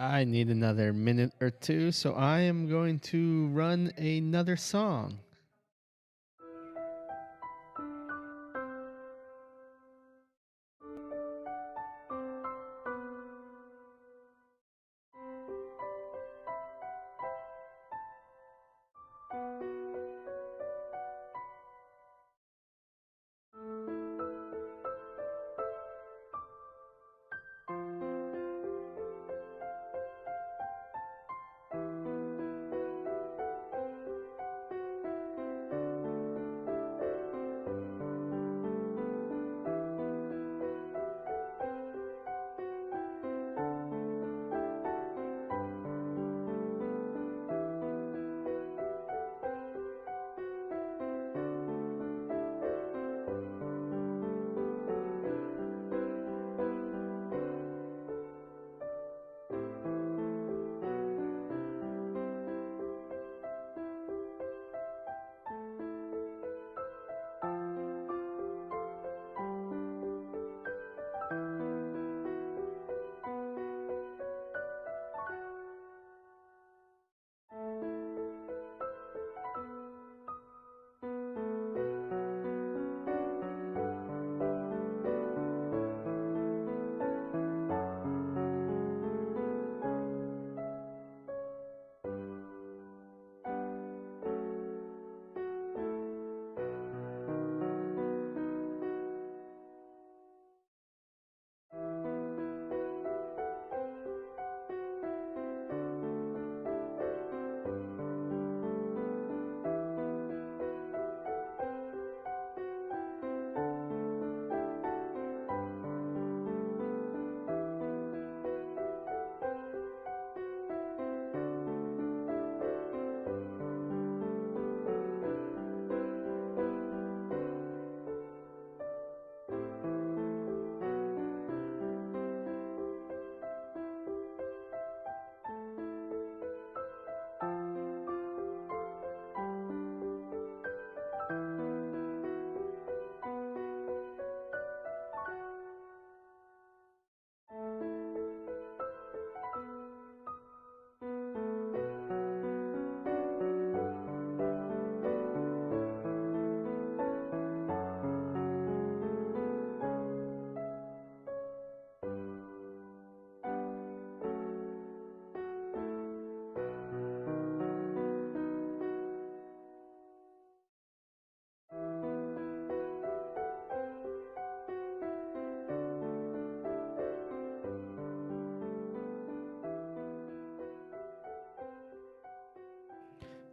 I need another minute or two, so I am going to run another song.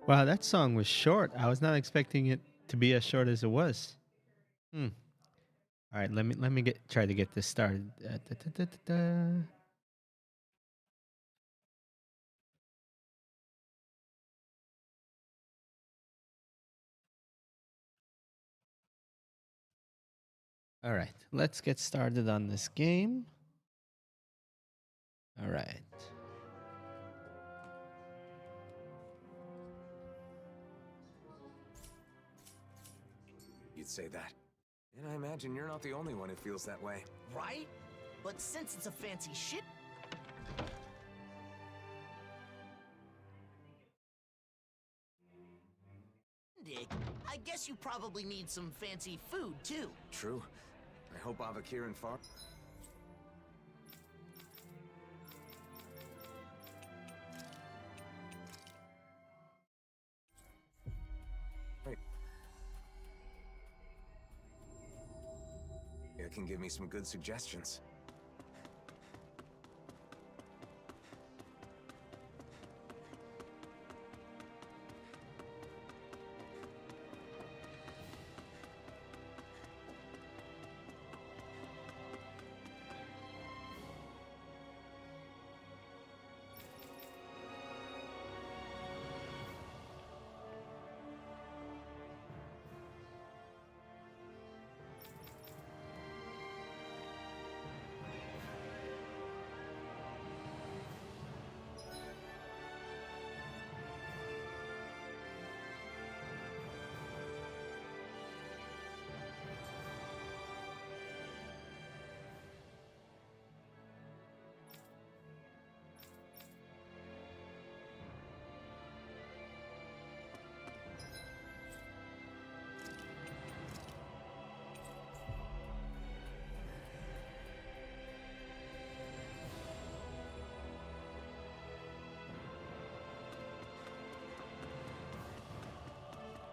Wow, that song was short. I was not expecting it to be as short as it was. Hmm. All right, let me get try to get this started. All right, let's get started on this game. All right. You'd say that. And I imagine you're not the only one who feels that way. Right? But since it's a fancy ship... I guess you probably need some fancy food, too. True. I hope Avakir and Far... Wait. You can give me some good suggestions.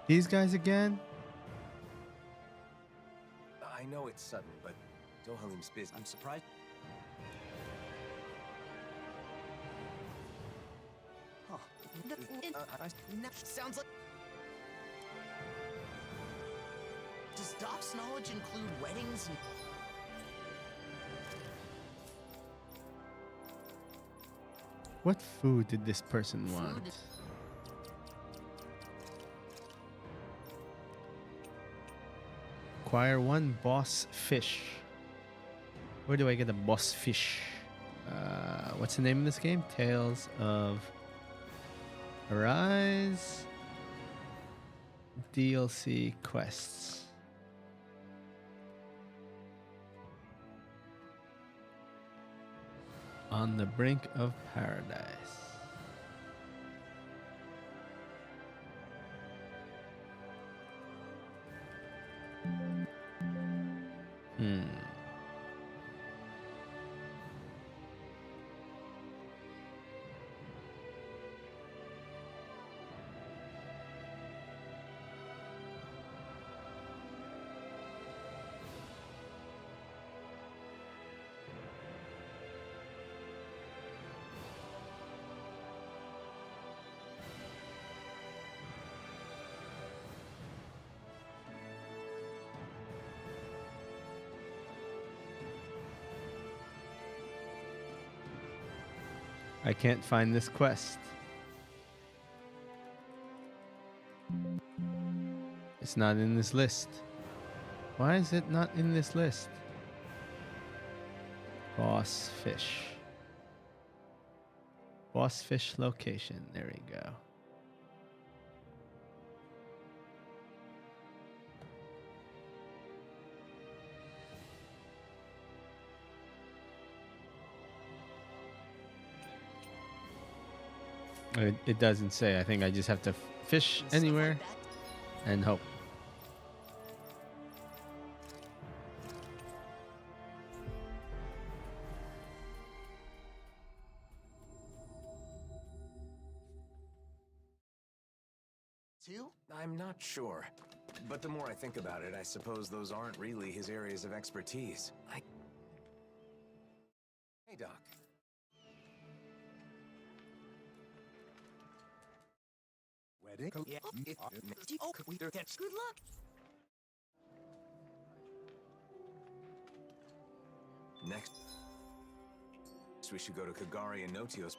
These guys again? I know it's sudden, but Dohalim's busy. I'm surprised. Huh. Sounds like. Does Doc's knowledge include weddings and. What food did this person want? Food. Acquire 1 boss fish. Where do I get a boss fish? What's the name of this game? Tales of Arise DLC quests. On the brink of paradise. I can't find this quest. It's not in this list. Why is it not in this list? Boss fish. Boss fish location. There we go. It doesn't say. I think I just have to fish and stuff anywhere like that? and hope. Two? I'm not sure. But the more I think about it, I suppose those aren't really his areas of expertise. Hey, Doc. Wedding? Yeah. Oh, good luck. Next, we should go to Kagari and Notio's.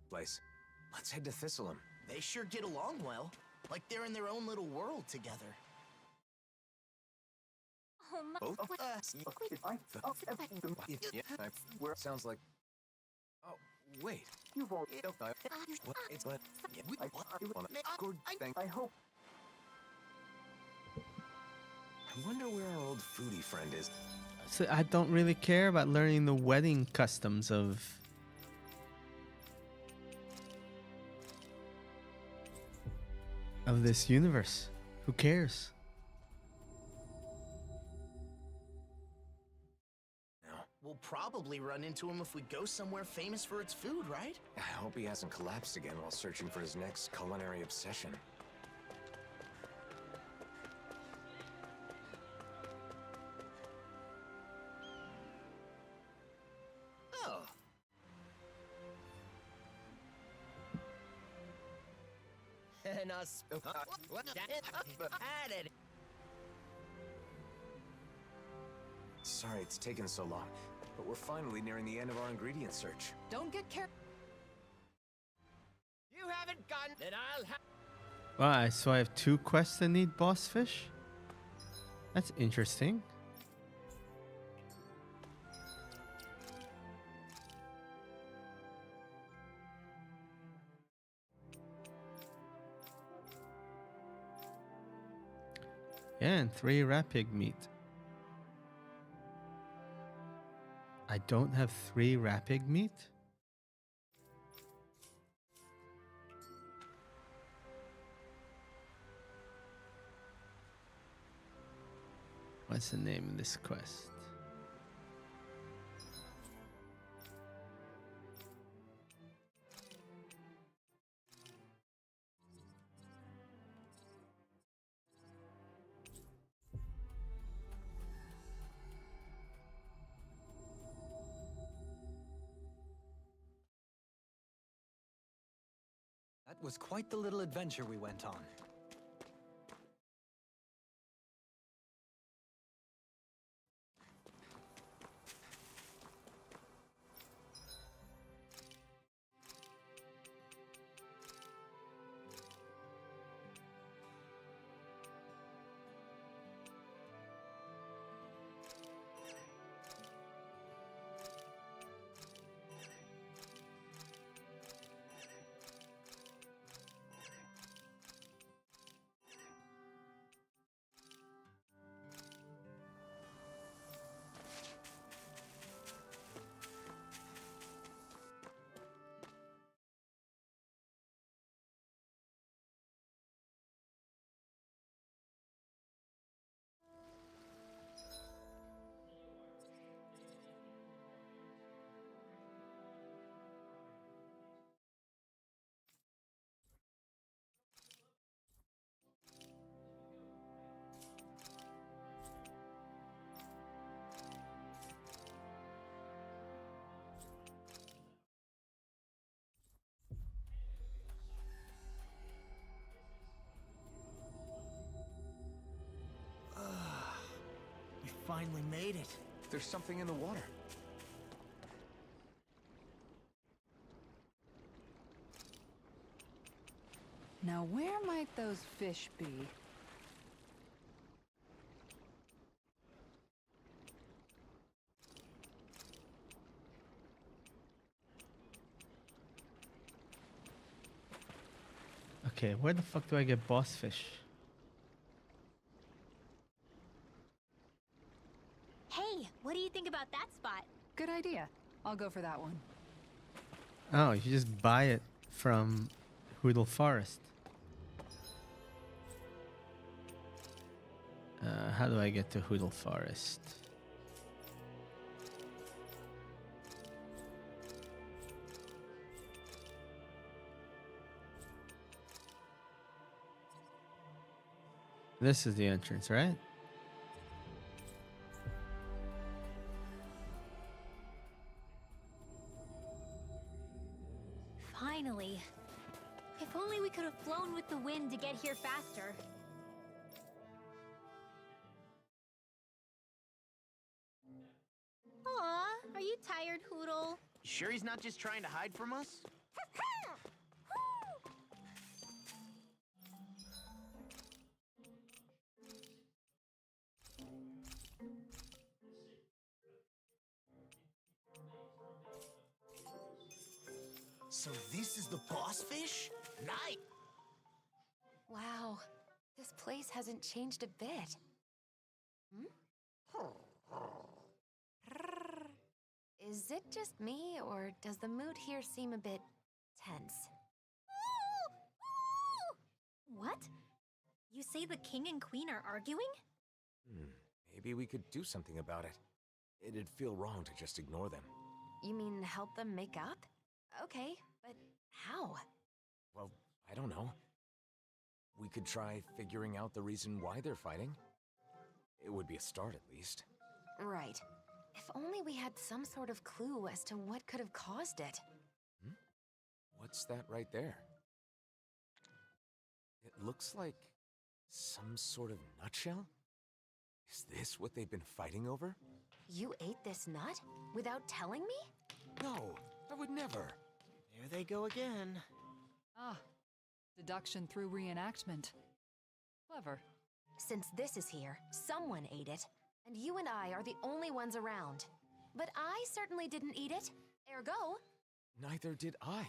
Place. Let's head to Thistleum. They sure get along well. Like they're in their own little world together. Both? Sounds like. Oh, wait. I hope. I wonder where our old foodie friend is. So I don't really care about learning the wedding customs of this universe. Who cares? We'll probably run into him if we go somewhere famous for its food, right? I hope he hasn't collapsed again while searching for his next culinary obsession. Oh. And us. Added. Sorry it's taken so long, but we're finally nearing the end of our ingredient search. Don't get careful. You haven't gotten it. I'll have. Wow, so I have 2 quests that need boss fish? That's interesting. Yeah, and 3 rapig meat. I don't have 3 rapig meat? What's the name of this quest? That was quite the little adventure we went on. We finally made it. There's something in the water. Now, where might those fish be? Okay, where the fuck do I get boss fish? Hey, what do you think about that spot? Good idea. I'll go for that one. Oh, you just buy it from Hoodle Forest. How do I get to Hoodle Forest? This is the entrance, right? Finally. If only we could have flown with the wind to get here faster. Aw, are you tired, Hoodle? You sure he's not just trying to hide from us? So this is the boss fish? Nice! Wow, this place hasn't changed a bit. Is it just me, or does the mood here seem a bit tense? What? You say the king and queen are arguing? Maybe we could do something about it. It'd feel wrong to just ignore them. You mean help them make up? Okay, but how? Well, I don't know. We could try figuring out the reason why they're fighting. It would be a start, at least. Right. If only we had some sort of clue as to what could have caused it. What's that right there? It looks like some sort of nutshell? Is this what they've been fighting over? You ate this nut without telling me? No, I would never. There they go again. Ah, deduction through reenactment. Clever. Since this is here, someone ate it, and you and I are the only ones around. But I certainly didn't eat it. Ergo, Neither did I.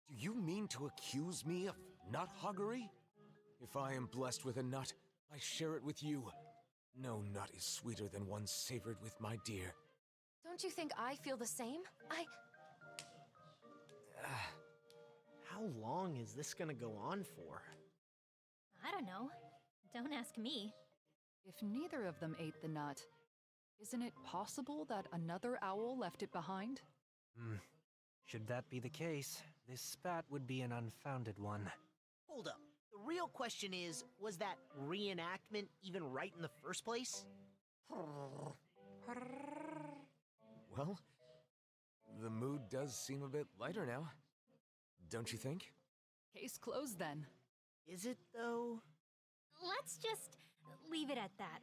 Do you mean to accuse me of nut hoggery? If I am blessed with a nut, I share it with you. No nut is sweeter than one savored with my dear. don't you think I feel the same? How long is this gonna go on for? I don't know. Don't ask me. If neither of them ate the nut, isn't it possible that another owl left it behind? Should that be the case, this spat would be an unfounded one. Hold up. The real question is, was that reenactment even right in the first place? Well, the mood does seem a bit lighter now. Don't you think? Case closed then. Is it, though? Let's just leave it at that.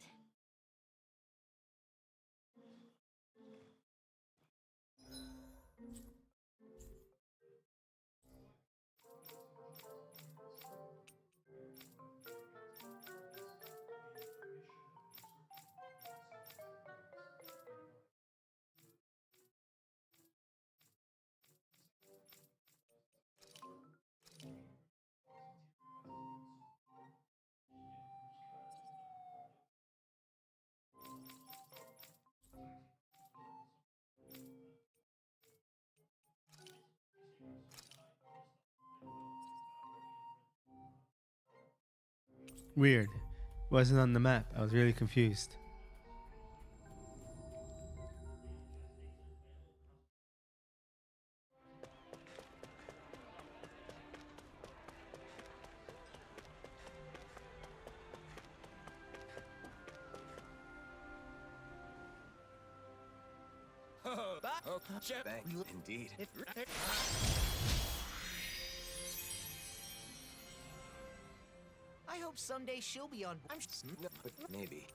Weird. Wasn't on the map. I was really confused. Indeed. I hope someday she'll be on. But maybe.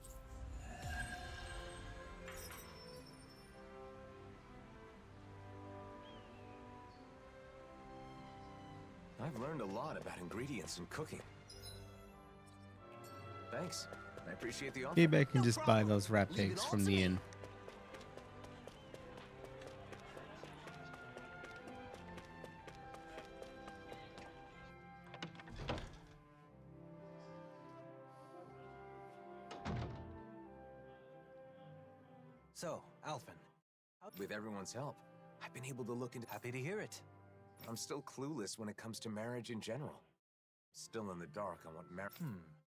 I've learned a lot about ingredients and cooking. Thanks. I appreciate the offer. Maybe I can No just buy problem. those rat Leave it pigs all from to the me. inn. So, Alphen, With everyone's help, I've been able to look into. happy to hear it. I'm still clueless when it comes to marriage in general. Still in the dark on what marriage.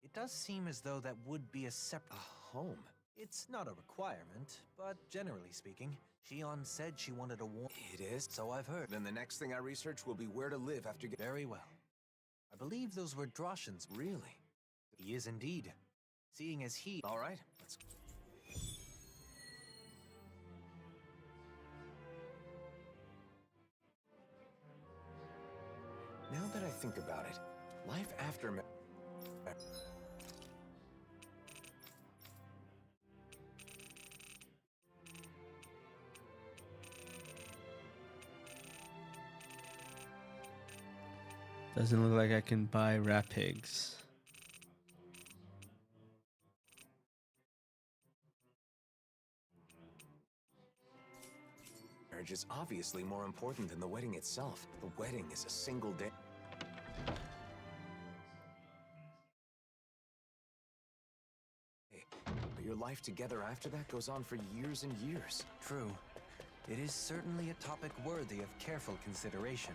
It does seem as though that would be a separate Home. It's not a requirement, but generally speaking, Shion said she wanted a warm. It is. So I've heard. Then the next thing I research will be where to live after get. Very well. I believe those were Droshan's. Really? He is indeed. Seeing as he. All right. Let's. Now that I think about it, life after Doesn't look like I can buy rat pigs. marriage is obviously more important than the wedding itself. The wedding is a single day. But your life together after that goes on for years and years. True. It is certainly a topic worthy of careful consideration.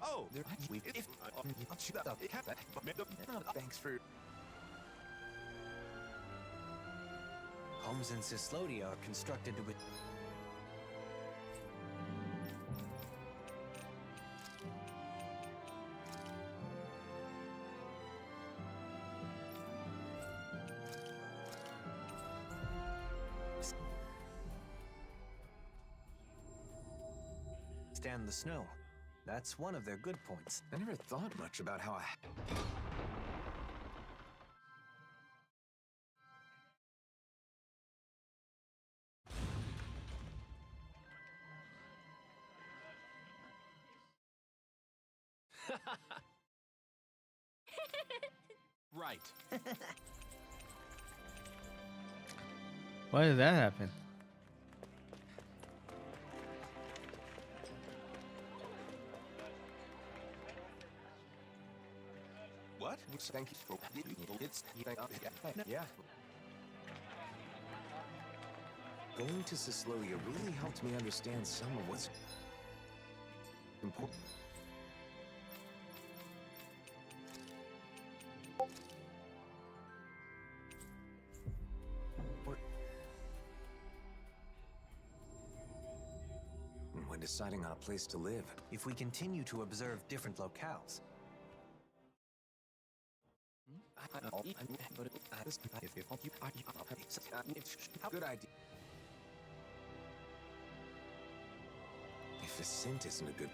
Oh, thanks for. Homes in Cislodia are constructed to stand the snow. That's one of their good points. I never thought much about how I. Right. Why did that happen? What? Thank you for it's yeah. Going to Cislodia really helped me understand some of what's important. deciding on a place to live. If we continue to observe different locales. Good idea. If Ascent isn't a good...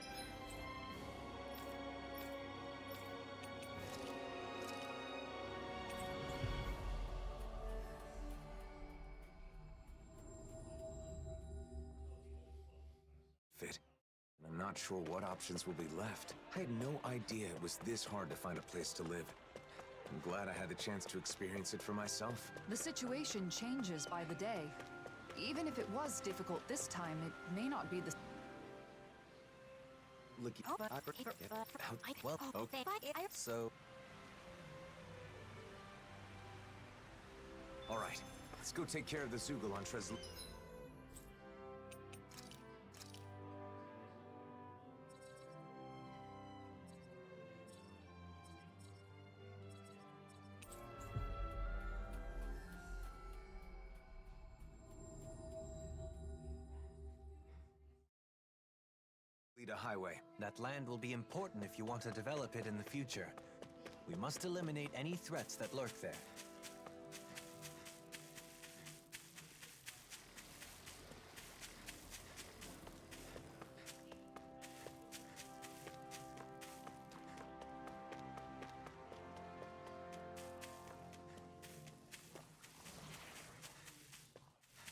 fit. And I'm not sure what options will be left. I had no idea it was this hard to find a place to live. I'm glad I had the chance to experience it for myself. The situation changes by the day. Even if it was difficult this time, it may not be the... Look, well, okay. So... Alright, let's go take care of the Zoogle on Tresl... a highway. That land will be important if you want to develop it in the future. We must eliminate any threats that lurk there.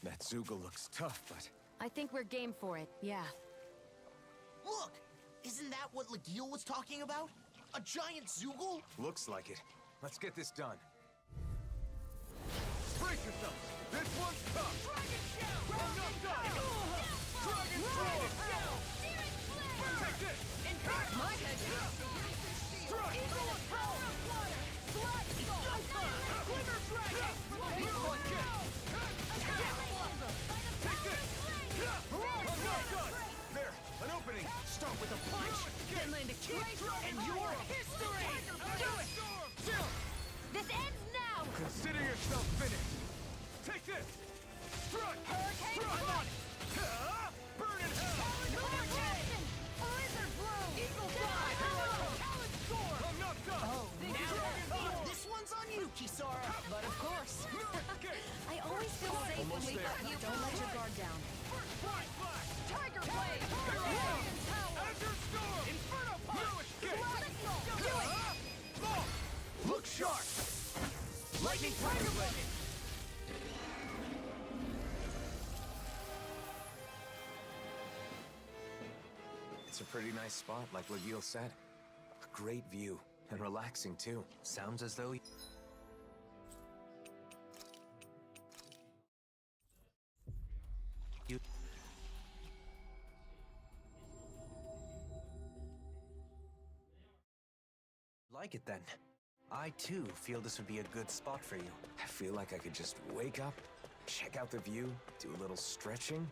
That Zoogle looks tough, but... I think we're game for it, yeah. Look! Isn't that what Legil was talking about? A giant Zoogle? Looks like it. Let's get this done. Brace yourself! This one's tough! Dragon Shell! I'm not done! Dragon Shell! Take this! Impact! My head! Strike! Eagle of power! Fly! Glitter Dragon! Moonlight Kick! Take this! I'm not done! There! An opening! Start with a punch! Then land a kick, and you're history! Do it! Zero! This ends now! Consider yourself finished! Take this! Strike! Hurricane Strike! Punch! Burn in hell! Blizzard Blow! Eagle Fly! Talon Storm! I'm not done! Now, this one's on you, Kisara! But of course. I always feel safe when Almost we there. got you. Don't let your guard down. Fly! Fly! Tiger Blade! Azure Storm! Inferno Punch! Do it! Look sharp! Lightning Tiger Blade! It's a pretty nice spot, like Legil said. A great view, and relaxing too. Sounds as though... You... Like it then. I too feel this would be a good spot for you. I feel like I could just wake up, check out the view, do a little stretching,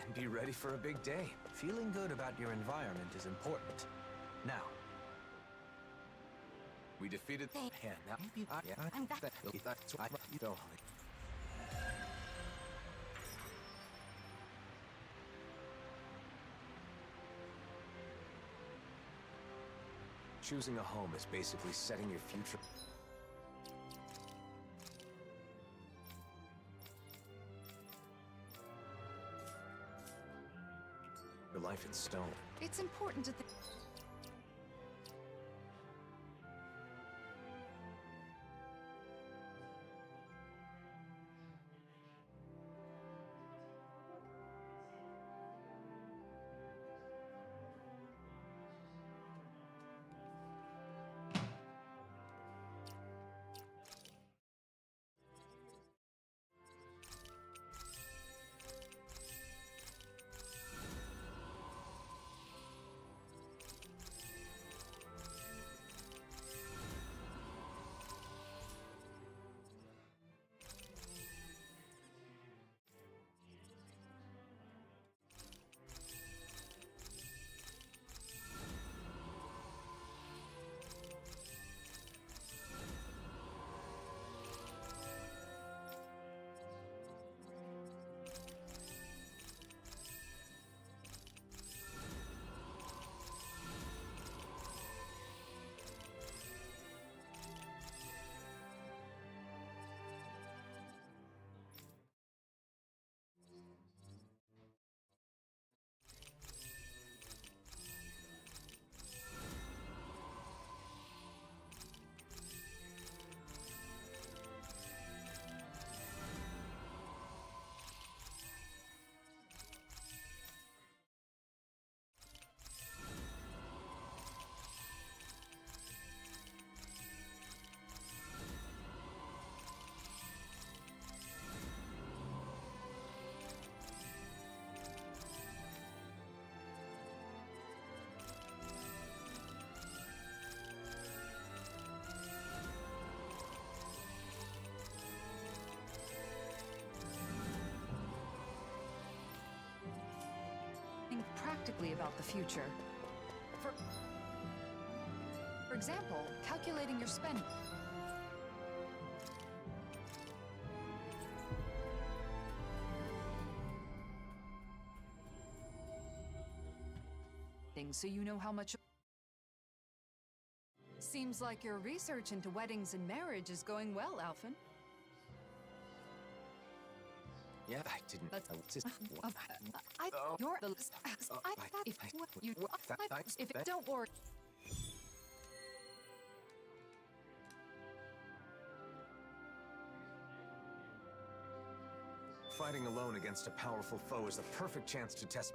and be ready for a big day. Feeling good about your environment is important. Now, We defeated... yeah, now... I'm back. Choosing a home is basically setting your future... Your life in stone. It's important to think... practically about the future. For example, calculating your spending. So you know how much. Seems like your research into weddings and marriage is going well, Alphen. Yeah, I didn't. But Oh. you're the. If it don't work. Fighting alone against a powerful foe is the perfect chance to test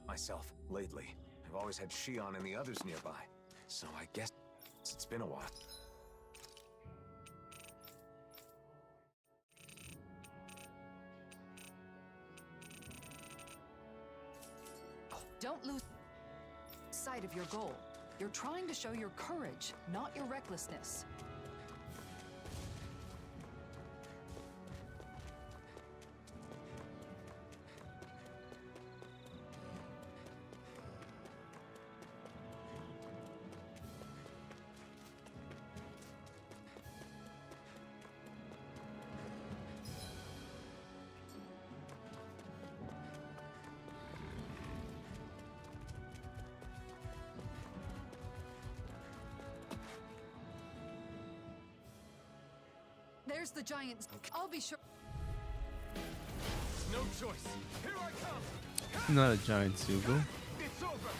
myself lately. I've always had Shion and the others nearby, so I guess it's been a while. Don't lose sight of your goal. You're trying to show your courage, not your recklessness. There's the giants. I'll be sure. No choice. Here I come. I'm not a giant Sugu. It's over.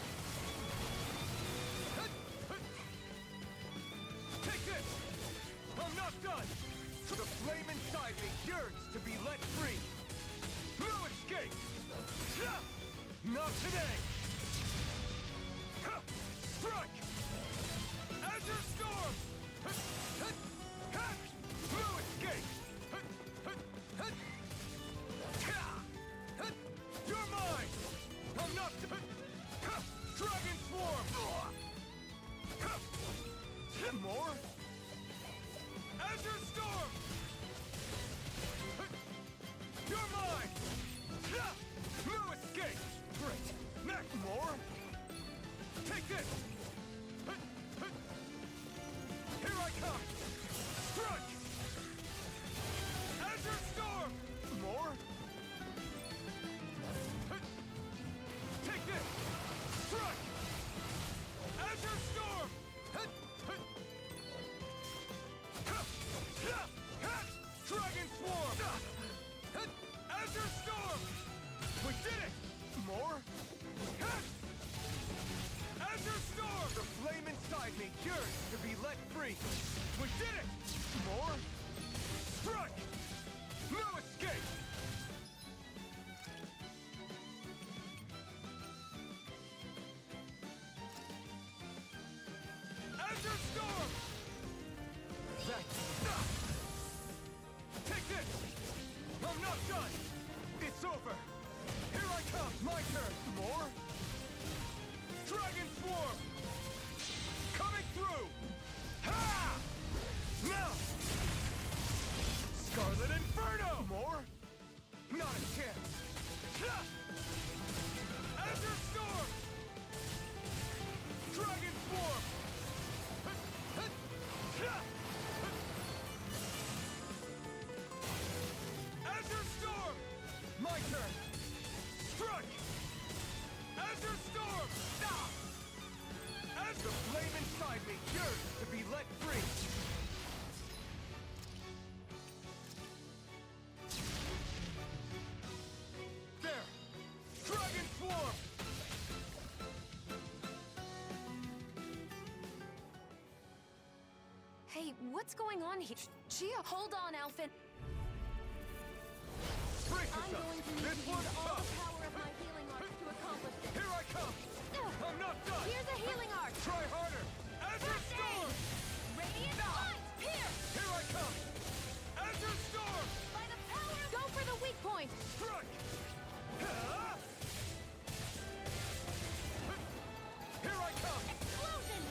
Take this. I'm not done. The flame inside me yearns to be let free. No escape. Not today. Strike. Azure Storm. No escape. You're mine. I'm not. Dragon Swarm. More. Azure Storm. You're mine. No escape. Great. Next. More. Take this. Here I come. Strike. Azure Storm. More. Take this. Strike. Azure Storm. Dragon Swarm. Azure Storm. We did it. More. Azure Storm. The flame inside me yearns to be let free. We did it. More. Strike. No escape. Azure Storm. Take this. I'm not done. It's over. Here I come. My turn. More. Dragon Swarm. Coming through. Ha! Now. Scarlet Inferno. More. Not a chance. Ha! Azure Storm. Dragon Swarm. Azure Storm! My turn! Strike! Azure Storm! Stop! As the flame inside me yearns to be let free! There! Dragon Swarm! Hey, what's going on here? Chia, hold on, Alphen. Brace I'm yourself. going to need This to use one's all tough. the power of my healing arts to accomplish this. Here I come! I'm not done! Here's a healing art. Try harder! Azure First Storm! aid. Radiant light. Here. Here I come! Azure Storm! By the power. Go for the weak point. Strike! Here I come! Explosion.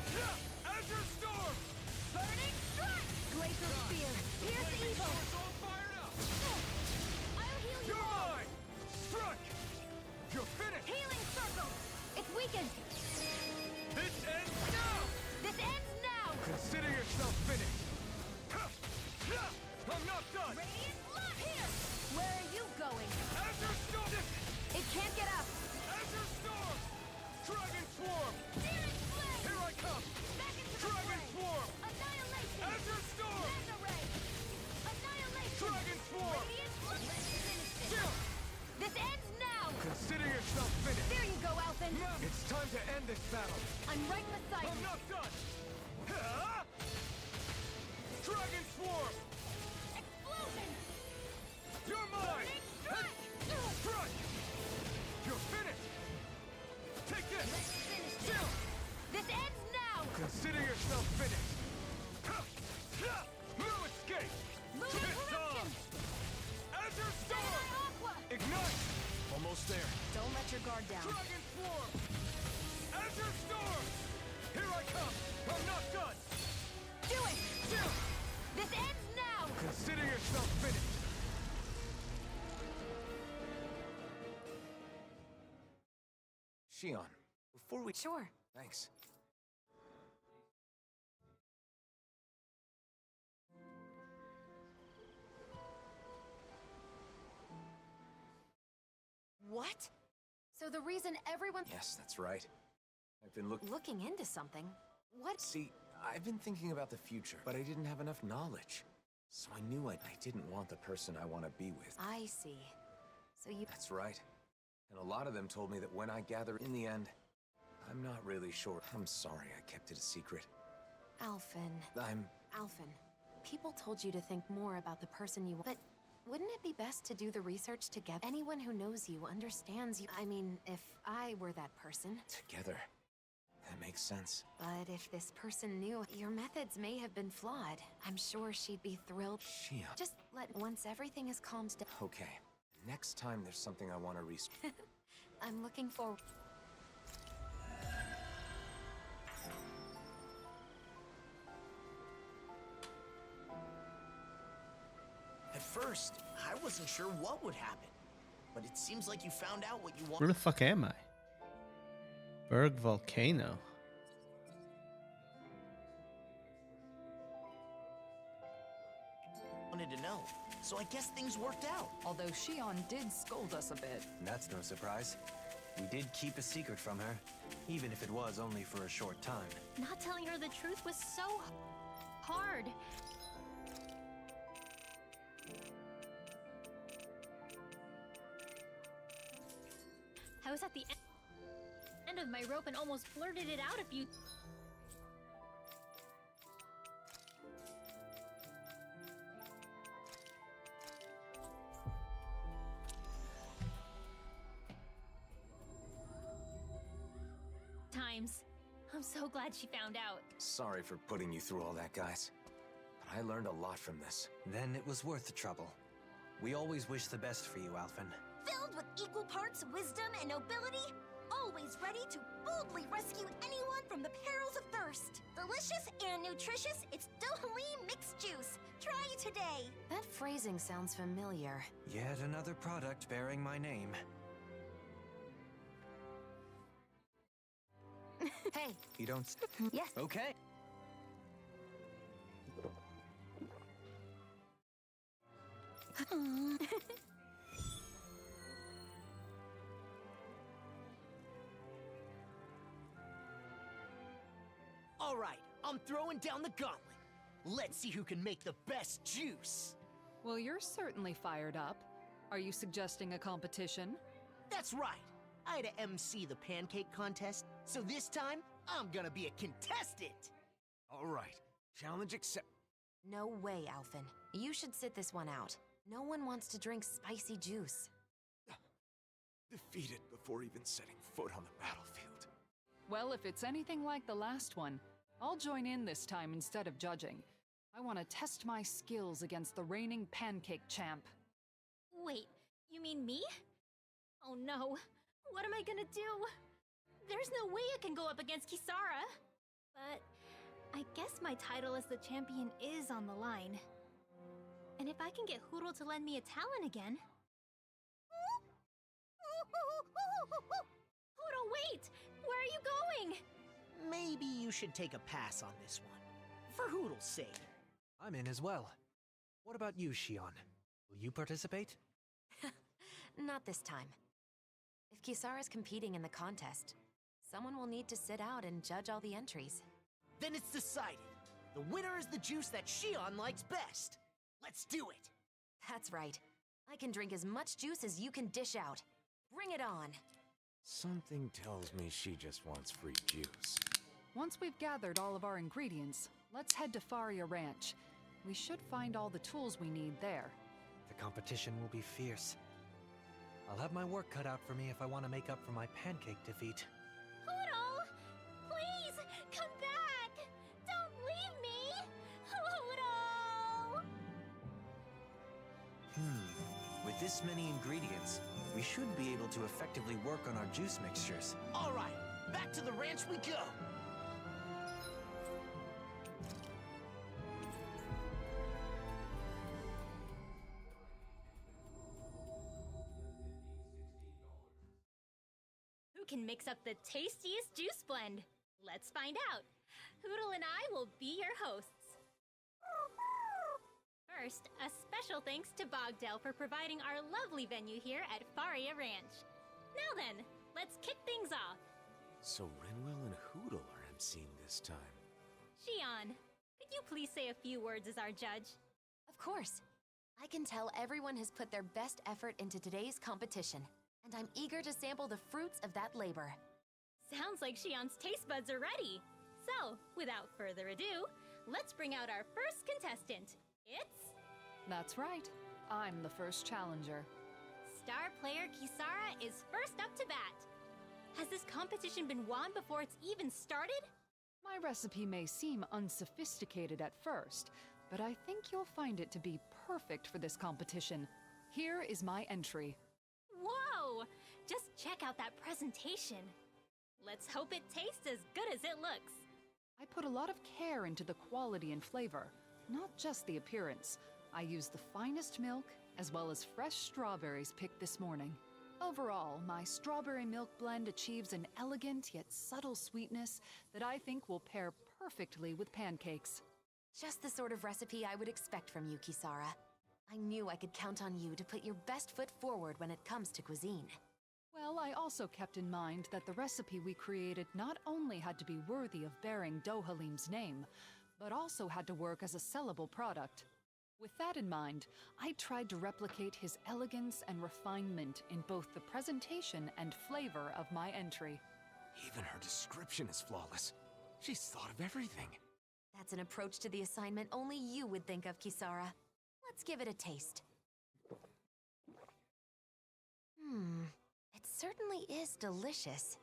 Azure Storm! Burning I'm not done! Ha! Dragon Swarm! Explosion! You're mine! Strike! Crush! You're finished! Take this! Finish this. Chill! This ends now! Consider yourself finished! Ha! Ha! No escape! Moon It's corruption! on! Azure Storm! Aqua! Ignite! Almost there. Don't let your guard down. Dragon Swarm! Azure Storm! Here I come! I'm not done! Do it! Chill! This ends now! Consider yourself finished! Shion, before we... Sure. Thanks. What? So the reason everyone Yes, that's right. I've been looking into something. What? See, I've been thinking about the future, but I didn't have enough knowledge. So I knew I didn't want the person I want to be with. I see. So you That's right. And a lot of them told me that when I gather in the end, I'm not really sure. I'm sorry I kept it a secret. Alphen. I'm... Alphen. People told you to think more about the person you want. But wouldn't it be best to do the research together? Anyone who knows you understands you. I mean, if I were that person. together. That makes sense. But if this person knew, your methods may have been flawed. I'm sure she'd be thrilled. Shion. Just once everything is calmed down. Okay. Next time there's something I want to research. I'm looking forward. At first, I wasn't sure what would happen. But it seems like you found out what you Where the fuck am I? Berg Volcano. wanted to know. So I guess things worked out. Although Shion did scold us a bit. That's no surprise. We did keep a secret from her, even if it was only for a short time. Not telling her the truth was so hard. I was at the end of my rope and almost blurted it out a few. Times. I'm so glad she found out. Sorry for putting you through all that, guys. But I learned a lot from this. Then it was worth the trouble. We always wish the best for you, Alphen. Filled with equal parts wisdom and nobility, always ready to boldly rescue anyone from the perils of thirst. Delicious and nutritious, it's Dohalim mixed juice. Try it today. That phrasing sounds familiar. Yet another product bearing my name. Hey, You don't... yes. Okay. All right, I'm throwing down the gauntlet. Let's see who can make the best juice. Well, you're certainly fired up. Are you suggesting a competition? That's right. I had to MC the pancake contest, so this time I'm gonna be a contestant. All right. Challenge accept. No way, Alphen. You should sit this one out. No one wants to drink spicy juice. Defeated before even setting foot on the battlefield. Well, if it's anything like the last one, I'll join in this time instead of judging. I want to test my skills against the reigning pancake champ. Wait, you mean me? Oh no. What am I gonna do? There's no way I can go up against Kisara. But I guess my title as the champion is on the line. And if I can get Huro to lend me a talent again... Huro, wait! Where are you going? Maybe you should take a pass on this one. For Hoodle's sake. I'm in as well. What about you, Shion? Will you participate? Not this time. If Kisara's competing in the contest, someone will need to sit out and judge all the entries. Then it's decided. The winner is the juice that Shion likes best. Let's do it. That's right. I can drink as much juice as you can dish out. Bring it on. Something tells me she just wants free juice. Once we've gathered all of our ingredients, let's head to Faria Ranch. We should find all the tools we need there. The competition will be fierce. I'll have my work cut out for me if I want to make up for my pancake defeat. Hoodle! Please, come back! Don't leave me! Hoodle! With this many ingredients, we should be able to effectively work on our juice mixtures. All right, back to the ranch we go. Who can mix up the tastiest juice blend? Let's find out. Hoodle and I will be your hosts. First, a special thanks to Bogdell for providing our lovely venue here at Faria Ranch. Now then, let's kick things off. So Rinwell and Hoodle are emceeing this time. Shion, could you please say a few words as our judge? Of course. I can tell everyone has put their best effort into today's competition, and I'm eager to sample the fruits of that labor. Sounds like Shion's taste buds are ready. So, without further ado, let's bring out our first contestant. It's That's right. I'm the first challenger. star player Kisara is first up to bat. Has this competition been won before it's even started? My recipe may seem unsophisticated at first, but I think you'll find it to be perfect for this competition. Here is my entry. Whoa! Just check out that presentation. Let's hope it tastes as good as it looks. I put a lot of care into the quality and flavor, not just the appearance. I used the finest milk, as well as fresh strawberries picked this morning. Overall, my strawberry milk blend achieves an elegant yet subtle sweetness that I think will pair perfectly with pancakes. Just the sort of recipe I would expect from you, Kisara. I knew I could count on you to put your best foot forward when it comes to cuisine. Well, I also kept in mind that the recipe we created not only had to be worthy of bearing Dohalim's name, but also had to work as a sellable product. With that in mind, I tried to replicate his elegance and refinement in both the presentation and flavor of my entry. Even her description is flawless. She's thought of everything. That's an approach to the assignment only you would think of, Kisara. Let's give it a taste. It certainly is delicious.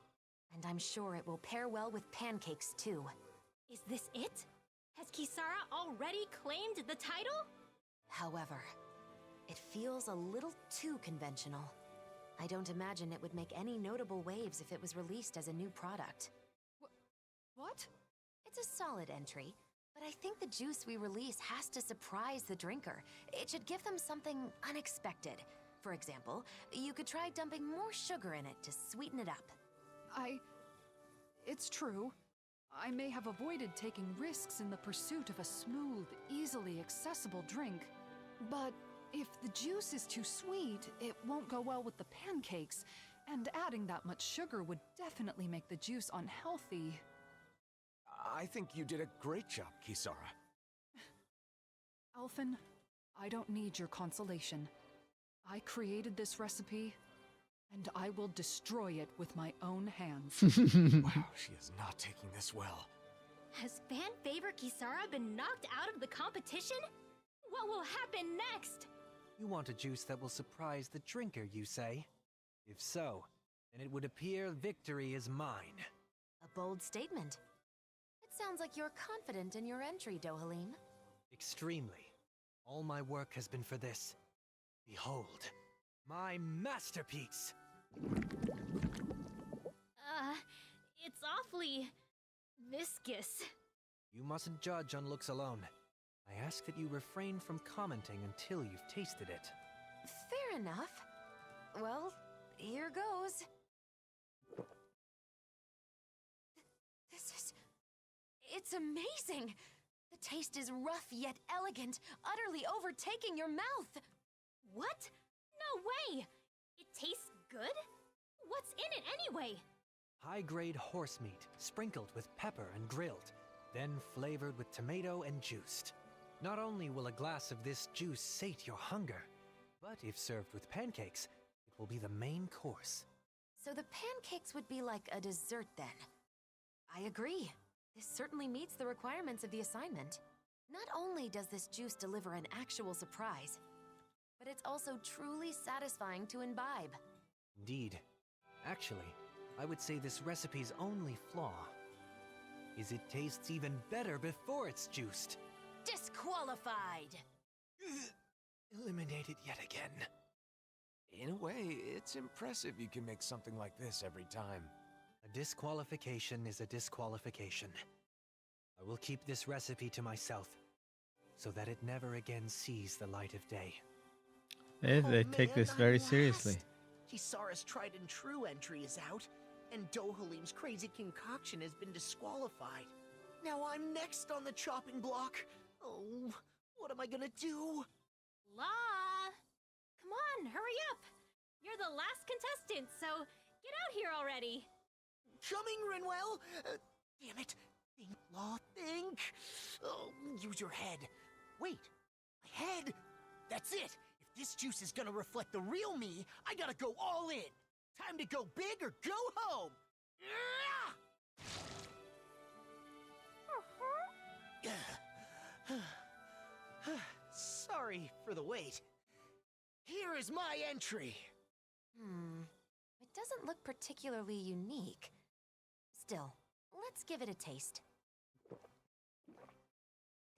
And I'm sure it will pair well with pancakes, too. Is this it? Has Kisara already claimed the title? However, it feels a little too conventional. I don't imagine it would make any notable waves if it was released as a new product. What? It's a solid entry, but I think the juice we release has to surprise the drinker. It should give them something unexpected. For example, you could try dumping more sugar in it to sweeten it up. It's true. I may have avoided taking risks in the pursuit of a smooth, easily accessible drink. But if the juice is too sweet, it won't go well with the pancakes, and adding that much sugar would definitely make the juice unhealthy. I think you did a great job, Kisara. Alphen, I don't need your consolation. I created this recipe, and I will destroy it with my own hands. Wow, she is not taking this well. Has fan favorite Kisara been knocked out of the competition? What will happen next? You want a juice that will surprise the drinker, you say? If so, then it would appear victory is mine. A bold statement. It sounds like you're confident in your entry, Dohalim. Extremely. All my work has been for this. Behold, my masterpiece! It's awfully viscous. You mustn't judge on looks alone. I ask that you refrain from commenting until you've tasted it. Fair enough. Well, here goes. It's amazing! The taste is rough yet elegant, utterly overtaking your mouth! What? No way! It tastes good? What's in it anyway? High-grade horse meat, sprinkled with pepper and grilled, then flavored with tomato and juiced. Not only will a glass of this juice sate your hunger, but if served with pancakes, it will be the main course. So the pancakes would be like a dessert then. I agree. This certainly meets the requirements of the assignment. Not only does this juice deliver an actual surprise, but it's also truly satisfying to imbibe. Indeed. Actually, I would say this recipe's only flaw is it tastes even better before it's juiced. Disqualified! Eliminated yet again. In a way, it's impressive you can make something like this every time. A disqualification is a disqualification. I will keep this recipe to myself, so that it never again sees the light of day. They take this man, very I'm seriously. lost. Kisara's tried and true entry is out, and Dohalim's crazy concoction has been disqualified. Now I'm next on the chopping block. Oh, what am I gonna do? Law! Come on, hurry up! You're the last contestant, so get out here already! Coming, Rinwell! Damn it! Think, Law, think! Oh, use your head. Wait, my head! That's it! If this juice is gonna reflect the real me, I gotta go all in! Time to go big or go home! Sorry for the wait. Here is my entry. It doesn't look particularly unique. Still, let's give it a taste.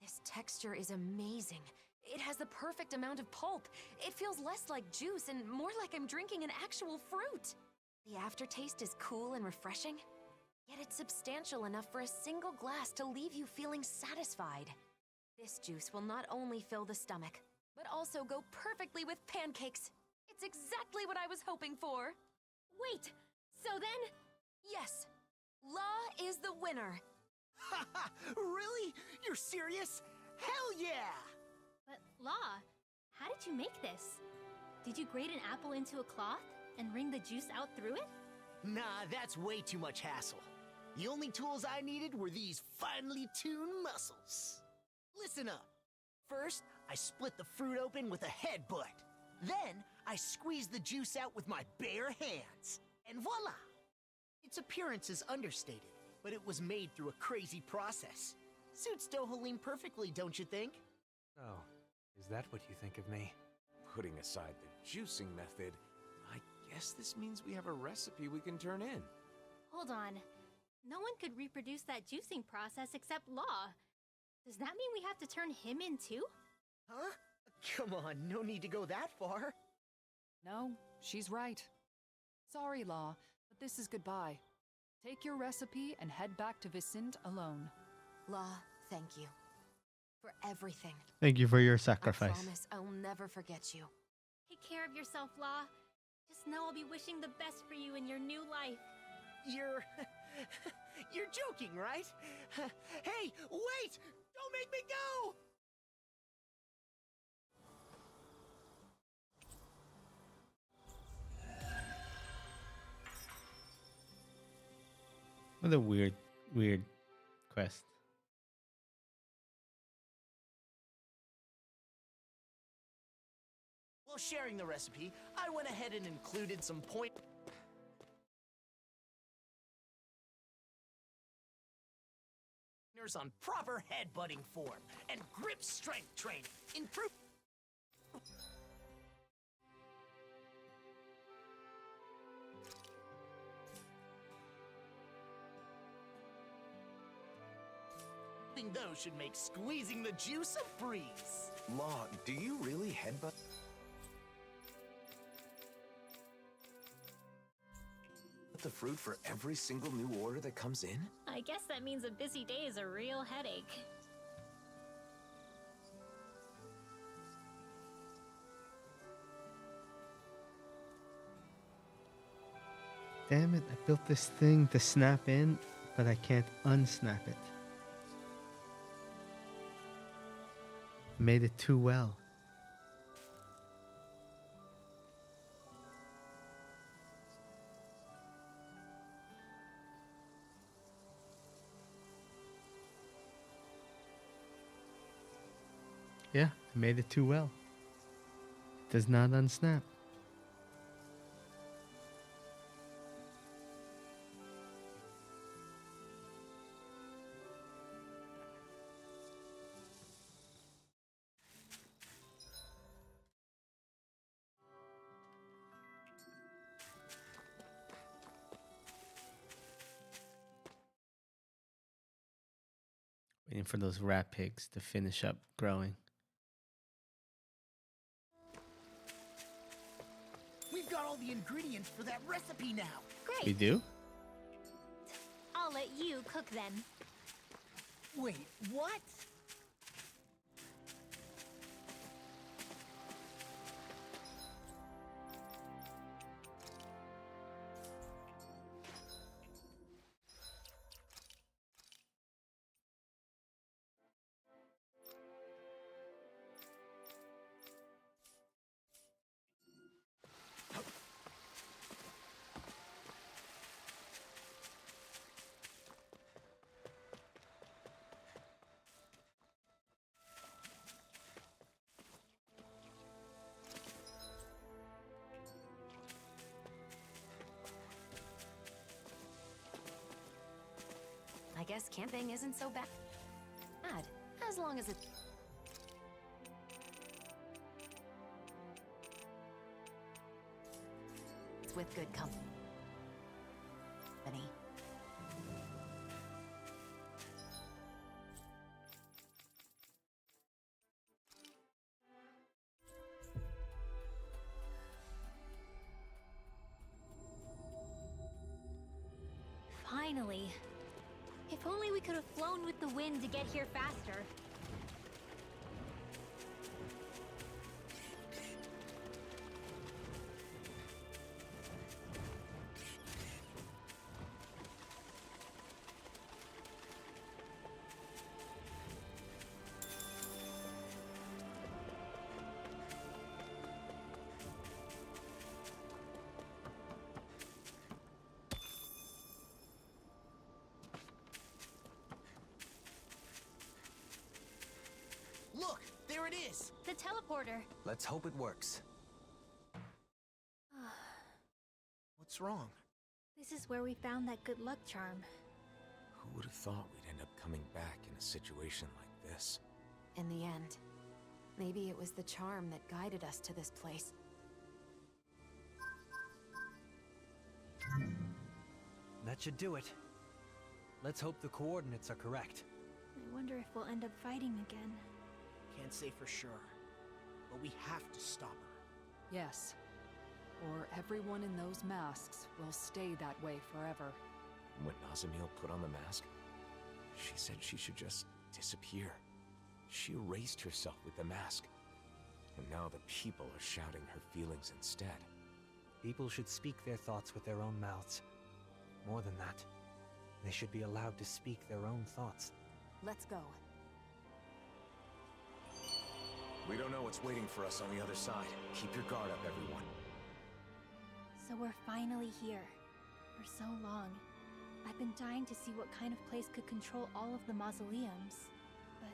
This texture is amazing. It has the perfect amount of pulp. It feels less like juice and more like I'm drinking an actual fruit. The aftertaste is cool and refreshing, yet it's substantial enough for a single glass to leave you feeling satisfied. This juice will not only fill the stomach, but also go perfectly with pancakes. It's exactly what I was hoping for. Wait! So then... Yes, Law is the winner. Haha, really? You're serious? Hell yeah! But, Law, how did you make this? Did you grate an apple into a cloth and wring the juice out through it? Nah, that's way too much hassle. The only tools I needed were these finely tuned muscles. Listen up. First, I split the fruit open with a headbutt. Then, I squeezed the juice out with my bare hands. And voila! Its appearance is understated, but it was made through a crazy process. Suits Dohalim perfectly, don't you think? Oh, is that what you think of me? Putting aside the juicing method, I guess this means we have a recipe we can turn in. Hold on. No one could reproduce that juicing process except Law. Does that mean we have to turn him in too? Huh? Come on, no need to go that far. No, she's right. Sorry, Law, but this is goodbye. Take your recipe and head back to Vicente alone. Law, thank you. For everything. Thank you for your I sacrifice. promise I'll never forget you. Take care of yourself, Law. Just know I'll be wishing the best for you in your new life. You're... You're joking, right? Hey, wait! Don't make me go! What a weird quest. While sharing the recipe, I went ahead and included some pointers on proper headbutting form and grip strength training. Improve. Those should make squeezing the juice a breeze. Law, do you really headbutt the fruit for every single new order that comes in? I guess that means a busy day is a real headache. Damn it, I built this thing to snap in, but I can't unsnap it. Made it too well. Yeah, I made it too well. It does not unsnap. Waiting for those rat pigs to finish up growing. We've got all the ingredients for that recipe now. Great. We do? I'll let you cook then. Wait, what? I guess camping isn't so bad. As long as it's with good company. Finally. If only we could have flown with the wind to get here faster. Look, there it is. The teleporter. Let's hope it works. What's wrong? This is where we found that good luck charm. Who would have thought we'd end up coming back in a situation like this? In the end, maybe it was the charm that guided us to this place. That should do it. Let's hope the coordinates are correct. I wonder if we'll end up fighting again. Can't say for sure, but we have to stop her. Yes. Or everyone in those masks will stay that way forever. When Nazamiel put on the mask, she said she should just disappear. She erased herself with the mask. And now the people are shouting her feelings instead. People should speak their thoughts with their own mouths. More than that, they should be allowed to speak their own thoughts. Let's go. We don't know what's waiting for us on the other side. Keep your guard up, everyone. So we're finally here. For so long. I've been dying to see what kind of place could control all of the mausoleums. But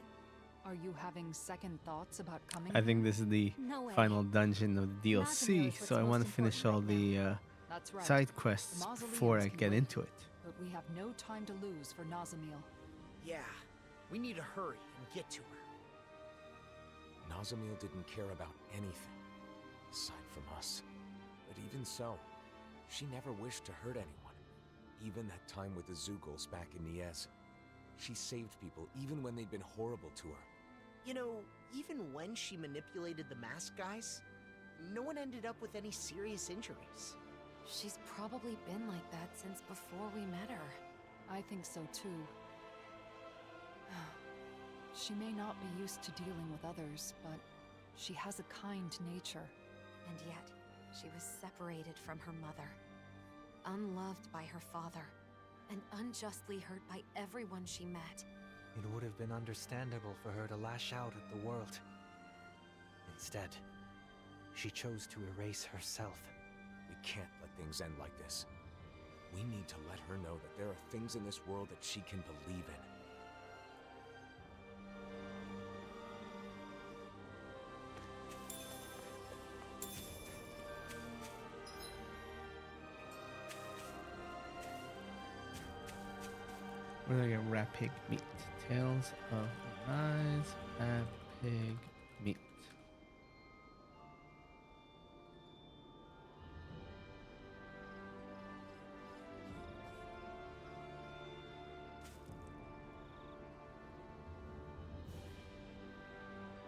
Are you having second thoughts about coming? I think this is the no way. final dungeon of the Nazamiel DLC, is what's so I want to most finish all important the That's right. side The quests mausoleums before I can get wait, into it. But we have no time to lose for Nazamiel. Yeah, we need to hurry and get to her. Nazamiel didn't care about anything, aside from us. But even so, she never wished to hurt anyone. Even that time with the Zugals back in Niez. She saved people even when they'd been horrible to her. You know, even when she manipulated the mask guys, no one ended up with any serious injuries. She's probably been like that since before we met her. I think so too. She may not be used to dealing with others, but she has a kind nature. And yet, she was separated from her mother, unloved by her father, and unjustly hurt by everyone she met. It would have been understandable for her to lash out at the world. Instead, she chose to erase herself. We can't let things end like this. We need to let her know that there are things in this world that she can believe in. Where do I get rat pig meat? Tales of Arise, rat pig meat.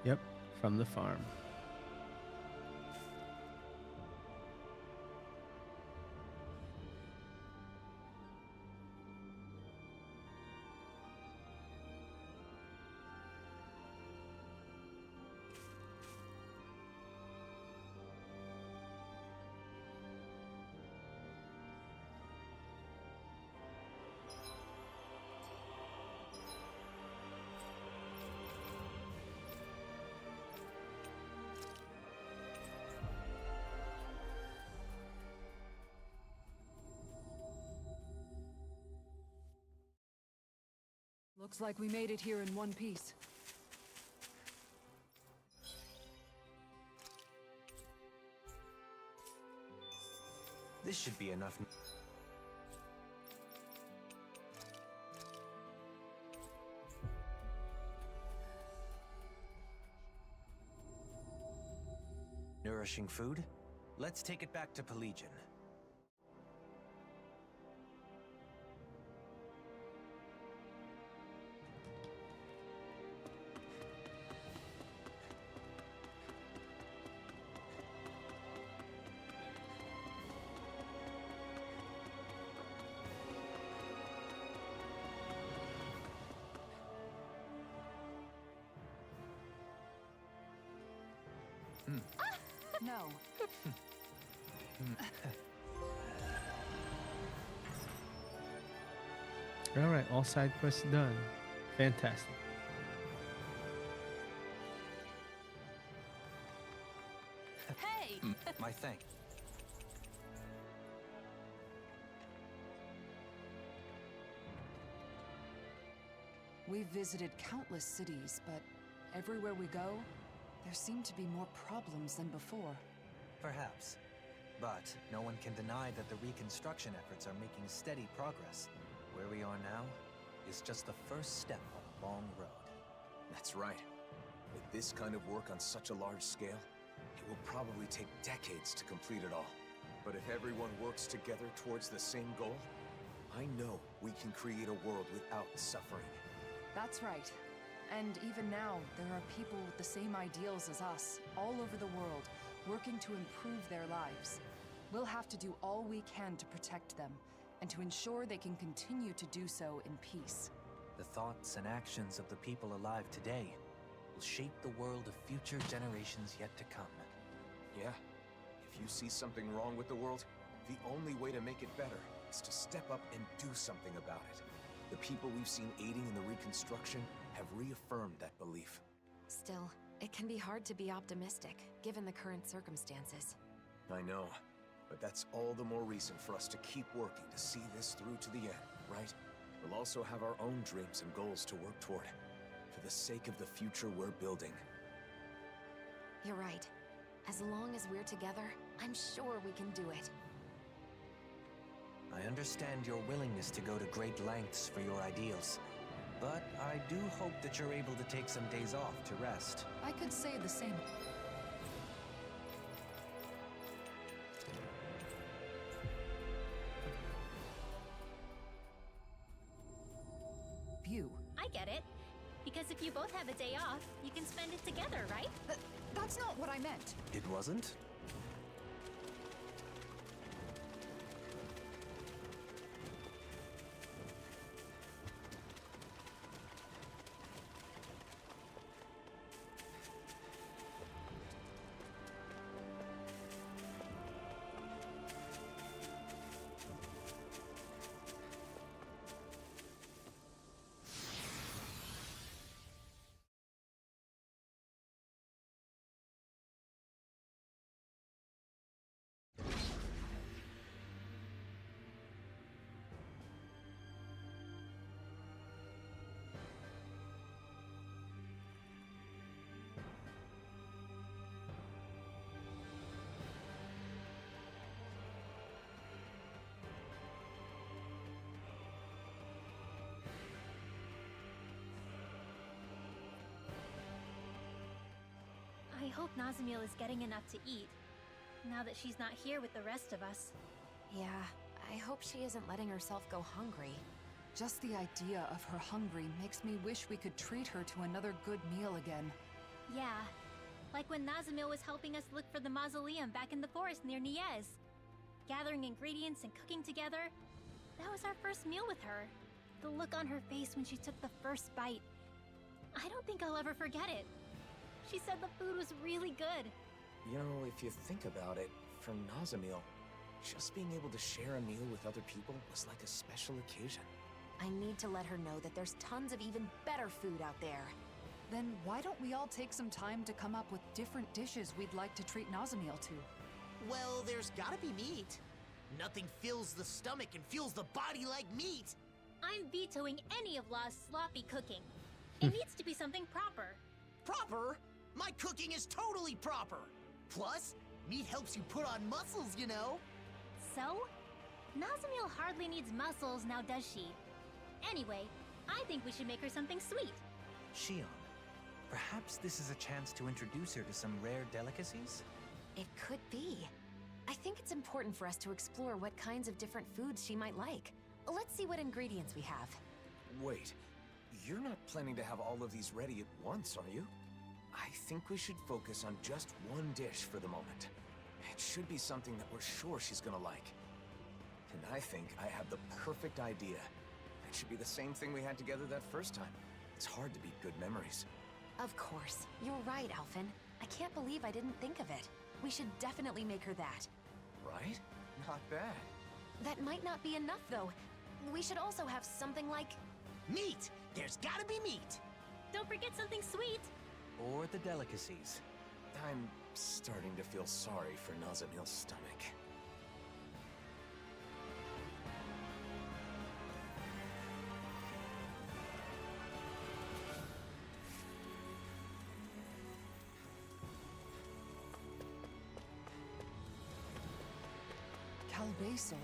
Yep, from the farm. Looks like we made it here in one piece. This should be enough. Nourishing food? Let's take it back to Pelagian. No. All right, all side quests done. Fantastic. Hey! My thanks. We've visited countless cities, but everywhere we go, there seem to be more problems than before. Perhaps. But no one can deny that the reconstruction efforts are making steady progress. Where we are now is just the first step on a long road. That's right. With this kind of work on such a large scale, it will probably take decades to complete it all. But if everyone works together towards the same goal, I know we can create a world without suffering. That's right. And even now, there are people with the same ideals as us, all over the world, working to improve their lives. We'll have to do all we can to protect them, and to ensure they can continue to do so in peace. The thoughts and actions of the people alive today will shape the world of future generations yet to come. Yeah. If you see something wrong with the world, the only way to make it better is to step up and do something about it. The people we've seen aiding in the reconstruction have reaffirmed that belief. Still, it can be hard to be optimistic, given the current circumstances. I know, but that's all the more reason for us to keep working to see this through to the end, right? We'll also have our own dreams and goals to work toward, for the sake of the future we're building. You're right. As long as we're together, I'm sure we can do it. I understand your willingness to go to great lengths for your ideals, but I do hope that you're able to take some days off to rest. I could say the same. View. I get it. Because if you both have a day off, you can spend it together, right? That's not what I meant. It wasn't? I hope Nazamil is getting enough to eat, now that she's not here with the rest of us. Yeah, I hope she isn't letting herself go hungry. Just the idea of her hungry makes me wish we could treat her to another good meal again. Yeah. Like when Nazamil was helping us look for the mausoleum back in the forest near Niez. Gathering ingredients and cooking together. That was our first meal with her. The look on her face when she took the first bite. I don't think I'll ever forget it. She said the food was really good. You know, if you think about it, for Nazamil, just being able to share a meal with other people was like a special occasion. I need to let her know that there's tons of even better food out there. Then why don't we all take some time to come up with different dishes we'd like to treat Nazamil to? Well, there's gotta be meat. Nothing fills the stomach and fuels the body like meat. I'm vetoing any of Law's sloppy cooking. It needs to be something proper. Proper? My cooking is totally proper. Plus, meat helps you put on muscles, you know. So? Nazamil hardly needs muscles now, does she? Anyway, I think we should make her something sweet. Shion, perhaps this is a chance to introduce her to some rare delicacies? It could be. I think it's important for us to explore what kinds of different foods she might like. Let's see what ingredients we have. Wait, you're not planning to have all of these ready at once, are you? I think we should focus on just one dish for the moment. It should be something that we're sure she's gonna like. And I think I have the perfect idea. It should be the same thing we had together that first time. It's hard to beat good memories. Of course. You're right, Alphen. I can't believe I didn't think of it. We should definitely make her that. Right? Not bad. That might not be enough, though. We should also have something like... Meat! There's gotta be meat! Don't forget something sweet. Or the delicacies? I'm starting to feel sorry for Nazamil's stomach. Calbasil.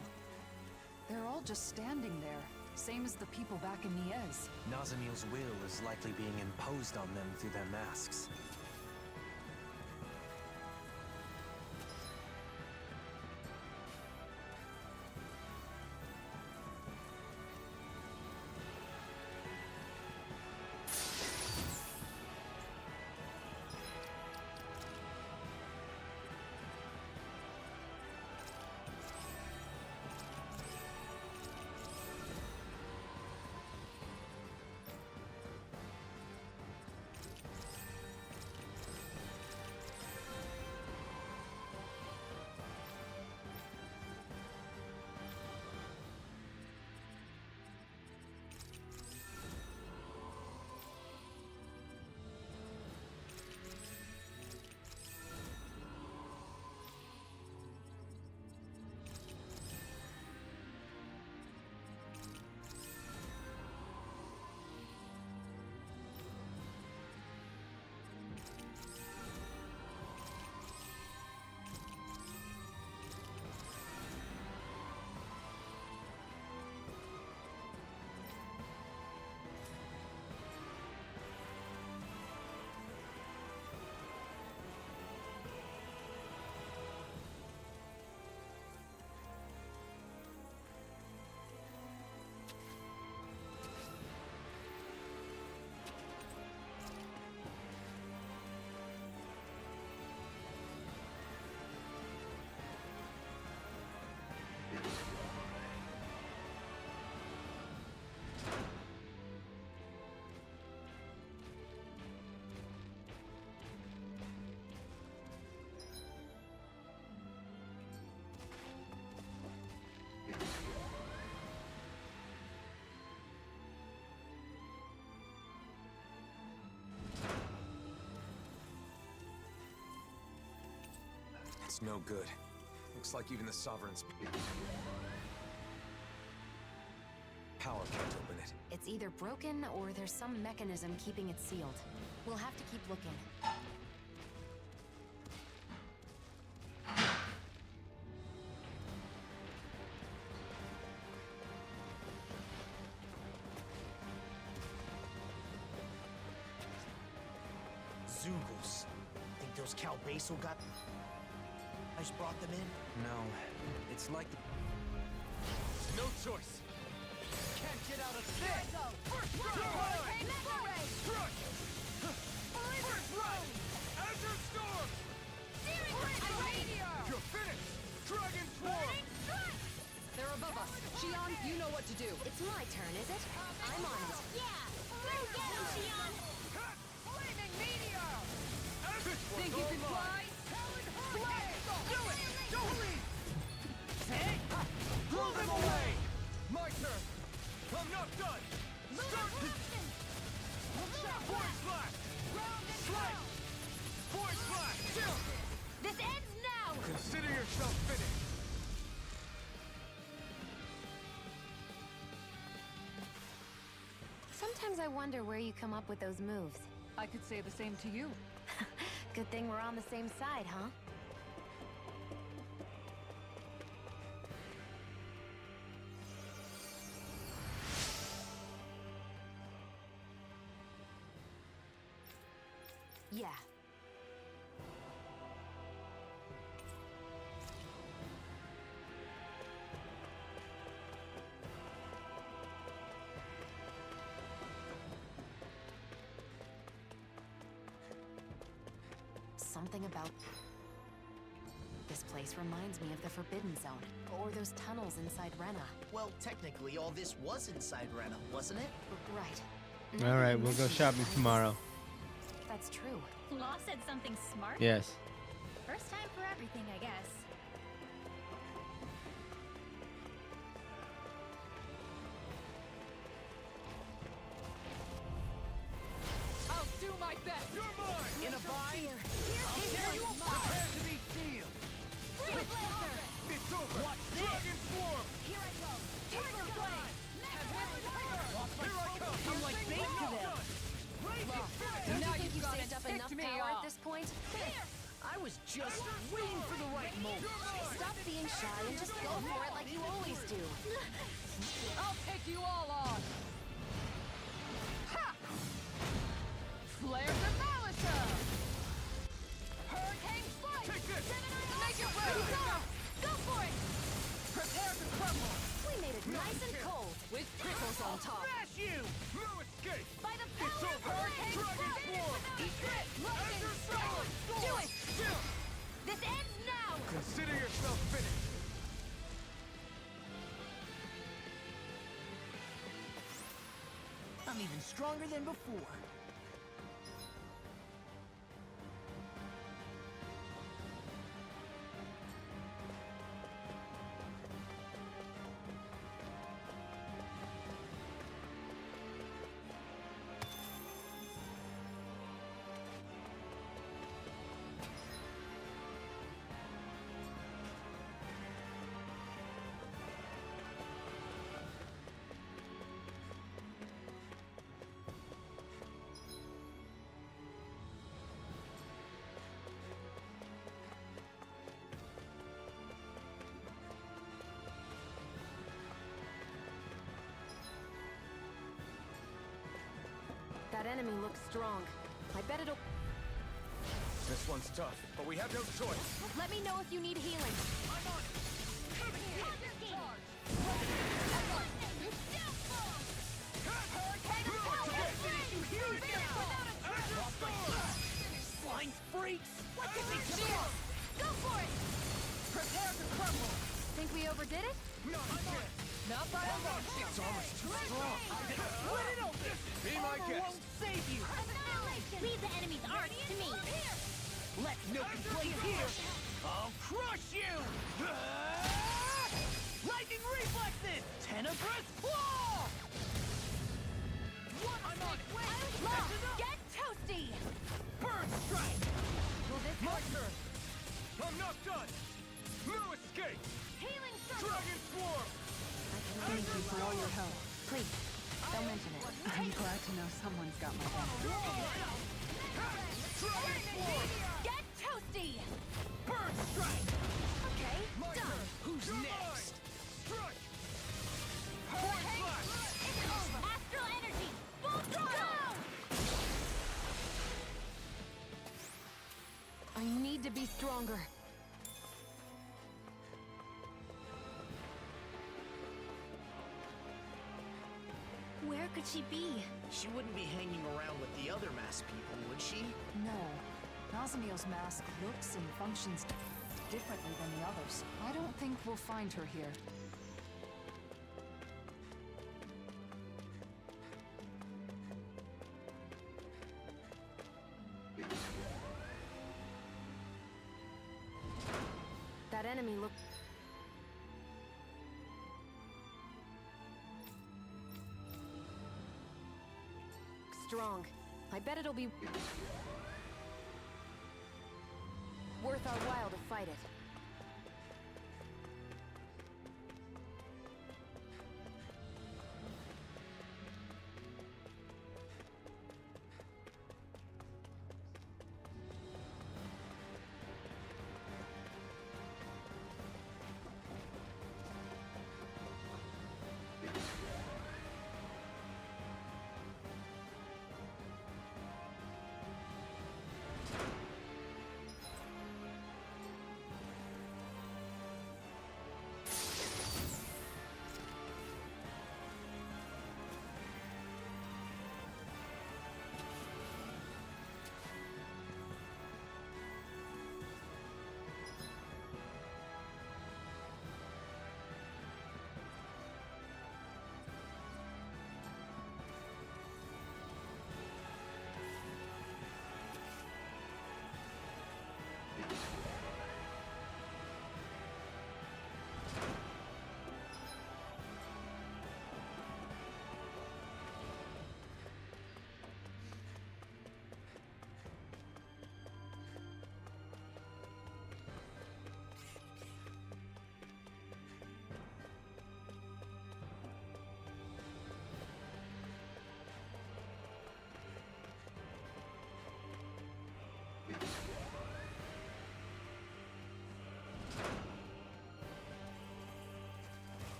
They're all just standing there, same as the people back in Niez. Nazamil's will is likely being imposed on them through their masks. It's no good. Looks like even the Sovereign's power can't open it. It's either broken or there's some mechanism keeping it sealed. We'll have to keep looking. Zoogles. Think those Calbasil got... I just brought them in? No, it's like... No choice. Can't get out of this! First round! Crush! First round! yourself finished! Sometimes I wonder where you come up with those moves. I could say the same to you. Good thing we're on the same side, huh? Yeah. Something about this place reminds me of the Forbidden Zone, or those tunnels inside Rena. Well, technically, all this was inside Rena, wasn't it? Right. All right, we'll go shopping tomorrow. That's true. Law said something smart? Yes. First time for everything, I guess. I'll do my best. You're mine! In a bind? Prepare to be sealed! It's over! Watch Dragon Swarm! Here I go! Here I come! I'm like bait to them! Don't Now you think you've you've got saved it. up Ticked enough me power off. at this point? I was just waiting for the right moment. Stop being shy and just go for it like you always do. I'll take you all on. Ha! Flare the Malisa! Hurricane Flight! Take this! Make it ready! Go for it! Prepare to crumble! We made it nice and cold. With prickles on top. Smash you! No escape! By the It's power of over! Hurricane Dragon Swarm! Lightning Storm! Do it! This ends now! Consider yourself finished! I'm even stronger than before. That enemy looks strong. I bet it'll... This one's tough, but we have no choice. Let me know if you need healing. I'm on it! Blind freaks! What did we do? Go for it! Prepare to crumble! Think we overdid it? Not again! Not by a long shot. It's almost too strong. Let it open! Be my Armor guest! won't save you! Leave the enemy's art to me. Let milk and play here! I'll crush you! Lightning reflexes! Tenebrous claw! I'm on it! Look, get toasty! Burn strike! Will this My work? turn! I'm not done! No escape! Healing circle! Dragon Swarm! Thank you for all your help. Please, don't mention it. I'm glad to know someone's got my back. Dragon Swarm! Get toasty! Burn strike! Okay, My done. turn! Who's You're next? mine! Strike! Point flash! It's over. Astral energy. Full throttle. I need to be stronger. Where could she be? She wouldn't be hanging around with the other masked people, would she? No. Nazumio's mask looks and functions differently than the others. I don't think we'll find her here. That enemy looked... strong. I bet it'll be... worth our while to fight it.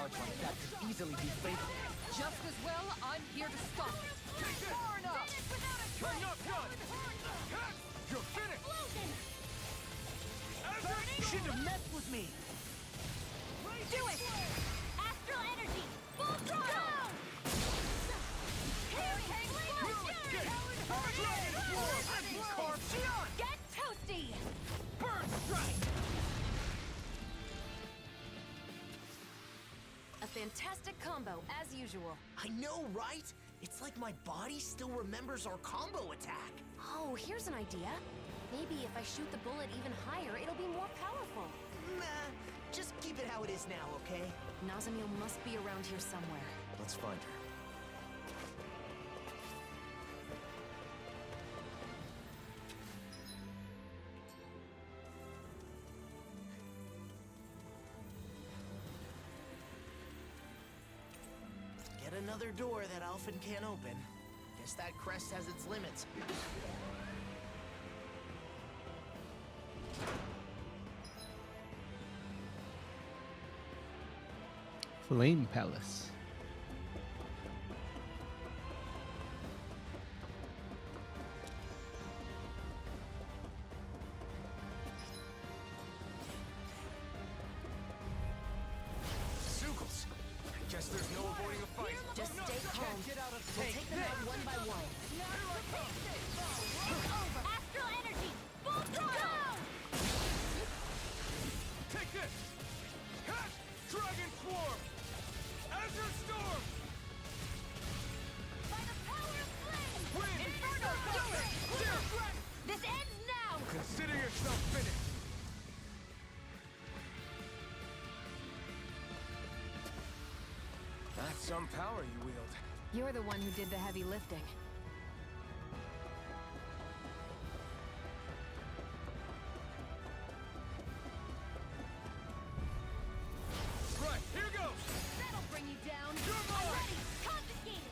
charge like that could easily be fatal. Just as well, I'm here to stop it. Far enough! You're not done! You're finished! You shouldn't have messed with me! Do it! Astral energy! Full throttle! Get toasty! Burn strike! A fantastic combo, as usual. I know, right? It's like my body still remembers our combo attack. Oh, here's an idea. Maybe if I shoot the bullet even higher, it'll be more powerful. Nah, just keep it how it is now, okay? Nazamil must be around here somewhere. Let's find her. Get another door that Alphen can't open. Guess that crest has its limits. Flame Palace. Sugals! Guess there's no avoiding a fight. Just stay calm. We'll take them out one by one. Astral energy! Full throttle! Take this! Cat! Dragon Swarm! Azure Storm! By the power of flame! Wind! Inferno! Do it! This ends now! Consider yourself finished! That's some power you wield. You're the one who did the heavy lifting. Right, here goes! That'll bring you down! You're I'm mine! ready! Confiscated!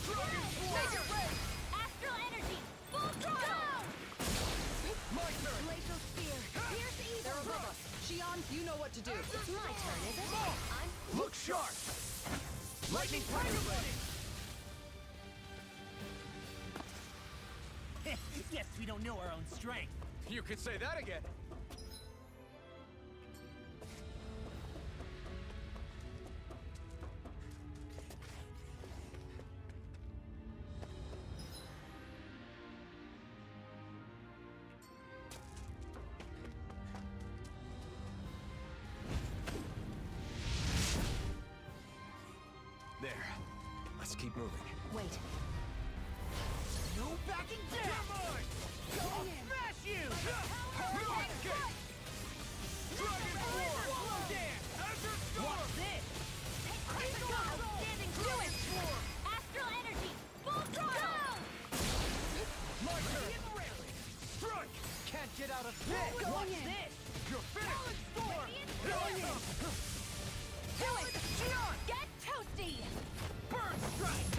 Dragon Swarm! Astral energy! Full throttle! My turn! Glacial spear! Pierce evil! They're above us. Shion, you know what to do. It's my turn, is it? I'm... Look sharp! Lightning Tiger ready! Guess we don't know our own strength. You could say that again. There. Let's keep moving. Wait. No backing down! I'll smash you! Dragon Swarm! Azure Storm! What's this? Outstanding! Do it! Astral energy! Full throttle! My turn! Strike! Can't get out of this! What's this? You're finished! Do it! Get toasty! Burn strike!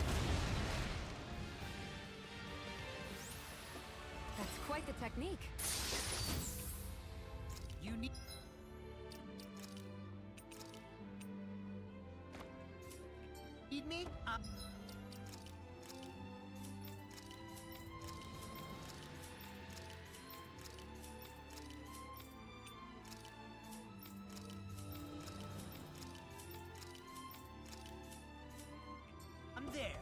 That's quite the technique. You need... Need me? I'm there.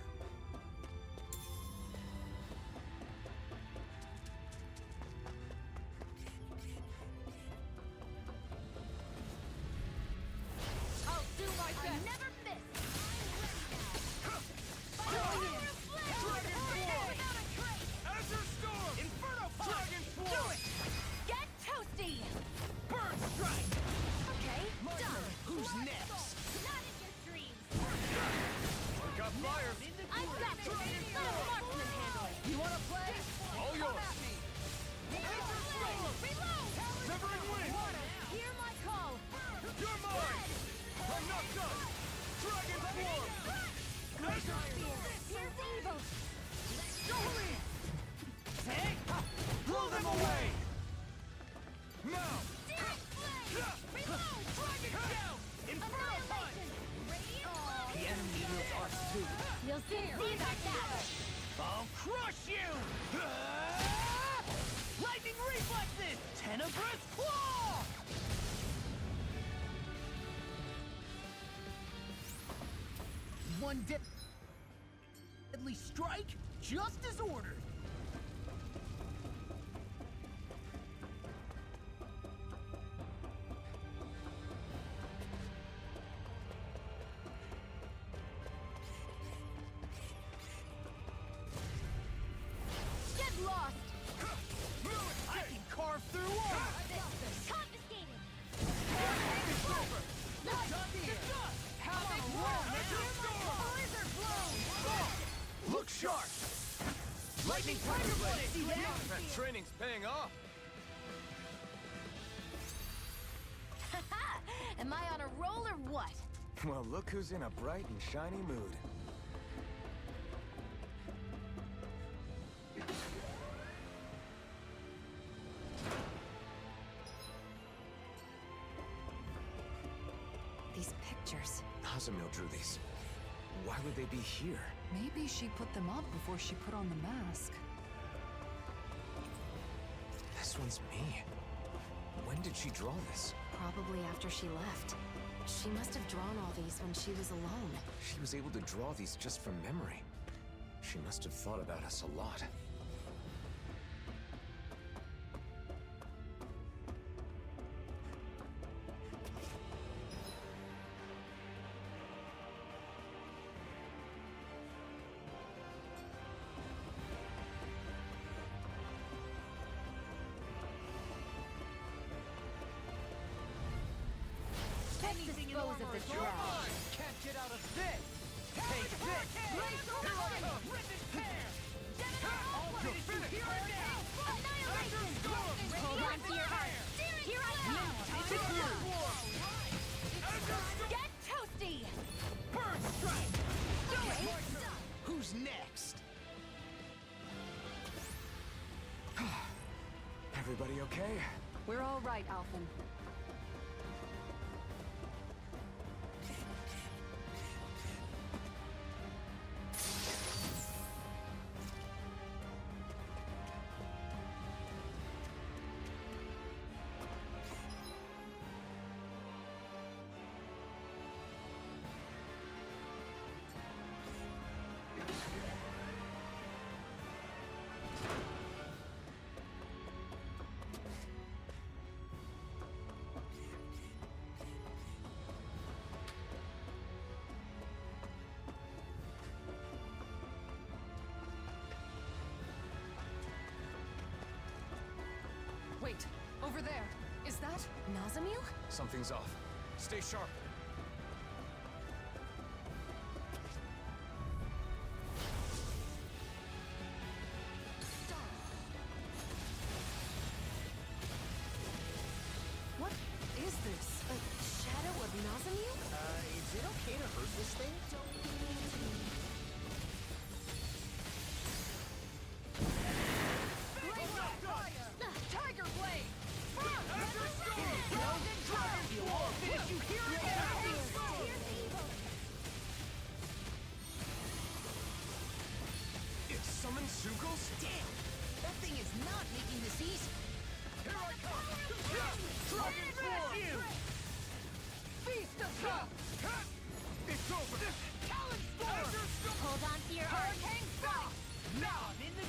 Lightning reflexes! Tenebrous claw! One deadly strike, just as ordered. Get lost! I can carve through all. Confiscated! It's over. Done here. Havoc Blizzard blow! Look sharp. Lightning tiger blade. See that? That training's paying off. Haha! Am I on a roll or what? Well, look who's in a bright and shiny mood. These pictures. Nazamil drew these. Why would they be here? Maybe she put them up before she put on the mask. This one's me. When did she draw this? Probably after she left. She must have drawn all these when she was alone. She was able to draw these just from memory. She must have thought about us a lot. Let's dispose of the trash. Can't get out of this. Take this. Here I come. Rip and tear. All your finish. Here I am. Hold on to your heart. Here I come! Get toasty! Bird strike. Do it! Who's next? Everybody okay? We're all right, Alphen. Wait, over there. Is that? Nazamil? Something's off. Stay sharp. What is this? A shadow of Nazamil? Is it okay to hurt this thing? Tiger Blade! Did you hear it? It summoned Sugals? Damn! That thing is not making this easy. Here I come. Dragon form. Feast of Cup! It's over. Talon Storm! Hold on to your heart. Hurricane Strike! Now I'm in the.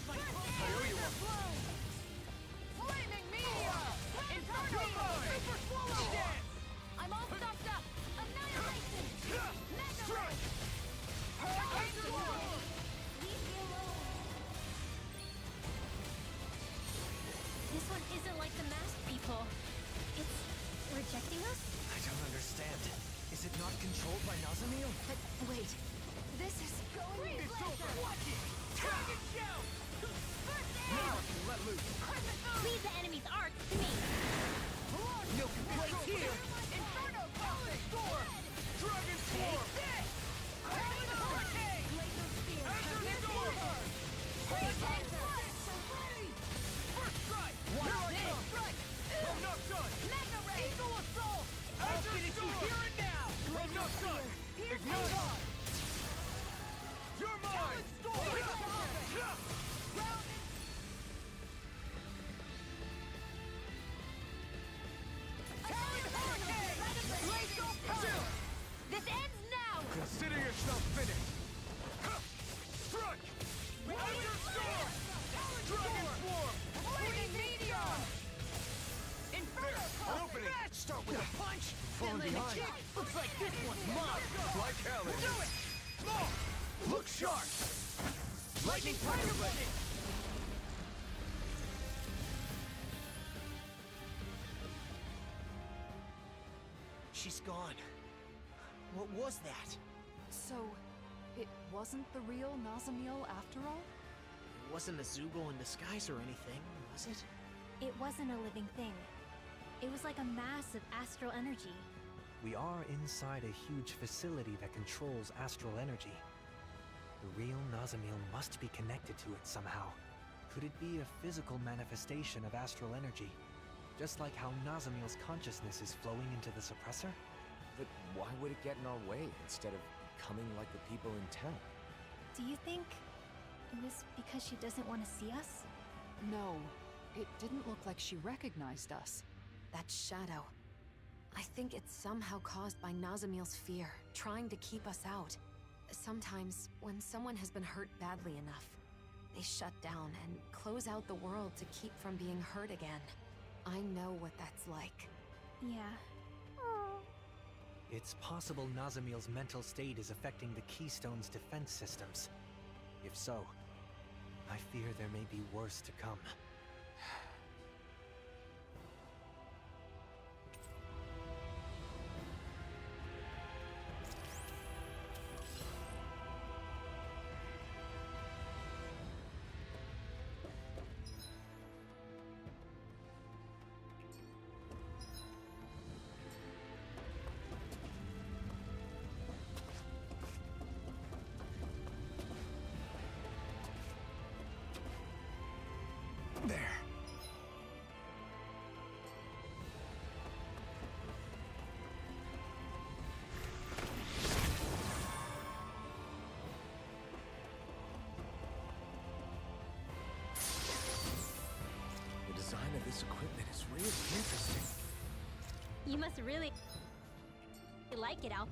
I owe you one. Flaming Meteor! Inferno! Super Swallow! Dance. I'm all stuffed up! Annihilation! Mega Strike. Hurricane Storm! Leave me alone. This one isn't like the masked people. It's rejecting us? I don't understand. Is it not controlled by Nazamil? But wait, this is going... It's over. Watch it. Dragon shout. Now I can let loose. Leave the enemy's arts to me. No complaints here. Inferno Talon Storm. Dragon swarm. Hurricane. Laser Spear! Azure Storm. Hurricane First strike. Watch Here I this! come. Strike! I'm not done. Mega Ray! Eagle assault. I'll finish you here and now. I'm not done. Here's Ignite. my You're mine. Storm! falling behind. Looks like this one's mine. Like hell it Do is. it! More! Look sharp! Lightning Tiger Blade! She's gone. What was that? So, it wasn't the real Nazamiel after all? It wasn't a Zoogle in disguise or anything, was it? It wasn't a living thing. It was like a mass of astral energy. We are inside a huge facility that controls astral energy. The real Nazamiel must be connected to it somehow. Could it be a physical manifestation of astral energy? Just like how Nazamiel's consciousness is flowing into the suppressor? But why would it get in our way instead of becoming like the people in town? Do you think it was because she doesn't want to see us? No, it didn't look like she recognized us. That shadow. I think it's somehow caused by Nazamiel's fear, trying to keep us out. Sometimes, when someone has been hurt badly enough, they shut down and close out the world to keep from being hurt again. I know what that's like. Yeah. It's possible Nazamiel's mental state is affecting the Keystone's defense systems. If so, I fear there may be worse to come. There. The design of this equipment is really interesting. You must really like it, Al.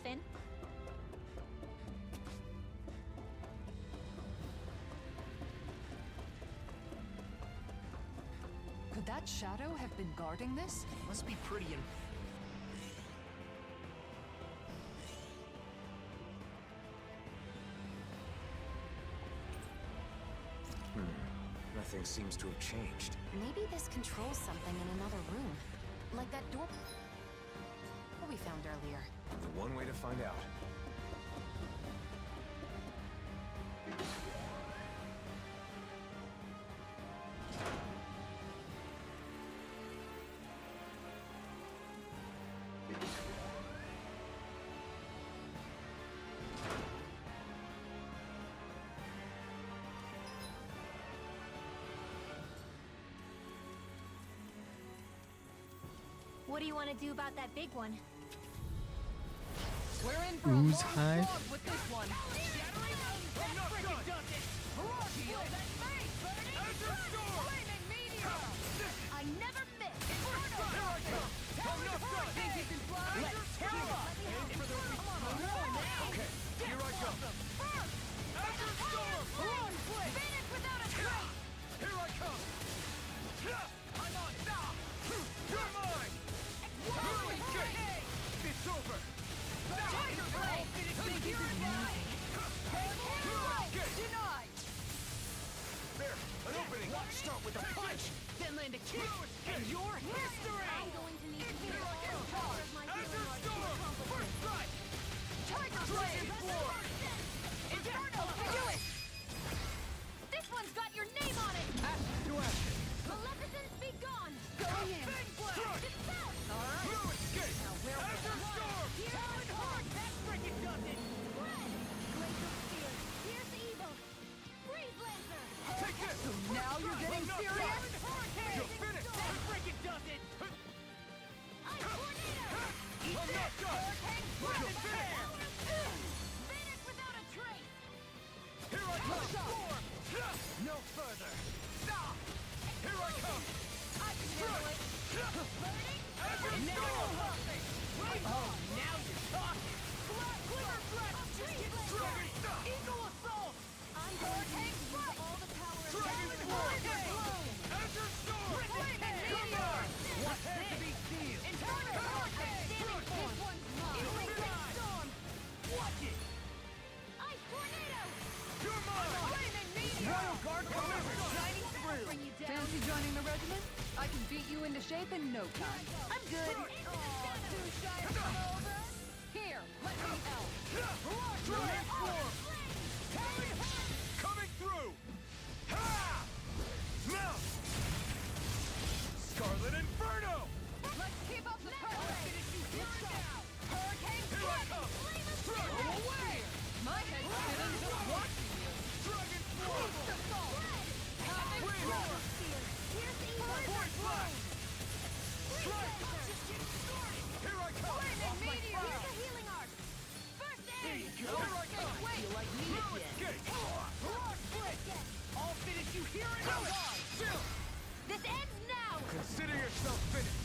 Finn? Could that shadow have been guarding this? Must be pretty Nothing seems to have changed. Maybe this controls something in another room. Like that door we found earlier. The one way to find out. What do you want to do about that big one? We're in for Ooze a long hive? slog with this one. I'm not done. Flaming meteor! I never miss. I'm not done. Think you can fly? Let's tear up. Okay, here I go. Azure Storm! Finish without a trace! Here I come. I'm on top! You're mine. Holy shit! It's over. Tiger Blade! Think you can fly? Denied! There, an opening. Start with a punch, then land a kick, and you're history! I'm going to need to hear Here I all go. of my Azure healing Storm. First strike. Tiger Blade! Inferno! Do it! This one's got your name on it! To action. Maleficence be gone! Going in! Dispel! Alright! Blue escape. Azure Storm. Talon Horde! That freaking does it! Red! Glacial Spear! Here's the evil! Freeze Lancer! Take this. So now you're getting I'm not serious? done. You're finished. That freaking does it! Ice Tornado! I'm not done. Hurricane You're Breath! finished. Finish without a trace! Here I No further. Stop! Here I come! I can handle it! Oh, now you're talking! Glitter Threat! Dragon Stop! Eagle Assault! I'm going to use all the power of Dragon Sword! Azure Sword! Come on! What has to be sealed? Inferno Hurricane! This one's mine! Storm! Watch it! Ice Tornado! You're mine! Flaming Meteor! Royal Guard delivers! Shining through! Bring you down. Fancy joining the regiment? I can beat you into shape in no time. I'm good. Too shy to come over? Here, let me help. Transform! Coming through! Ha! Now! Scarlet Inferno! Let's keep up the power. Hurricane Here I come! Throw away! My head's spinning just watching you. Dragon Swarm! Havoc Wind! Roar. Point Blast! Strike! Here I come! Off my fire! Here's a healing arc. First There aid. you go! Here I come! Wait. like me again! Rock Split! I'll finish you here and now! Still! This ends now. Consider yourself finished!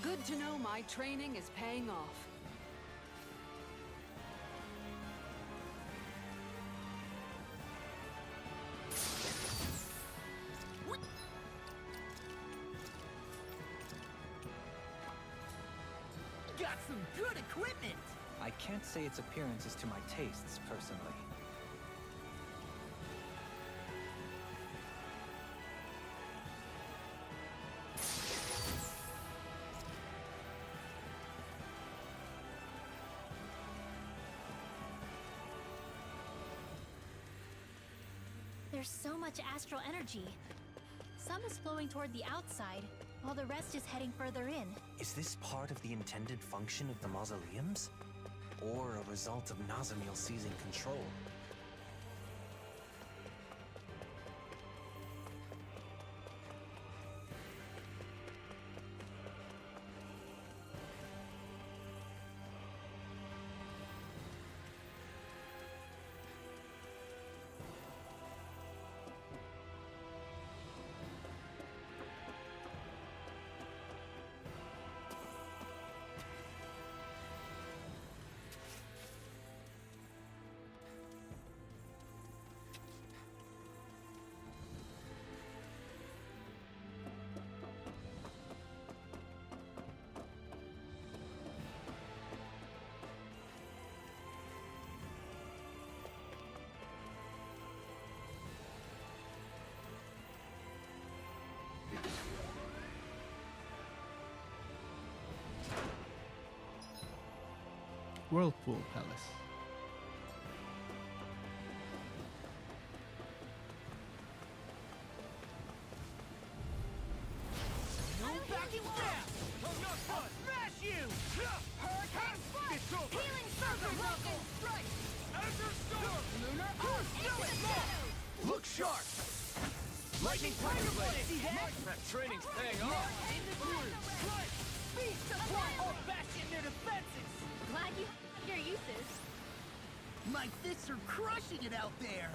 Good to know my training is paying off. Got some good equipment! I can't say its appearance is to my tastes, personally. There's so much astral energy. Some is flowing toward the outside, while the rest is heading further in. Is this part of the intended function of the mausoleums? Or a result of Nazamil seizing control? Whirlpool Palace. No backing down! I'm not done! Smash you! Hurricane Splash. It's over! Healing Circle. Rocket Strike. Azure Storm! Lunar Do it, Maul! Look sharp! Lightning Tiger Blade! See that? That training's paying off! Beast of I'll bash in their defenses! Glad you have your uses. My fists are crushing it out there!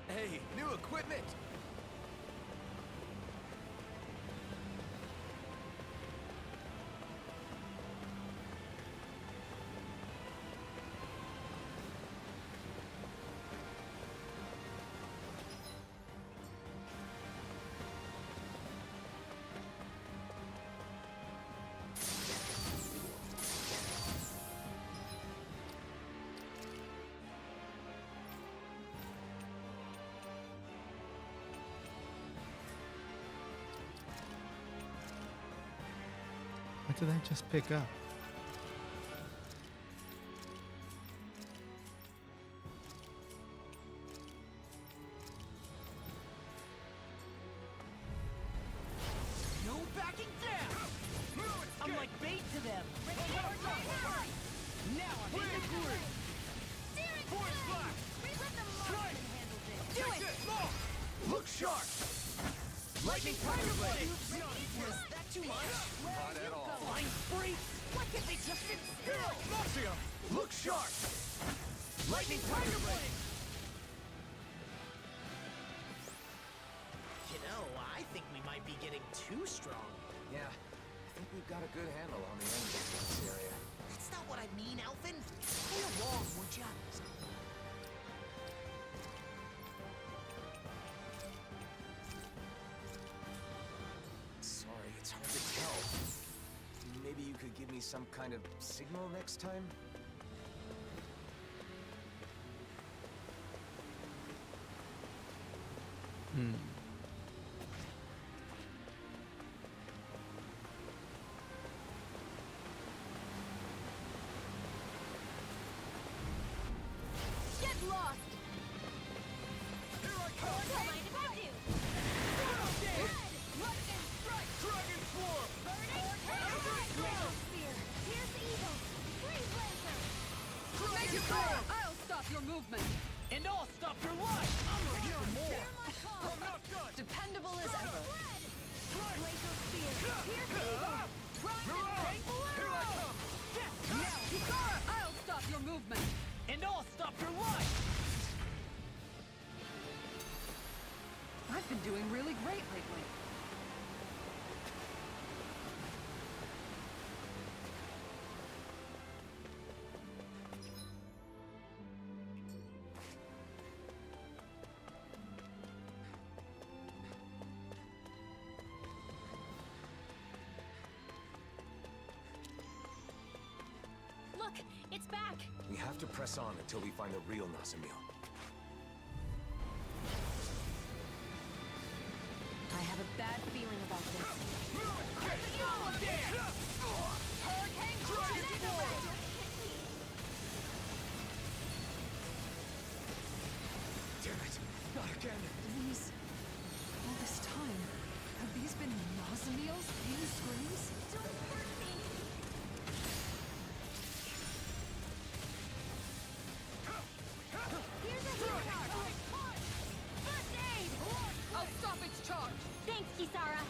Hey, new equipment! What did I just pick up? No backing down! I'm like bait to them! Now I'm in the Blade! Force flash! Strike! Do Take it! this! Long! Look sharp! Lightning Tiger Blade! Was that too much? Not at all. Flying freak! Why can't they just sit still? Lucio! Look sharp! Lightning Tiger Blade! You know, I think we might be getting too strong. Yeah, I think we've got a good handle on the enemies in this area. That's not what I mean, Alphen. Play along, would ya? Sorry, it's hard to tell. Maybe you could give me some kind of signal next time? Hmm. Get lost! Here I come! Don't mind if I do. Lightning strike! Dragon Swarm! Glacial Spear. Here's evil. Freeze Lancer. Make it go! I'll stop your movement! And I'll stop your life! I'm ready for more! I'm not done! Dependable as ever. Glacial Spear. Here's evil. Here I come! Now, Kisara! I'll stop your movement! And I'll stop your life! I've been doing really great lately. Look, it's back. We have to press on until we find the real Nasamil. I have a bad feeling about this. Hurricane Tornado! Damn it! Not again! These... all this time, have these been Nazamiel's pain screams? Don't hurt me. Here's a heal card. First aid. I'll stop its charge! Thanks, Kisara.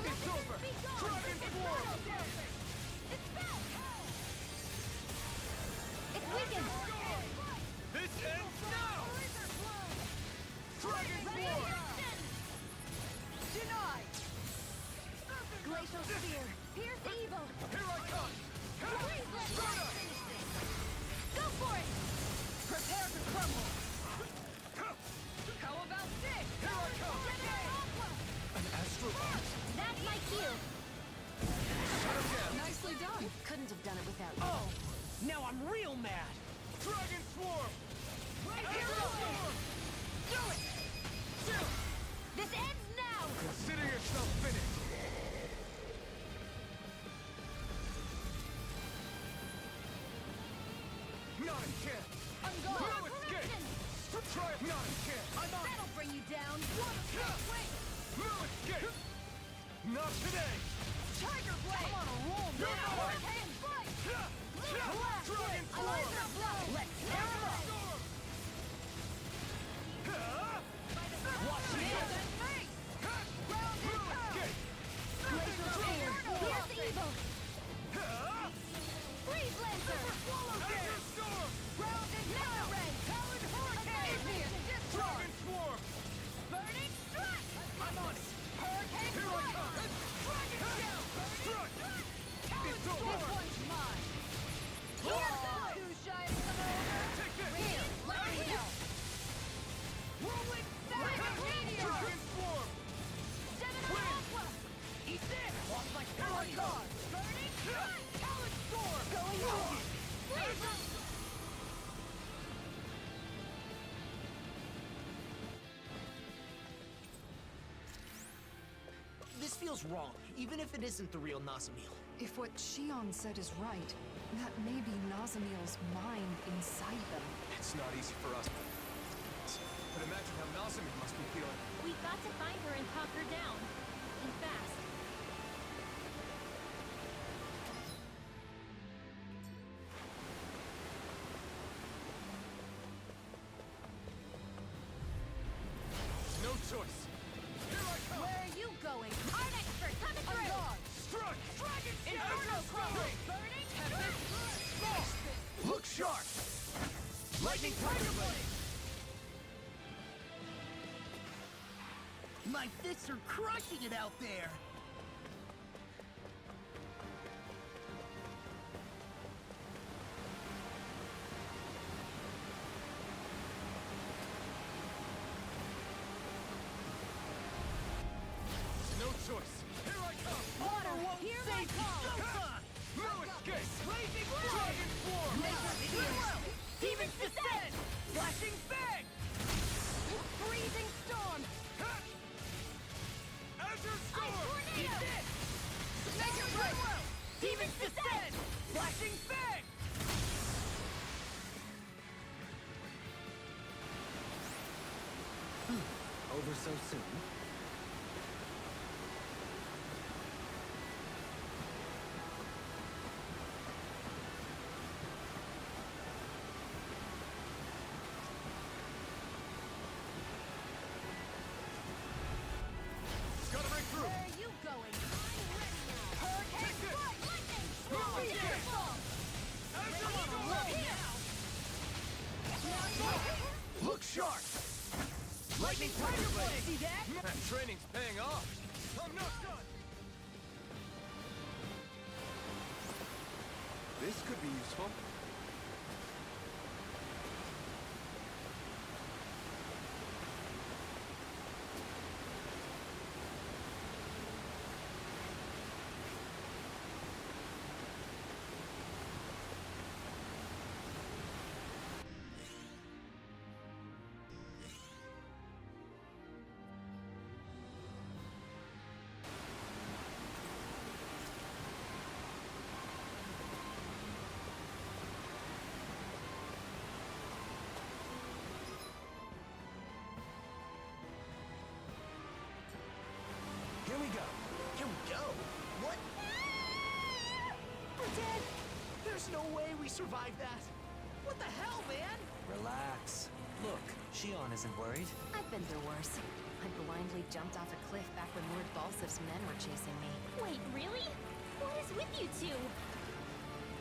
It's over! Dragon Swarm! It's back. It's weakened. This ends now! Dragon Swarm! Denied! Glacial Spear. Here's evil. Here I come! Freeze Lancer. Go for it. Prepare to crumble! How about this? Here I come! An astral art? That's my cue. Nicely done. Couldn't have done it without you. Oh! Now I'm real mad! Dragon Swarm! Astral Storm! Do it! This ends now. Consider yourself finished! Not a chance! I'm gone! No escape! Try it! Not a chance! I'm on! That'll bring you down! Wait! No escape! Not today! Tiger Blade! I'm on a roll now! Hurricane Strike! Dragon A laser blow! Let's tear it up! Watch me! Grounded Escape! Glacial Spear. Here's evil. Freeze Lancer. Azure Storm! Grounded Mega Ray! Talon Hurricane! Igneous Discharge! Dragon Swarm! Burning Strike! I'm on it! Hurricane Here I Blast! come! Dragon Shell! Strike! Talon It's Storm! over! This one's mine! Too shy to come over! Take this! Here, let me help! Rolling Static Meteor! Dragon Swarm! Gemini Aqua! Eat this! Off my power card! Burning Strike! Talon Storm! Going on! Freeze! This feels wrong, even if it isn't the real Nasamil. If what Shion said is right, that may be Nazamiel's mind inside them. It's not easy for us. But imagine how Nasamil must be feeling. We've got to find her and talk her down. And fast. choice! Here I come! Where are you going? Art expert coming On through! guard! Strike! Dragon Inferno Shadow! Crown! Burning Look sharp! Lightning Tiger Blade! My fists are crushing it out there! No choice! Here I come! Water won't Here save I you! come! No escape! Blazing Dragon Form! Demons descend! Flashing fang! Freezing storm! Azure Storm! Eat this! Mega Blade! Demons descend! Flashing fang! Over so soon? Gotta break through! Where are you going? Hurricane Take this! strike! Lightning! Move it! Beautiful! Azure Storm! Look sharp! Lightning Tiger Blade! See that? That training's paying off! I'm not done! This could be useful. Here we go. Here we go? What? We're dead! There's no way we survived that! What the hell, man? Relax. Look, Shion isn't worried. I've been through worse. I blindly jumped off a cliff back when Lord Balsif's men were chasing me. Wait, really? What is with you two?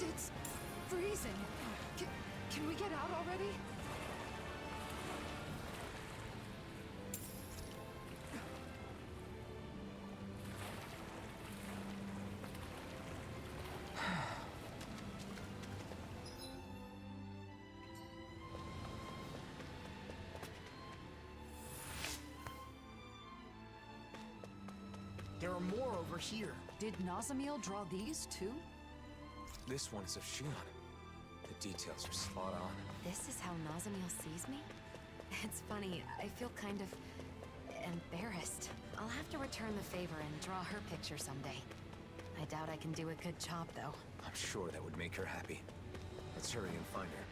It's freezing. Can we get out already? There are more over here. Did Nazamiel draw these too? This one is of Shion. The details are spot on. This is how Nazamiel sees me? It's funny, I feel kind of embarrassed. I'll have to return the favor and draw her picture someday. I doubt I can do a good job, though. I'm sure that would make her happy. Let's hurry and find her.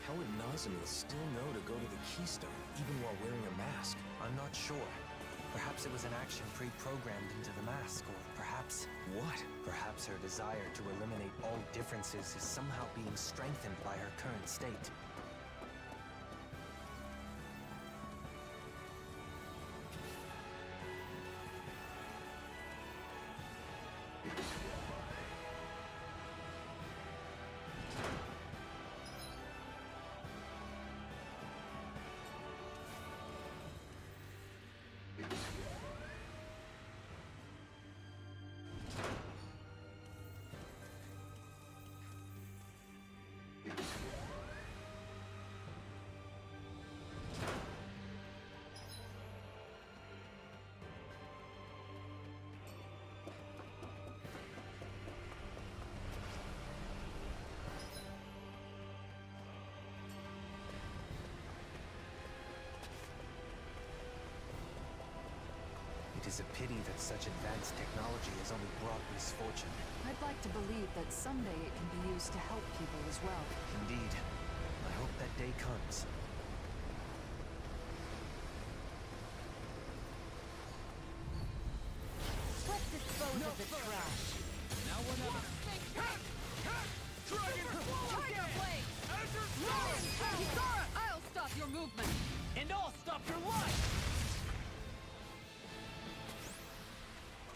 How would Nazamiel still know to go to the Keystone, even while wearing a mask? I'm not sure. Perhaps it was an action pre-programmed into the mask, or perhaps... What? Perhaps her desire to eliminate all differences is somehow being strengthened by her current state. It is a pity that such advanced technology has only brought misfortune. I'd like to believe that someday it can be used to help people as well. Indeed. I comes. Let's dispose of the trash. Now we're never. Dragon Tiger Blade! Azure Run! Storm! Kisara, I'll stop your movement! And I'll stop your life!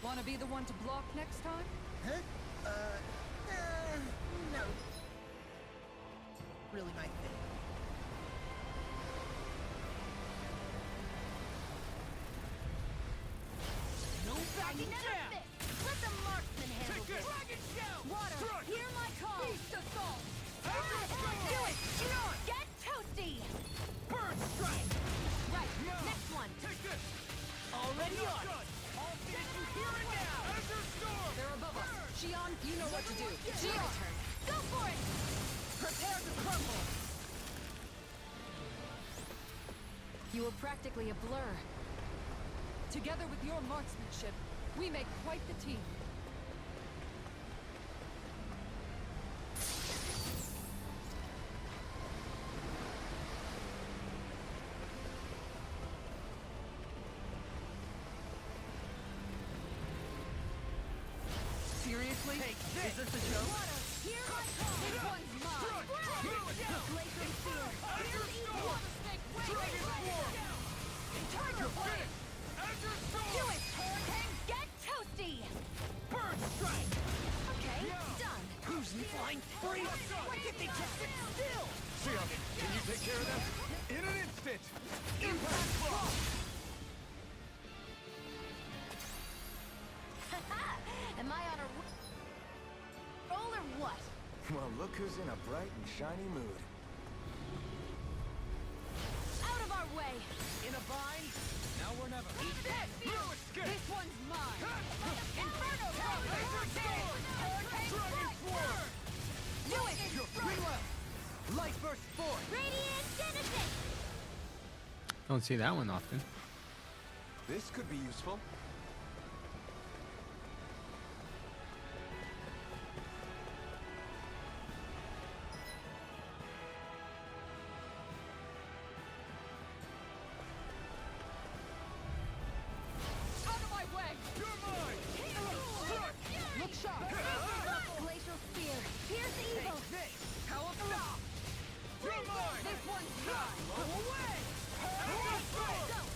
Wanna be the one to block next time? No. Really my thing. No backing down! Let the marksman handle Take this! this. Dragon Shell! Water, Strike! hear my call. Beast assault! Azure Storm! Do it! Get toasty! Bird Strike! Right, No. next one. Take this! Already Not on! done! I'll finish you here and now! Azure Storm! They're above us. Shion, you know what to do. Shion, go for it! Prepare to crumble! You were practically a blur. Together with your marksmanship, we make quite the team. Seriously? Is this a joke? Hear my call. This one's mine! Glacial Spear. Azure Storm! Dragon Swarm! Tiger Blade. Azure Storm! Do it, Hurricane. Get toasty. Bird Strike! Okay, done. Who's flying free? Why can't they just sit still? Shion, can you take care of them? In an instant! Impact Block! Am I on a roll or what? Well, look who's in a bright and shiny mood. Out of our way. In a bind? Now we're never. No escape! This one's mine! Inferno Blade. Azure Storm! Hurricane Dragon Strike. Swarm! Do it. Reload! Light burst forth! Radiant Genesis. Don't see that one often. This could be useful. Out of my way! You're mine! Look sharp! Glacial Spear. Here's the evil. This! How about? You're mine! This one's mine! Go away! Azure Storm!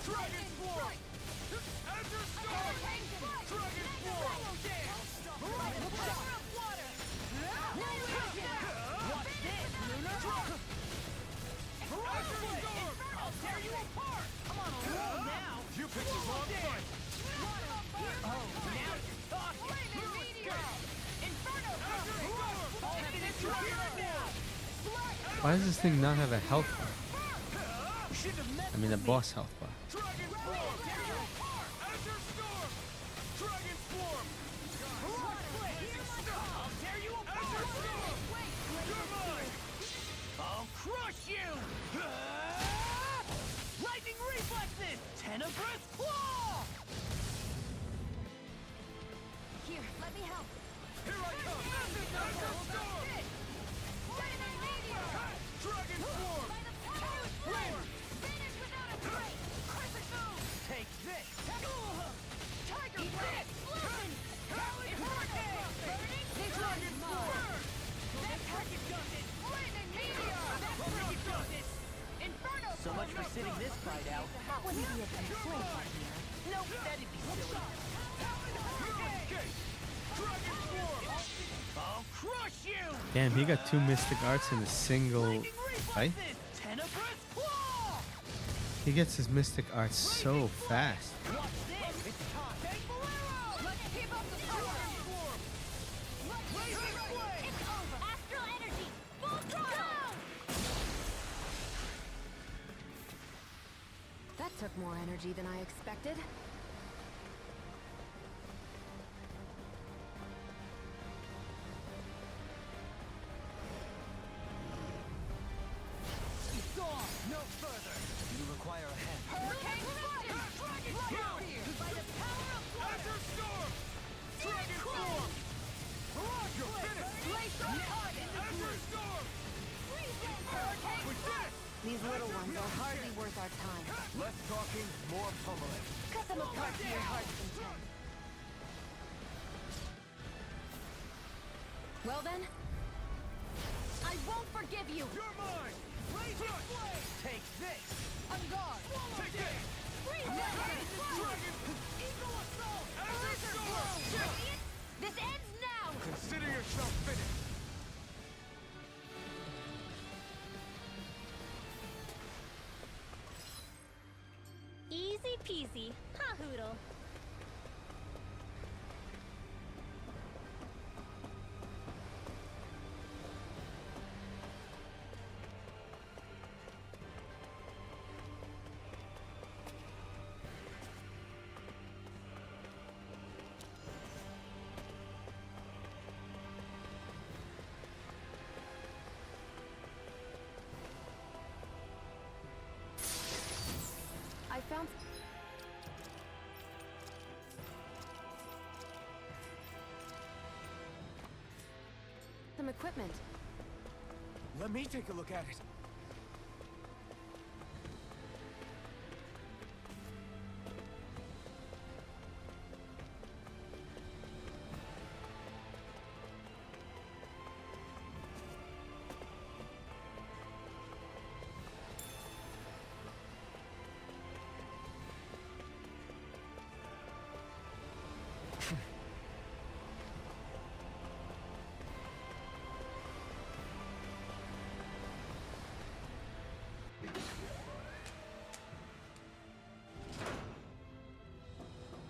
Dragon Swarm! Azure Storm! Dragon Swarm! Look sharp! Watch this, Lunar! Azure Storm! I'll tear you apart! I'm on a roll now! You picked the wrong fight! Oh, now you're talking! Azure Storm! I'll finish you here now! Why does this thing not have a health bar? Shouldn't have met I mean, a boss health bar. Dragon Swarm! Azure Storm! Dragon Swarm! I'll tear you apart! Azure Storm! You're mine! I'll crush you! Lightning reflexes! Tenebrous claw! Here, let me help. Here I come! Azure Storm! Dragon Swarm! Take this! Tiger Blade. Explosion. This one's mine! Lightning Meteor. Inferno. So much for sitting this fight out. That wouldn't be a complaint, my dear. Nope, that'd be silly. Escape! Dragon Swarm! I'll crush you! Damn, he got 2 Mystic Arts in a single Lightning fight. reflexes! Tenebrous claw! He gets his Mystic Arts so fast. Watch this! It's time! Take Bolero. Let's keep up the power. It's over. Astral energy. Full throttle. That took more energy than I expected. Gone! No further! You require a hand. Hurricane Strike. Dragon Swarm! By the power of water. Azure Storm! Dragon Swarm! You're finished! Glacial Target. Azure Storm! Hurricane. We did it! These little ones are hardly worth our time. Less talking, more pummeling. Cut them apart to your heart's content. Well then, I won't forgive you! You're mine! Laser flame! Take this! On guard! Take this! Dragon! Eagle assault! Azure Storm! This ends now! Consider yourself finished. Easy peasy, huh, Hoodle? I found... some equipment. Let me take a look at it.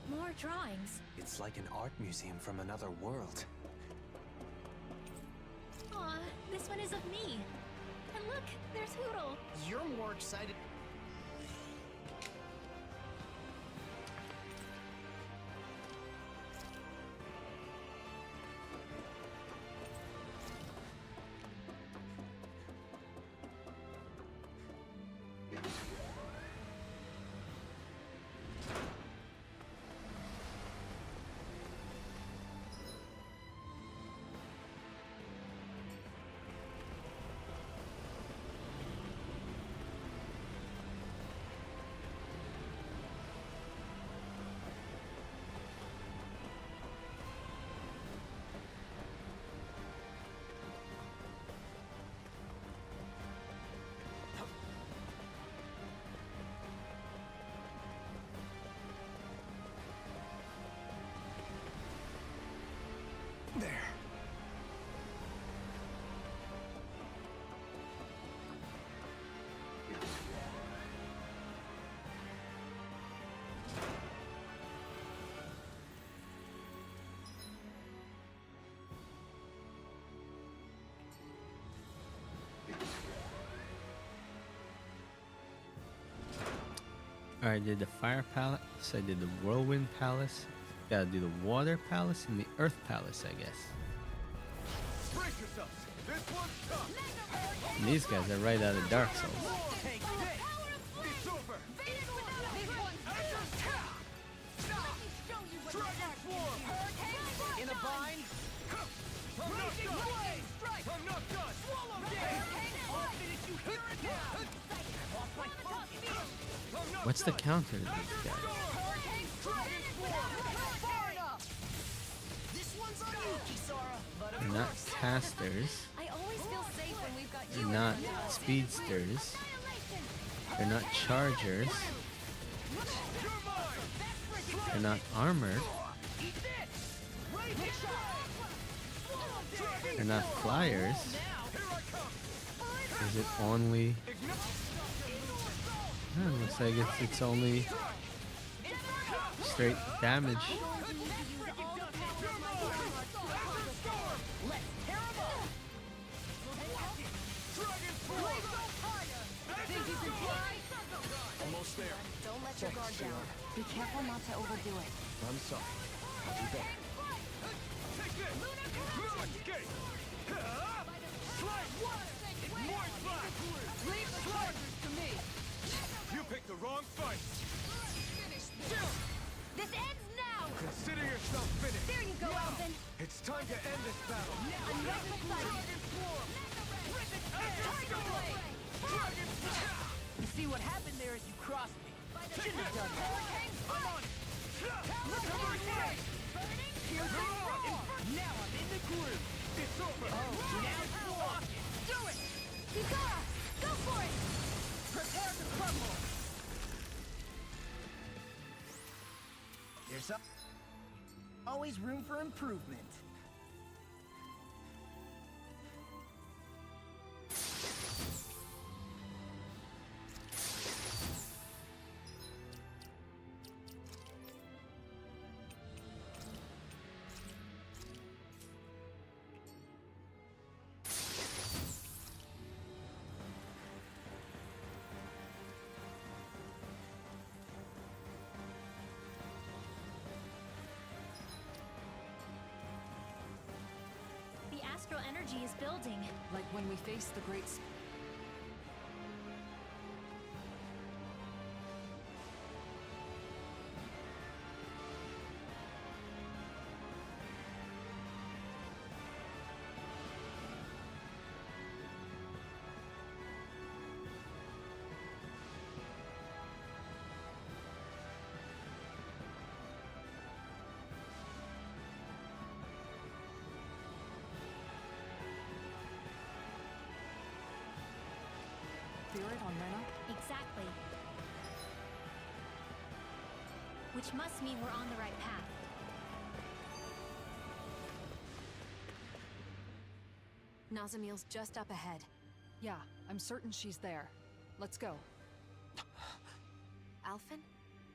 More drawings. It's like an art museum from another world. Aw, this one is of me. And look, there's Hoodle. You're more excited. There. Alright, I did the Fire Palace, I did the Whirlwind Palace, gotta do the Water Palace and the Earth Palace, I guess. Brace yourselves! This one's tough! And these guys are right out of Dark Souls. Take this! It's over! Dragon Swarm! In a bind? I'm not done! I'm not done! Swallow this! I'll finish you here and now! Off my focus! I'm not What's the done! counter to these guys? Dragon Swarm! Far enough! This one's on you, Kisara. But of They're not course, casters, I always feel safe when we've got you. they're not speedsters, they're not chargers, You're mine! they're not armored, Eat this! Raging shot! Swallow this! they're not flyers. Here I come! Is it only... Oh, looks like it's only straight damage. Almost there. Don't let your guard down. Be careful not to overdo it. I'm sorry. I'll do better. Take this! Lunar Gate! Slide! More slide! Leave the chargers to me! You picked the wrong fight! This ends now! Consider yourself finished. There you go, Elvin! It's time to end this battle. Another fight! Dragon Swarm! Tiger Blade! Dragon What happened there is you crossed me. Shouldn't have done that. I'm on it. Recovery strike! Piercing roar! Now I'm in the groove. It's over. Oh, now block it. Do it! Kisara! Go for it! Prepare to crumble. There's always room for improvement. The astral energy is building. Like when we faced the great... Spirit on Rena? Exactly. Which must mean we're on the right path. Nazamiel's just up ahead. Yeah, I'm certain she's there. Let's go. Alphen?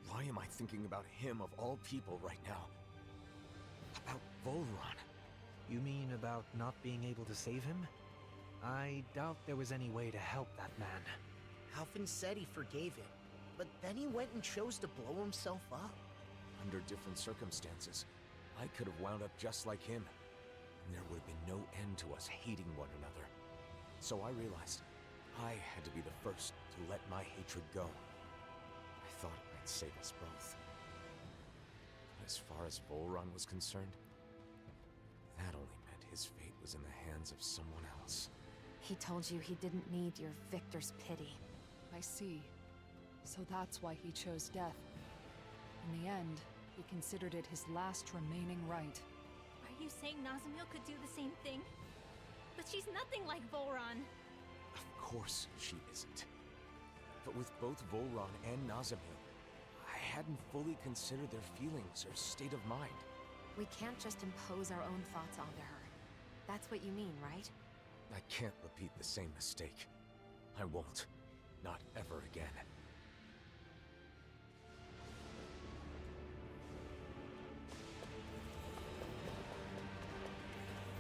Why am I thinking about him of all people right now? About Volron. You mean about not being able to save him? I doubt there was any way to help that man. Alphen said he forgave him, but then he went and chose to blow himself up. Under different circumstances, I could have wound up just like him, and there would have been no end to us hating one another. So I realized I had to be the first to let my hatred go. I thought I'd save us both. But as far as Volron was concerned, that only meant his fate was in the hands of someone else. He told you he didn't need your victor's pity. I see. So that's why he chose death. In the end, he considered it his last remaining right. Are you saying Nazamiel could do the same thing? But she's nothing like Volron. Of course she isn't. But with both Volron and Nazamiel, I hadn't fully considered their feelings or state of mind. We can't just impose our own thoughts onto her. That's what you mean, right? I can't repeat the same mistake. I won't. Not ever again.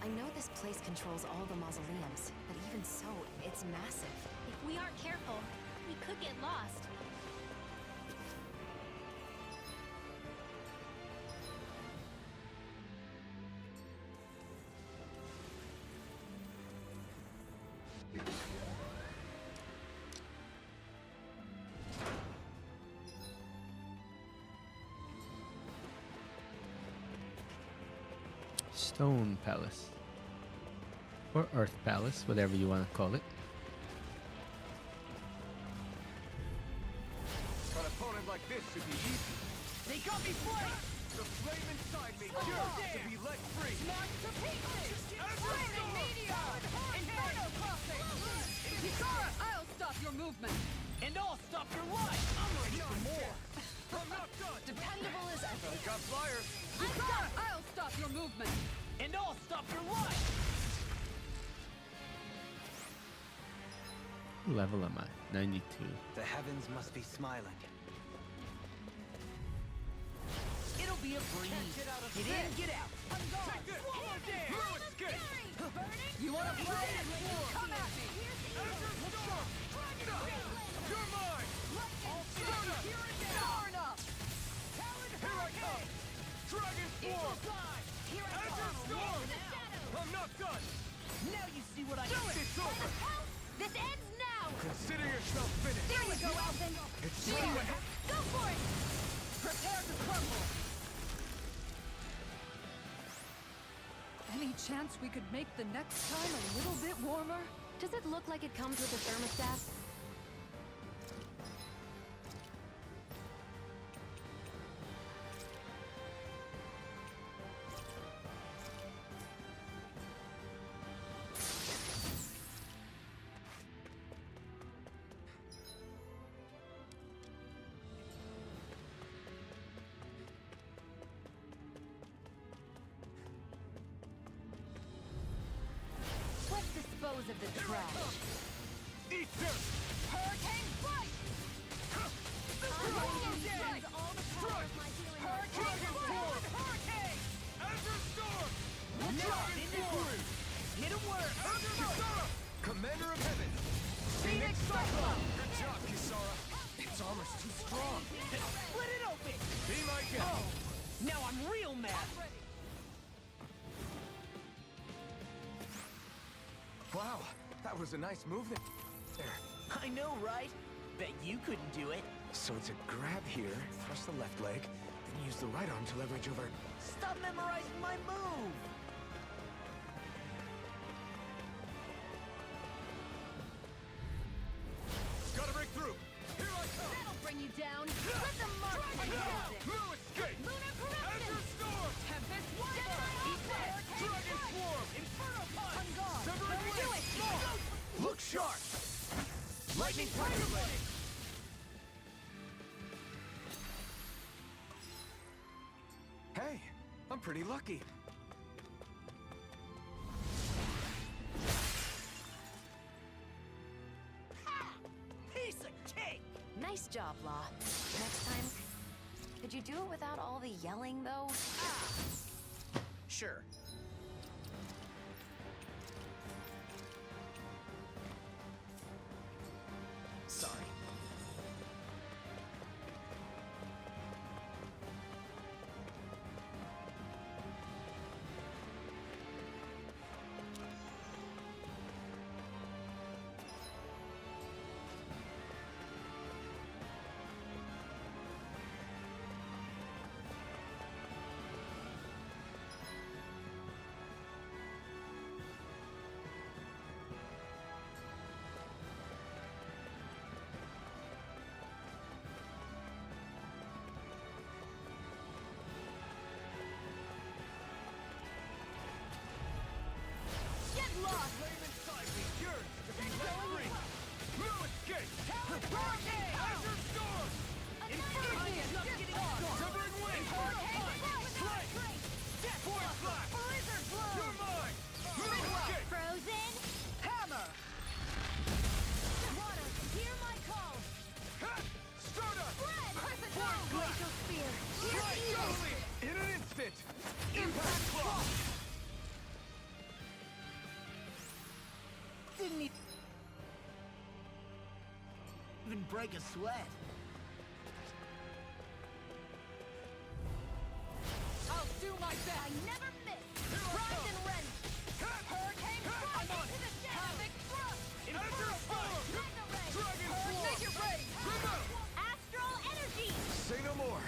I know this place controls all the mausoleums, but even so, it's massive. If we aren't careful, we could get lost. Stone Palace. Or Earth Palace, whatever you want to call it. An opponent like this should be easy. They got me flanked! The flame inside me yearns to be let free. Smashed to pieces! Flaming meteor! Inferno crossing! Kisara, I'll stop your movement! And I'll stop your life! I'm ready for more! I'm not done. Dependable as ever! I got fire. Kisara, I'll stop your movement! And I'll stop your life! What level am I? 92. The heavens must be smiling. It'll be a breeze. Get in, get out. Take this. No escape. You wanna play? Come at me! Azure Storm. You're mine. Far enough! Here I come. Dragon Swarm. Azure Storm. I'm not done. Now you see what I do! It's over. This ends now! Consider yourself finished. There you go, Alphen! It's There! over. Go for it! Prepare to crumble! Any chance we could make the next time a little bit warmer? Does it look like it comes with a thermostat? of the trash. Eat dirt! Hurricane Blast! Hurricane Storm! Hurricane! Azure Storm! Now I'm in the groove. Hit him where? Kisara! Commander of Heaven! Phoenix Cyclone! Good job, Kisara. Its armor's too strong. Split it open! Be my guest. Oh, now I'm real mad. Wow, that was a nice move there. I know, right? Bet you couldn't do it. So it's a grab here, thrust the left leg, then use the right arm to leverage over. Stop memorizing my move! Gotta break through! Here I come! That'll bring you down. Let the mark Dragon! No escape! Lunar corruption! Azure Storm! Tempest Wonder! Eat that! Dragon Swarm! Inferno Punch! On guard! Severing Do Wing! it! Look sharp! Lightning Tiger Blade! Hey, I'm pretty lucky. Piece of cake! Nice job, Law. Next time, could you do it without all the yelling, though? Sure. Sorry. Get lost! Flame inside me yearns to be let free! No escape! Hurricane! Azure Storm! Severing Wing! Strike! Force Blast! Blizzard Blow! You're mine! No escape! Frozen? Hammer! Water, hear my call! Ha! Stardust! Force Glacial Spear! Strike! Totally! In an instant! Impact Claw! Didn't even break a sweat. I'll do my best! I never miss! Rise and rend! Hurricane Strike! I'm on Into the shadow! Havoc Thrust! Azure Storm! Mega Ray! Dragon Swarm! Make it rain! Remote! Astral energy! Say no more.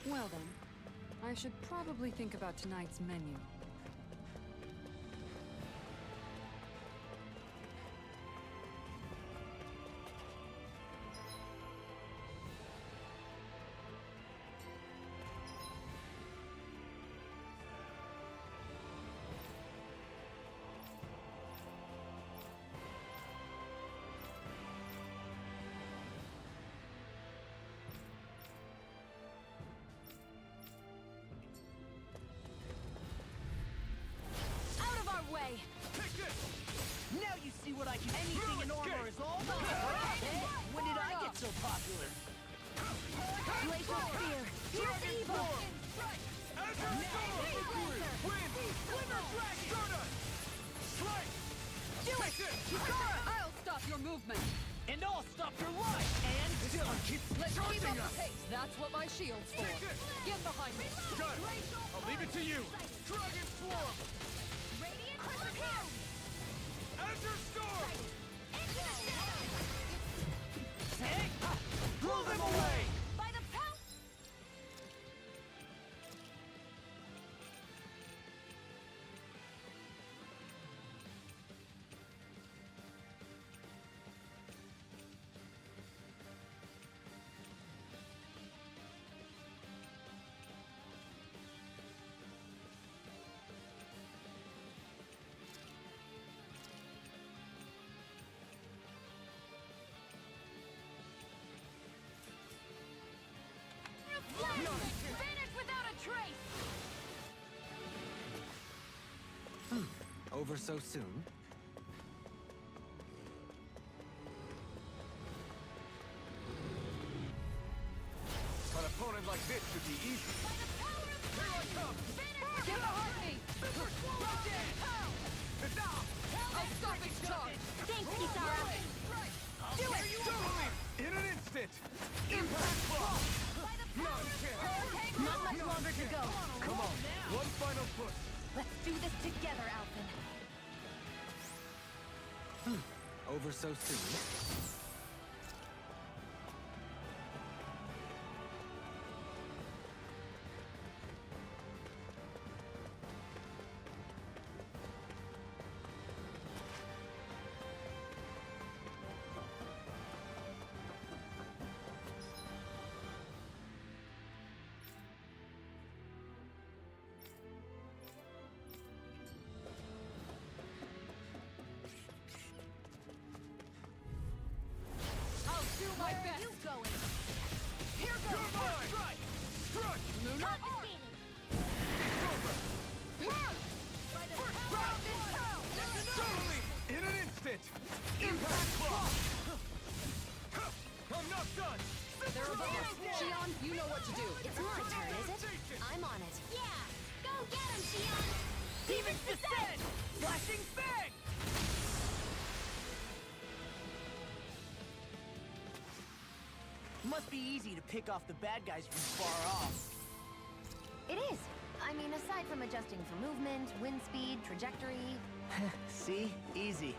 Well then, I should probably think about tonight's menu. Out of our way! Take this! Now you see what I can. Anything in armor is all about. Hey, when did I get so popular? Glacial Spear! Here's evil! Azure Storm! Wind! Glimmer Dragon! Stardust! Strike! Do it! Take this! Kisara! I'll stop your movement! And I'll stop your life! And still keep Let's keep charging up us. the pace! That's what my shield's for! Take this! Get behind me! Got it! I'll leave it to you! Dragon Swarm! Radiant Harpoon! Azure Storm! Into the shadow! Hey! Blow them away! By the power! Over so soon? An opponent like this should be easy. Here I come! Get behind me! I'll stop its charge! Thanks, Kisara! Do it! Totally! In an instant! Impact block! None can! Not much longer to go. Come on! One final push! Let's do this together, Alphen. Over so soon? I'll do my best! You going? Here goes! You're mine! Strike! Strike! Confiscated! It's over! Totally! In an instant! Impact block! I'm not done! They're above us. Shion, you know what to do. It's my turn, is it? I'm on it. Yeah! Go get him, Shion! Demons descend! Flashing fang! Must be easy to pick off the bad guys from far off. It is. I mean, aside from adjusting for movement, wind speed, trajectory... See? Easy.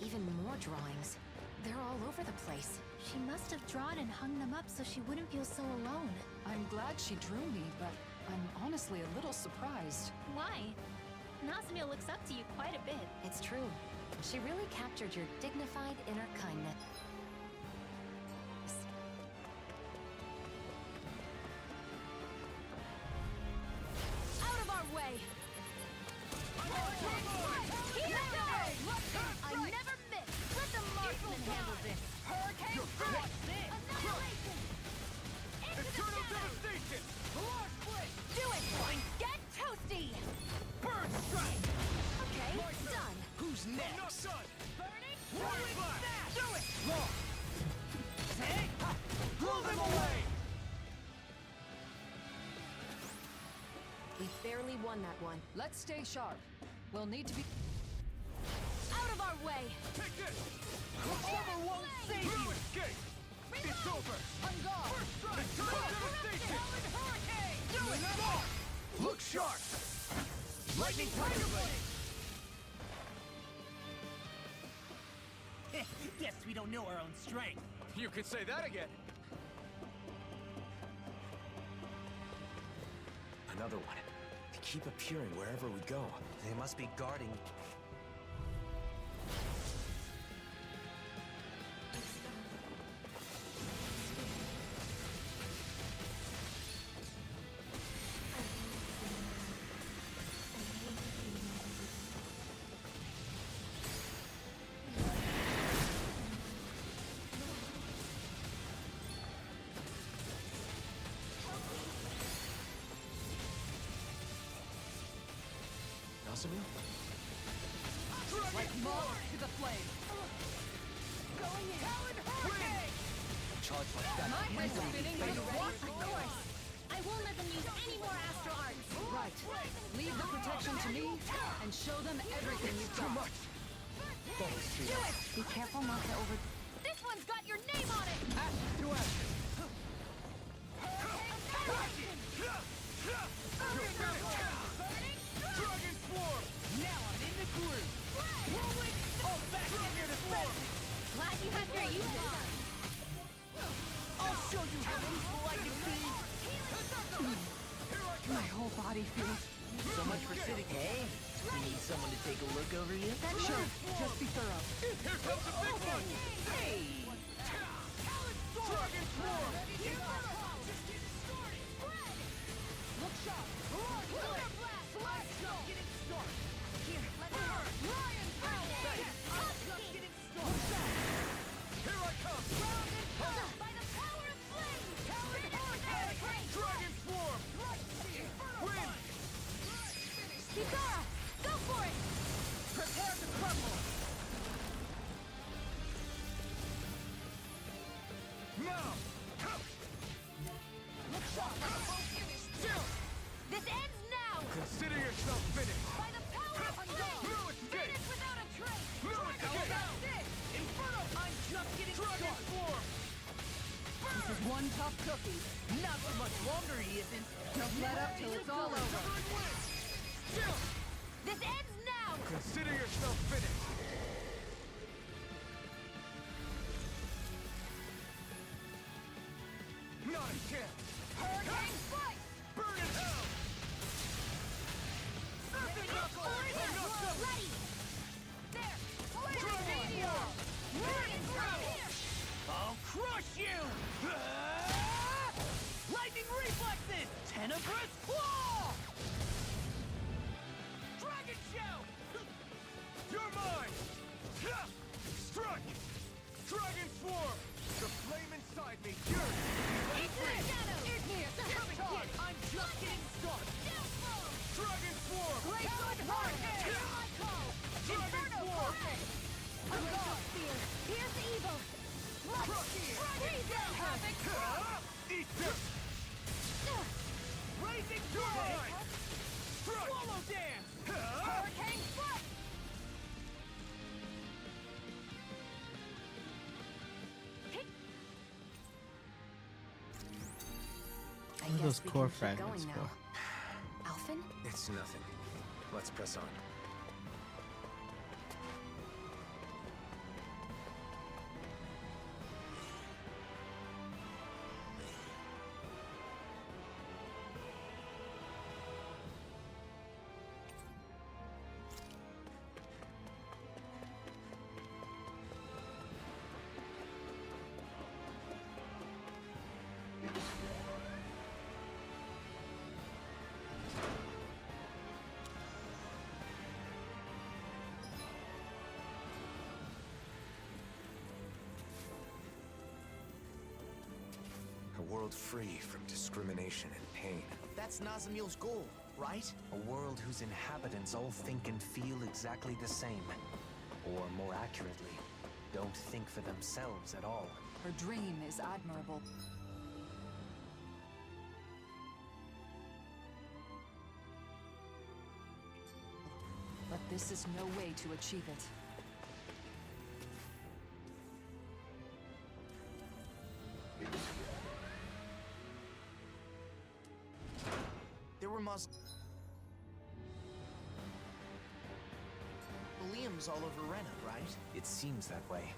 Even more drawings. They're all over the place. She must have drawn and hung them up so she wouldn't feel so alone. I'm glad she drew me, but I'm honestly a little surprised. Why? Natsumi looks up to you quite a bit. It's true. She really captured your dignified inner kindness. Out of our way! I never miss! Let the marksman handle this! Hurricane What's this? Annihilation! Into the Eternal shadows! devastation! Polar split! Do it! Get toasty! Burn strike! Okay, done. Who's I'm not next? done! Burning? Whirling blast! Do it! Long! Take! Blow them away! We barely won that one. Let's stay sharp. We'll need to be... Out of our way! Take this! Armor won't save Blue you! escape! It's over! On guard! Eternal devastation! Hurricane! Do it! Look sharp! Lightning Tiger Blade! Guess we don't know our own strength. You could say that again! Another one. They keep appearing wherever we go. They must be guarding. Natsumi? Like moth to the flame. Going in! Talon Hurricane! Charge like that. My head's spinning. Are you ready? Of course! I won't let them use any more Astro Arts! Right. Leave the protection to me and show them everything you've got. Too much! Do it! Be careful not to over... This one's got your name on it! Action to action! You're finished! Hey, you need someone to take a look over you? Sure, just be thorough. Here comes the big one! Hey! Dragon Swarm! Just getting started! Spread! Look sharp. Lunar Blast! Let's go! Getting started! Here, let me hurt! Lion Power! I'm just getting started! Here I come! Ground and power! By the power of flame! Finish without a trace! Dragon Swarm! Win! Kisara! Go for it! Prepare to crumble. Now! Look sharp! Still! This ends now! Consider yourself finished! By the power of flame! Through escape! Finish without a trace! Through escape! That's it! Inferno! I'm just getting Dragon started! Swarm! This is one tough cookie. Not for much longer, he isn't. Don't let up till it's all over. Still! This ends now! Consider yourself finished! Not a chance! Hurricane Slice! Burn in hell! Earthing Knuckle! Ready! There! Dragon Meteor! Dragon Throw! Here! I'll crush you! Lightning reflexes! Tenebrous claw! Dragon Shell! You're mine! Strike! Dragon Swarm! The flame inside me yearns! Igneous! Charge! I'm just getting started! Dragon Swarm! Glacial Hurricane! Dragon Swarm! I'm gone! Here's the evil! Freeze it! Havoc! Eat this! Raising You're Sword! mine! Strike! Swallow dance! Hurricane Foot! I What are guess those we core can keep fragments going for? now. Alphen? It's nothing. Let's press on. A world free from discrimination and pain. That's Nazamil's goal, right? A world whose inhabitants all think and feel exactly the same. Or more accurately, don't think for themselves at all. Her dream is admirable. But this is no way to achieve it. There were Liam's all over Rena, right? It seems that way.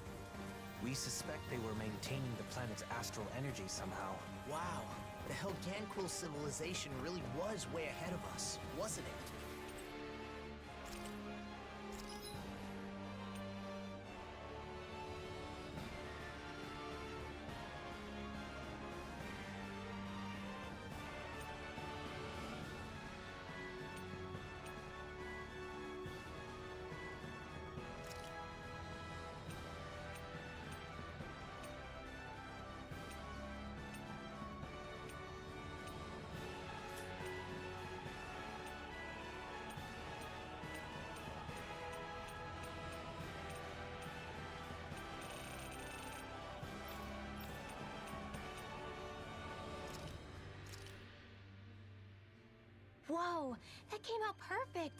We suspect they were maintaining the planet's astral energy somehow. Wow, the Helganquil civilization really was way ahead of us, wasn't it? Whoa, that came out perfect.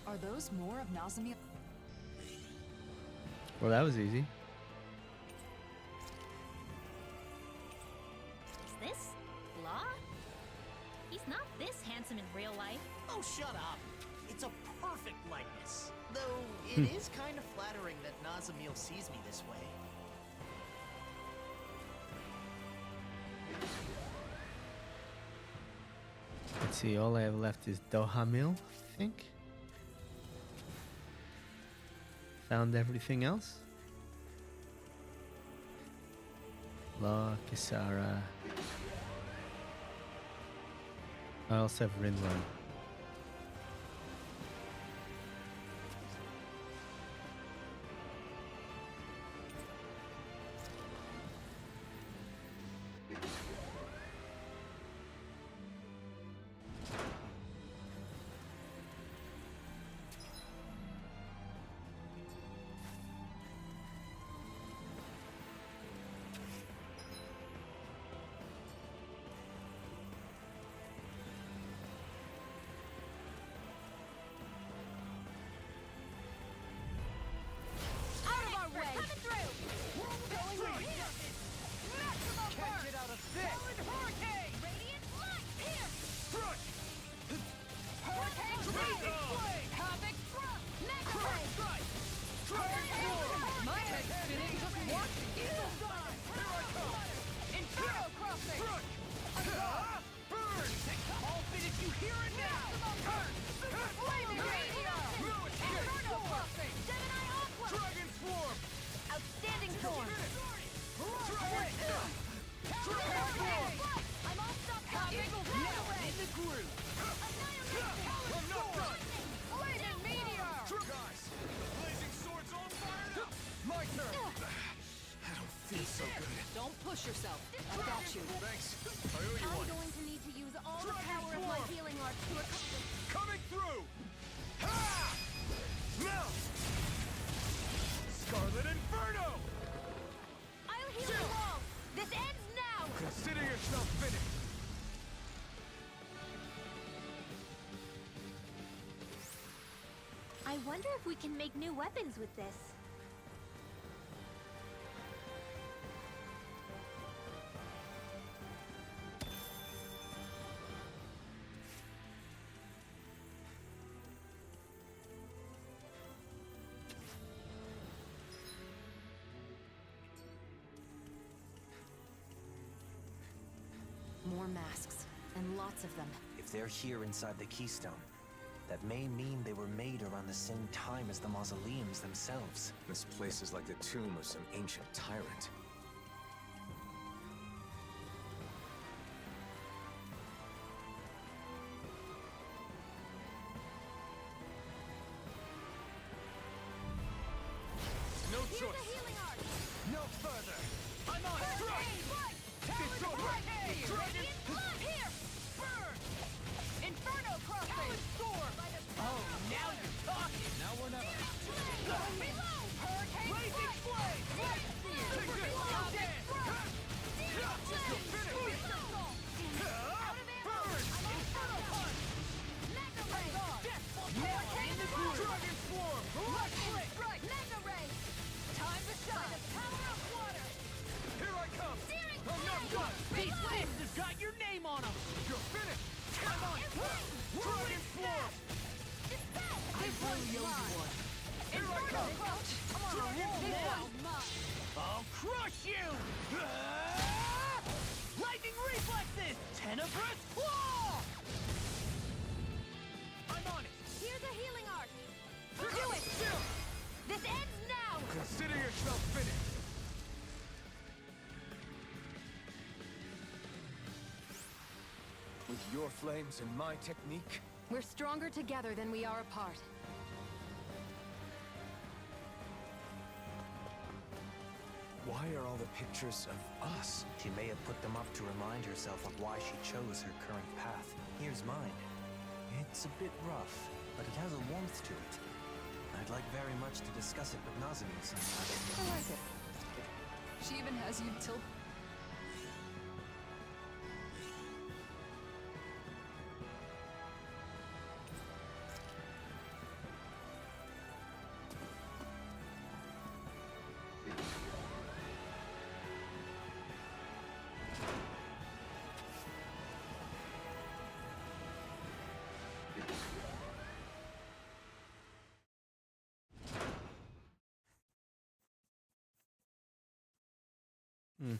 Are those more of Nazamiel? Well, that was easy. Is this Law? He's not this handsome in real life. Oh, shut up. It's a perfect likeness. Though it is kind of flattering that Nazamiel sees me this way. Let's see, all I have left is Dohamil, I think. Found everything else. La Kisara. I also have Rinland. Don't push yourself. I got you. Thanks. I owe you I'm one. going to need to use all the power of my healing art to accomplish. Coming through! Ha! Now! Scarlet Inferno! I'll heal you all. This ends now. Consider yourself finished. I wonder if we can make new weapons with this. More masks, and lots of them. If they're here inside the Keystone, that may mean they were made around the same time as the mausoleums themselves. This place is like the tomb of some ancient tyrant. No Here's choice. the healing art. No further. I'm on it. It's over. Dragon blood here. Burn. Inferno crossing. Storm. Oh, now you're talking. Now we're not. Reload. Hurricane. Blazing flame. Super reload. You're finished. Out of ammo. I'm Inferno punch. Mega ray. Now I'm in the groove. Dragon swarm. Rush click. Right. Mega ray. Time to shine. The power of water. Here I come. Searing I'm not done. These fists have got your name on them. You're finished. Come on. Dragon swarm. I really owe you one. Inferno crouch. Come on, roll now. I'll crush you. Lightning reflexes. Tenebrous claw. I'm on it. Here's the healing art. Do it. This ends now. Consider yourself finished. With your flames and my technique, We're stronger together than we are apart. why are all the pictures of us? She may have put them up to remind herself of why she chose her current path. Here's mine. It's a bit rough, but it has a warmth to it. I'd like very much to discuss it with Nazamiel sometime. I like it. She even has you tilt. Hmm.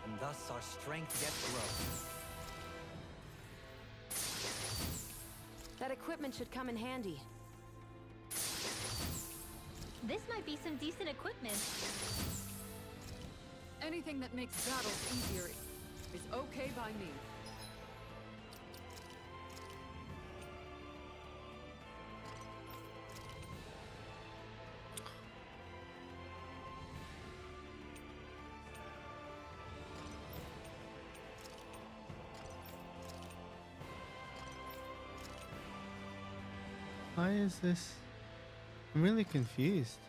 And thus our strength yet grows. That equipment should come in handy. This might be some decent equipment. Anything that makes battles easier is okay by me. Why is this? I'm really confused.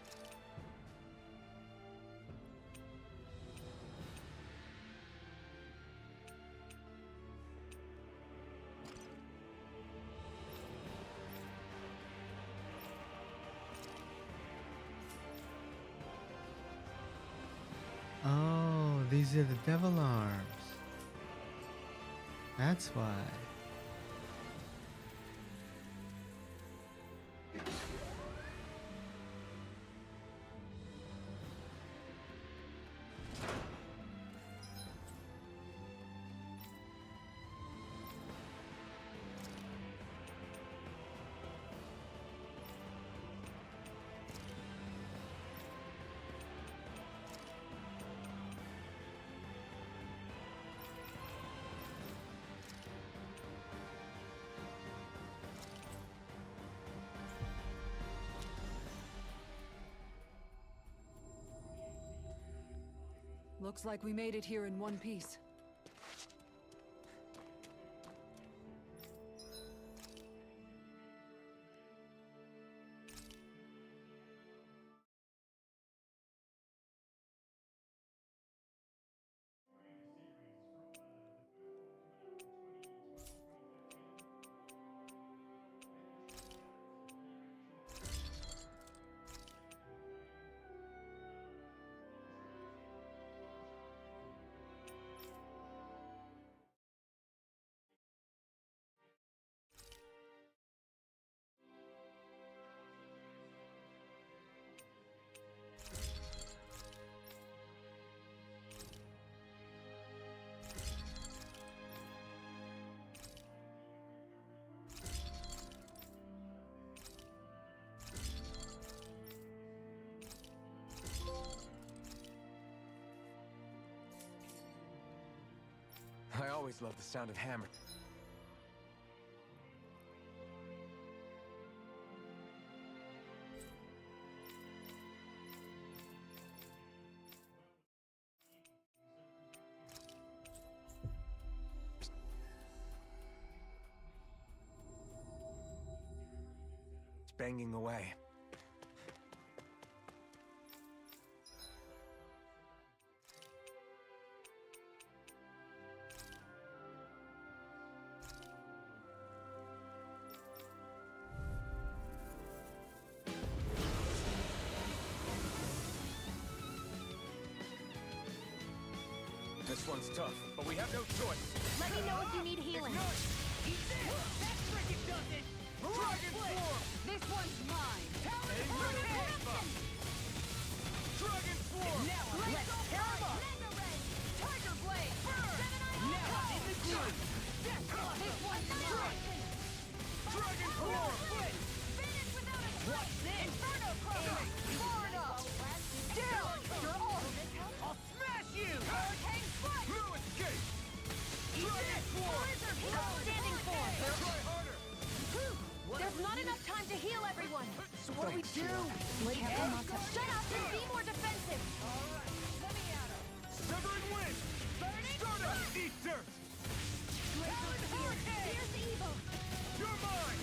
Oh, these are the devil arms. That's why. Looks like we made it here in one piece. I always love the sound of hammer. Banging away. This one's tough, but we have no choice. Let me know if you need healing. Eat this! That frickin' does it! Dragon Form! This one's mine! Dragon Form! And now let's tear him up! Tiger Blade! Now I'm in the groove! This one's mine! Dragon Form! What's this? Inferno Crow! Florida! Down! You're off! I'll smash you! Hurricane Strike! No escape! Dragon Form! Outstanding form! Try harder! There's not enough time to heal everyone. So what do we do? Shut up and be more defensive. Severing wind! Stardust! Eat dirt! Here's the evil! You're mine!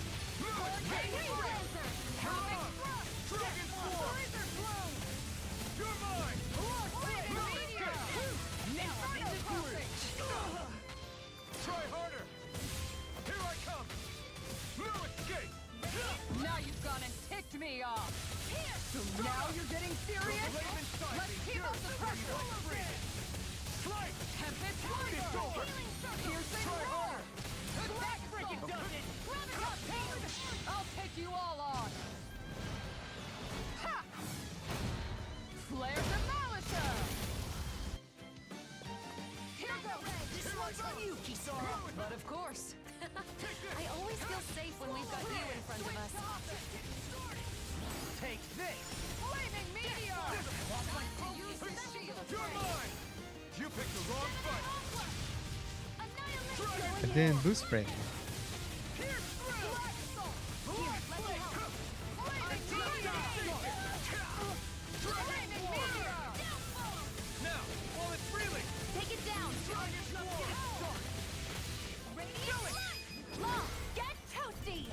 Blazer! Dragon Form! You're mine! Now I'm in the groove. Try harder! Here I come! No escape! Now you've gone and ticked me off! So now you're getting serious? Let's keep up the pressure! Slice! Tempest It's Warrior! over! Piercing Try Roar! harder! That freaking does it! I'll take you all on! Ha! Flare Demolisher! Here goes! This one's on you, Kisara! But of course. I always feel safe when we've got you in front of us. Take this! Flaming Meteor! You're mine! You picked the wrong fight! But then boost break. Now, while it's freely! Take it down! Radiant Light! Law, get toasty!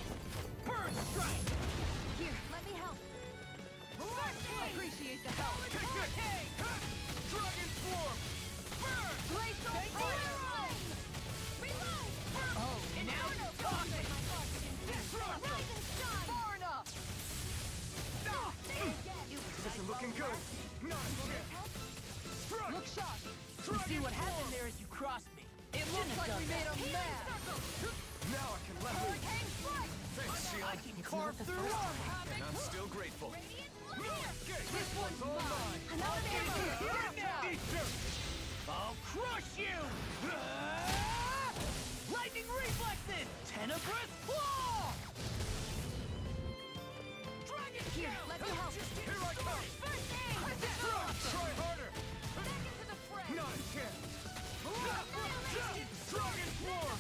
Burn strike! Here, let me help. Appreciate the help! Dragon Form! Burn! Glacial Fire! Oh, now you're talking! Rise and shine! Far enough! This is looking good! Not yet! Strike! Look sharp! You see what happened there as you crossed me? It looks like we made a mad! Now I can let loose! Thanks, I Shield! can carve through armor! And I'm still grateful! No escape! This one's all mine! mine! Here Eat dirt! I'll crush you! Lightning reflexes! Tenebrous claw! Dragon Here, let me help. Here I come! First aid! Try harder! Back into the fray! Not a chance! Dragon Form!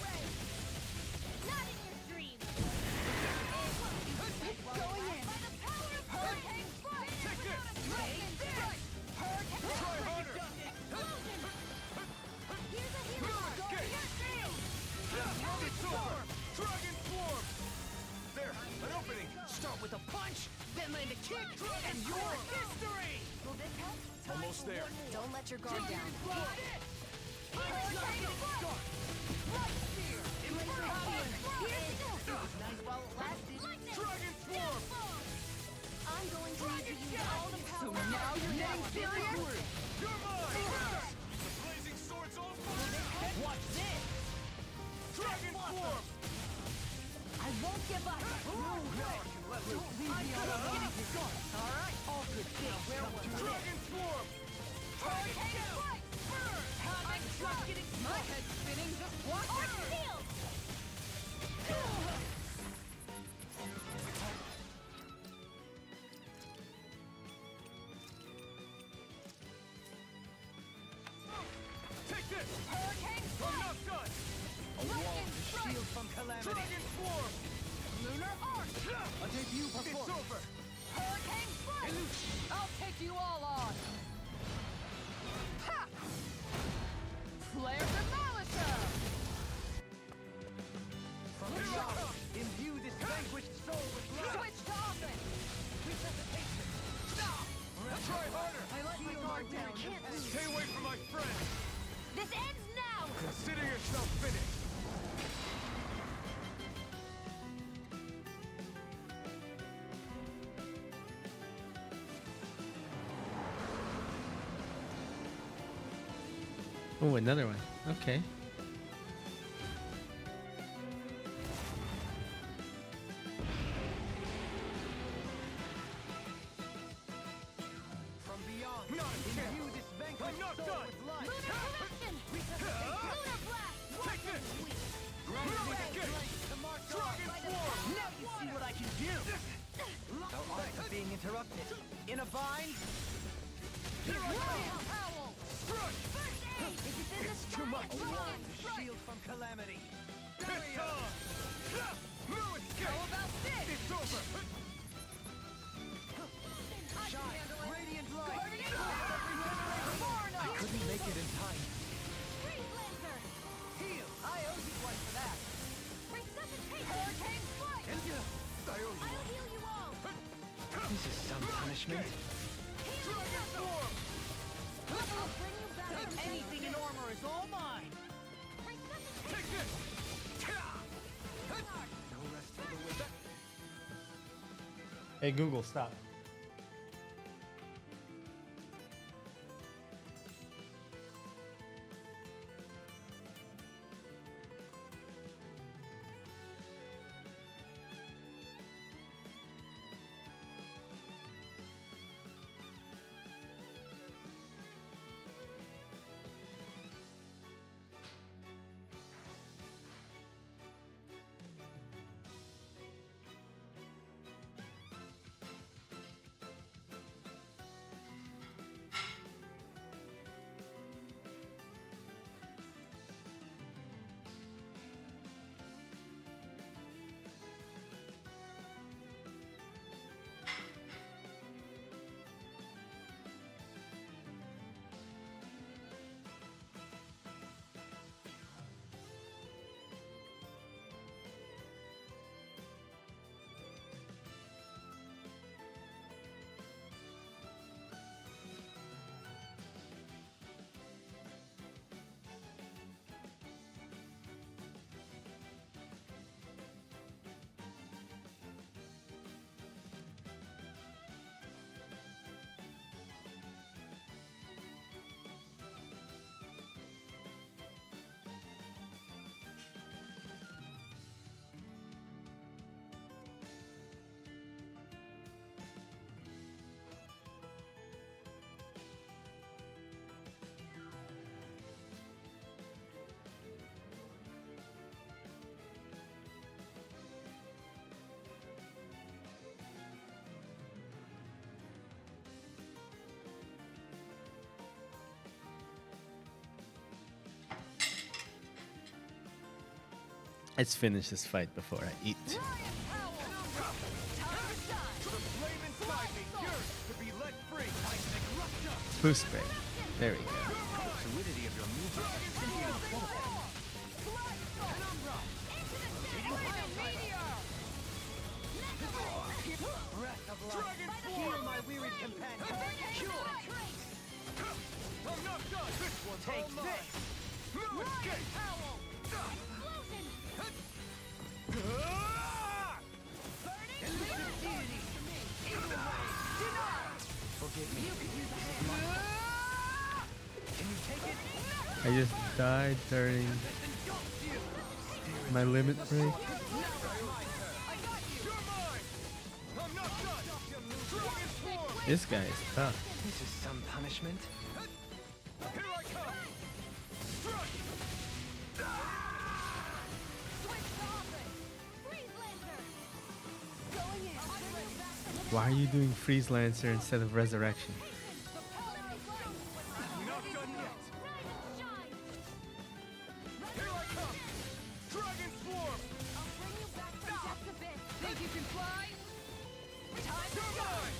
Not in your dreams! It's going in! By the power of Hurricane Strike! Take this! Lightning Strike! Hurricane Try harder! Explosion! Here's a No hero! escape! It's over! Dragon Form! There, an opening! Start with a punch, then land a kick, and you're history! Will this help? Almost there. Don't let your guard down. Hurricane Strike! Light Spear! Infernal Fire! Here's the Nice while it lasted. Lightning! Dragon Form! I'm going to need to use all the So power. now you're getting serious? You're mine! The blazing sword's all mine! Watch this! Dragon Form! I won't give up. Now I can let loose! All right. All good things come to an end. Dragon Form! Hurricane Strike! I'm just getting my head spinning just watching it! Shield! Take this! Hurricane I'm not done! Shield from calamity. Dragon Form! Lunar Arc! A debut It's performance. over! Hurricane Strike! I'll take you all on! Ha! Flare Demolisher! From beyond, imbue this vanquished soul with life. Switch to offense! Try harder! I let my guard down. Stay away from my friends! This ends now! Consider yourself finished! Oh, another one. Okay. From beyond, Not a chance. imbue this vanquished I'm not soul done. with life. Lunar Corruption! Lunar Blast! Take this! Grant No me the escape. strength to march on. Dragon Form! Now you see what I can do. No art of being interrupted. In a bind. Here I come! Howl! Crush! First aid! Is it in the It's too much! Shield from calamity. It's on! No escape! How about this? It's over! Shine, radiant light. Far enough! Couldn't make it owe you I'll heal you all. This is some punishment. Dragon Form! I'll bring you back from Anything in armor is all mine! Take this! No rest for the wicked. Hey Google, stop. Let's finish this fight before I eat. The flame inside me yearns to be let free. I crush up. Boost spray. There we go. The fluidity of your movement is simply incredible. Breath of life. Heal my wearied companion. Cure. I'm not done. This one's Take all mine. this. No escape. Forgive me. Can you take it? I just died during my limit break. You're mine. I'm not done. Dragon Swarm. This guy is tough. This is some punishment. Here I come. Strike. Why are you doing Freeze Lancer instead of Resurrection? Not done yet. Here I come. Dragon Swarm. Think you can fly? Time You're mine.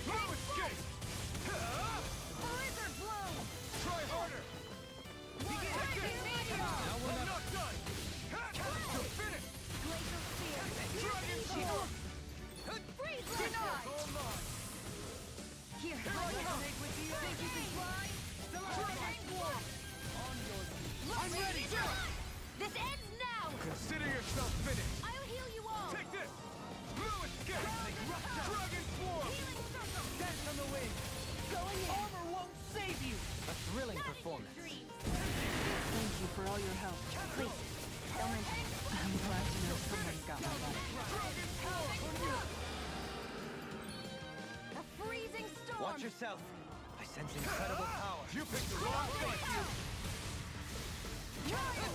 No escape. Blizzard blow! Try harder. Take this. I'm not done. You're finished. Dragon Swarm. Denied! All mine. Here, Here I come. think you can fly? Dragon Swarm. I'm ready. This ends now! Consider yourself finished. I'll heal you all! Take this. No escape. Dragon Swarm. Dance on the wind! Armor won't save you! A thrilling performance. Thank you for all your help. Please, don't mention it. I'm glad to know someone's got my back. A freezing storm! Watch yourself. I sense incredible power. You picked the wrong fight. Here I come.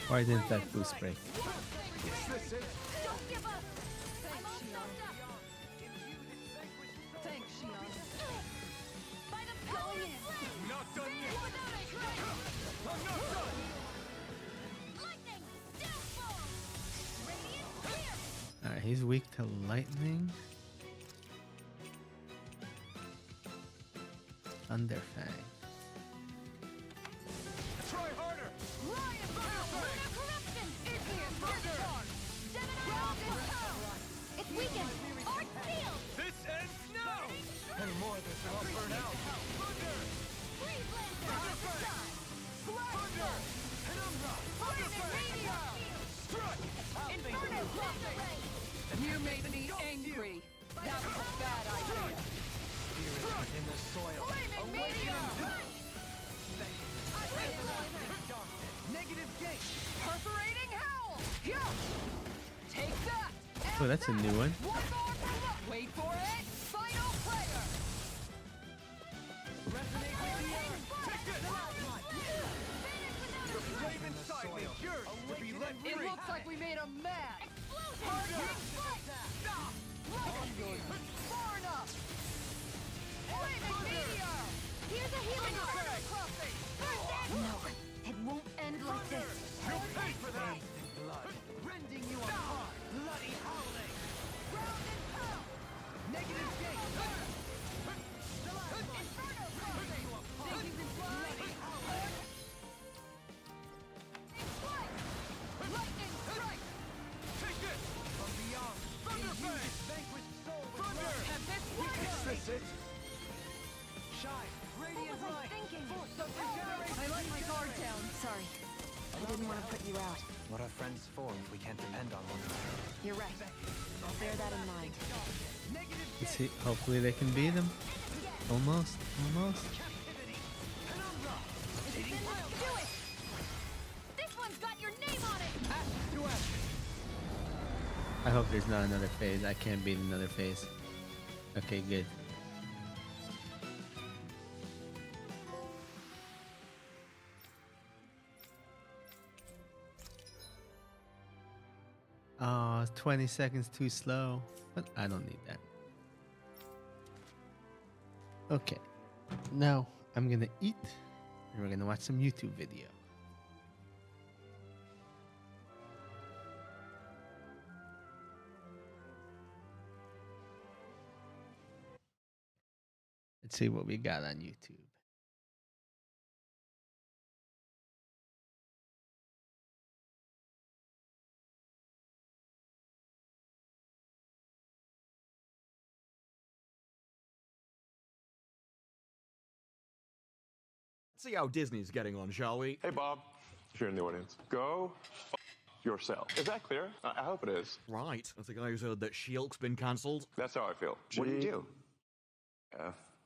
Why didn't that boost break? Is this it? Don't give up! I'm all soaked up! Thanks, Shion. By the power of flame! Not done yet. Without a trace! I'm not done. Lightning! Downfall! Radiant clear! Alright, he's weak to lightning. Thunderfang. soil. Negative gate. Perforating howl! Yeah! Take that! Oh, that's a new one. One more for luck! Wait for it! Final player! Resonate with the earth. Take it! The flame inside me yearns to be let free. It looks like we made a mad! Far enough! Flaming meteor! Here's a healing Inferno crossing! No, it won't end like this. You'll pay for that! Blood, rending you apart. Bloody howling. Ground and pound! Negative gate! Inferno crossing! Think you can fly? Strike! Lightning strike! Take it! From beyond, Thunderfang! vanquished soul with Thunder! love. And this one! Is this it? Shine! Radiant was I light! thinking? Force of regeneration! I let my guard down. Sorry. I didn't want to put you out. What are friends for if we can't depend on one another? You're right. I'll bear that in mind. Negative Let's see. Hopefully they can beat them. Almost. Almost. Do it! This one's got your name on it! To action! I hope there's not another phase. I can't beat another phase. Okay, good. Oh, 20 seconds too slow. But I don't need that. Okay. Now I'm gonna eat and we're gonna watch some YouTube video. Let's see what we got on YouTube. See how Disney's getting on, shall we? Hey, Bob, if you're in the audience, go yourself. Is that clear? I hope it is. Right. That's the guy who's heard that She-Hulk's been cancelled. That's how I feel. What do you do?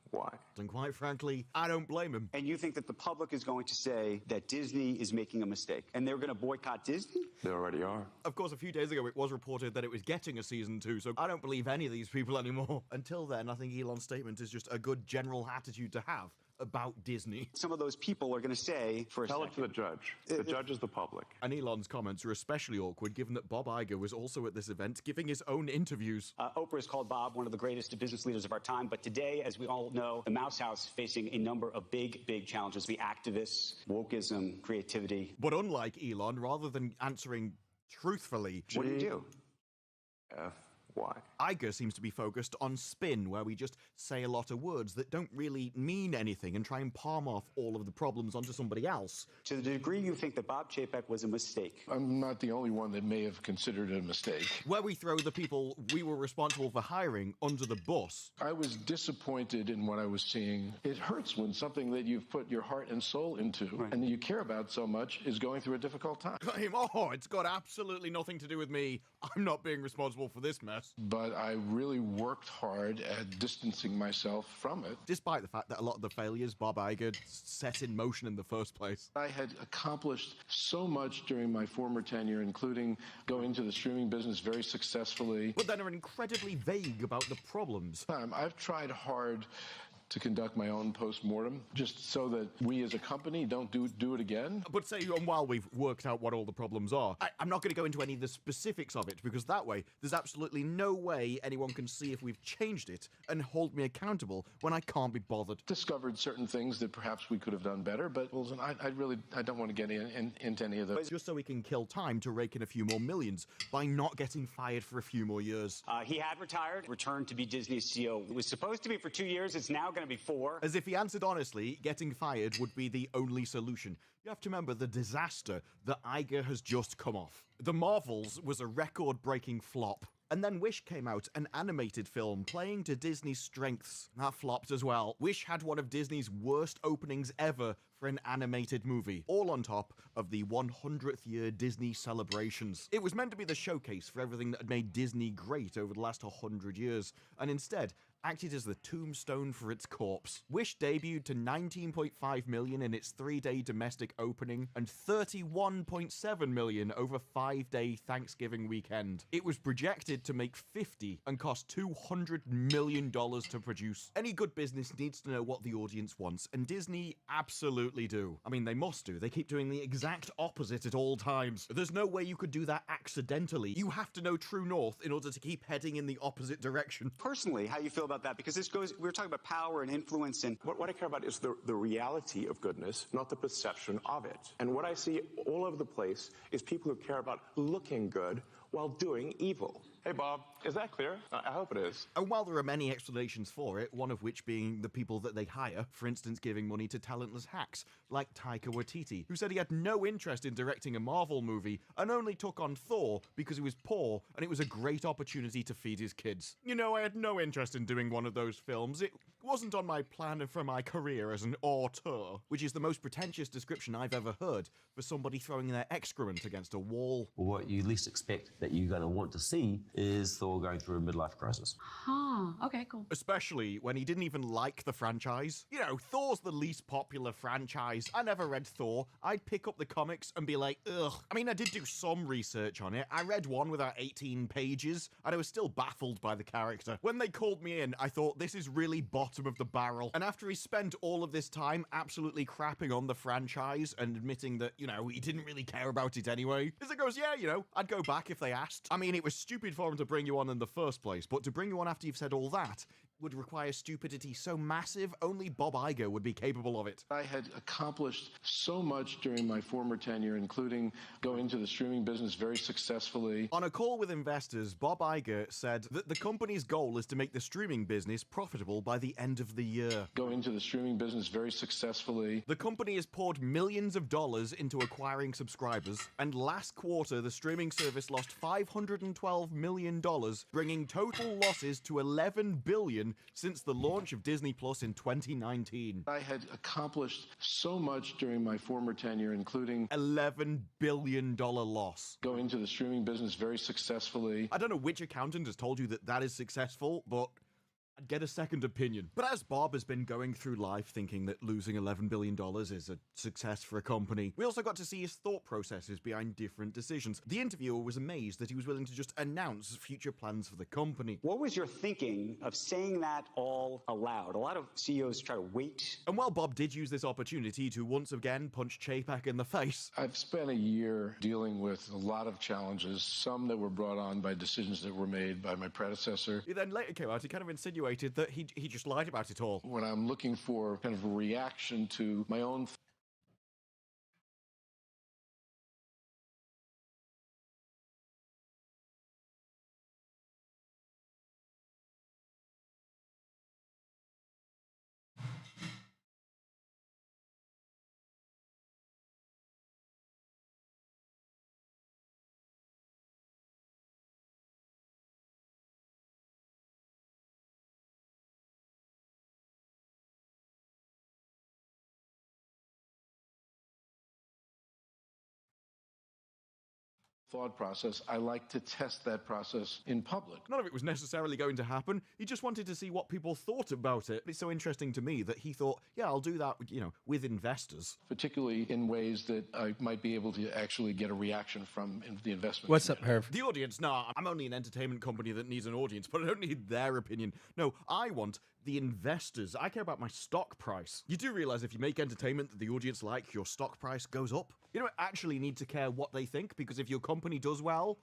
Why? And quite frankly, I don't blame him. And you think that the public is going to say that Disney is making a mistake and they're going to boycott Disney? They already are. Of course, a few days ago it was reported that it was getting a season 2, so I don't believe any of these people anymore. Until then, I think Elon's statement is just a good general attitude to have about Disney. Some of those people are going to say for a Tell second. it to the judge. The judge is the public. And Elon's comments are especially awkward given that Bob Iger was also at this event giving his own interviews. Oprah has called Bob one of the greatest business leaders of our time, but today, as we all know, the Mouse House is facing a number of big challenges. The activists, wokeism, creativity. But unlike Elon, rather than answering truthfully, What do you do? Why? Iger seems to be focused on spin, where we just say a lot of words that don't really mean anything and try and palm off all of the problems onto somebody else. To the degree you think that Bob Chapek was a mistake. I'm not the only one that may have considered it a mistake. Where we throw the people we were responsible for hiring under the bus. I was disappointed in what I was seeing. It hurts when something that you've put your heart and soul into and that you care about so much is going through a difficult time. Oh, it's got absolutely nothing to do with me. I'm not being responsible for this mess. But I really worked hard at distancing myself from it. Despite the fact that a lot of the failures Bob Iger set in motion in the first place. I had accomplished so much during my former tenure, including going into the streaming business very successfully. But then are incredibly vague about the problems. I've tried hard to conduct my own post-mortem, just so that we as a company don't do it again. But say, while we've worked out what all the problems are, I'm not going to go into any of the specifics of it, because that way, there's absolutely no way anyone can see if we've changed it and hold me accountable when I can't be bothered. Discovered certain things that perhaps we could have done better, but I don't want to get into any of those. Just so we can kill time to rake in a few more millions by not getting fired for a few more years. He had retired, returned to be Disney's CEO. It was supposed to be for 2 years. It's now going to be 4. As if he answered honestly, getting fired would be the only solution. You have to remember the disaster that Iger has just come off. The Marvels was a record-breaking flop. And then Wish came out, an animated film playing to Disney's strengths. That flopped as well. Wish had one of Disney's worst openings ever for an animated movie, all on top of the 100th year Disney celebrations. It was meant to be the showcase for everything that had made Disney great over the last 100 years, and instead, acted as the tombstone for its corpse. Wish debuted to 19.5 million in its 3-day domestic opening and 31.7 million over 5-day Thanksgiving weekend. It was projected to make 50 and cost $200 million to produce. Any good business needs to know what the audience wants, and Disney absolutely do. I mean, they must do. They keep doing the exact opposite at all times. There's no way you could do that accidentally. You have to know true north in order to keep heading in the opposite direction. Personally, how you feel about that? Because we were talking about power and influence, and What I care about is the reality of goodness, not the perception of it. And what I see all over the place is people who care about looking good while doing evil. Hey, Bob, is that clear? I hope it is. And while there are many explanations for it, one of which being the people that they hire, for instance giving money to talentless hacks, like Taika Waititi, who said he had no interest in directing a Marvel movie and only took on Thor because he was poor and it was a great opportunity to feed his kids. You know, I had no interest in doing one of those films. It wasn't on my plan for my career as an auteur, which is the most pretentious description I've ever heard for somebody throwing their excrement against a wall. What you least expect that you're going to want to see is Thor going through a midlife crisis. Huh, okay, cool. Especially when he didn't even like the franchise. You know, Thor's the least popular franchise. I never read Thor. I'd pick up the comics and be like, ugh. I mean, I did do some research on it. I read one with about 18 pages, and I was still baffled by the character. When they called me in, I thought, this is really bottom of the barrel. And after he spent all of this time absolutely crapping on the franchise and admitting that, you know, he didn't really care about it anyway, Lizard goes, yeah, you know, I'd go back if they asked. I mean, it was stupid for him to bring you on in the first place, but to bring you on after you've said all that would require stupidity so massive, only Bob Iger would be capable of it. I had accomplished so much during my former tenure, including going into the streaming business very successfully. On a call with investors, Bob Iger said that the company's goal is to make the streaming business profitable by the end of the year. Going into the streaming business very successfully. The company has poured millions of dollars into acquiring subscribers, and last quarter the streaming service lost $512 million, bringing total losses to $11 billion since the launch of Disney Plus in 2019. I had accomplished so much during my former tenure, including $11 billion loss. Going into the streaming business very successfully. I don't know which accountant has told you that that is successful, but I'd get a second opinion. But as Bob has been going through life thinking that losing $11 billion is a success for a company, we also got to see his thought processes behind different decisions. The interviewer was amazed that he was willing to just announce future plans for the company. what was your thinking of saying that all aloud? A lot of CEOs try to wait. And while Bob did use this opportunity to once again punch Chapek in the face, I've spent a year dealing with a lot of challenges, some that were brought on by decisions that were made by my predecessor. he then later came out, he kind of insinuated that he just lied about it all. When I'm looking for kind of a reaction to my own thought process, I like to test that process in public. None of it was necessarily going to happen. He just wanted to see what people thought about it. It's so interesting to me that he thought, yeah, I'll do that, you know, with investors. Particularly in ways that I might be able to actually get a reaction from the investment. What's up, Herb? The audience, no, I'm only an entertainment company that needs an audience, but I don't need their opinion. No, I want the investors. I care about my stock price. You do realize if you make entertainment that the audience like, your stock price goes up? You don't actually need to care what they think, because if your company does well,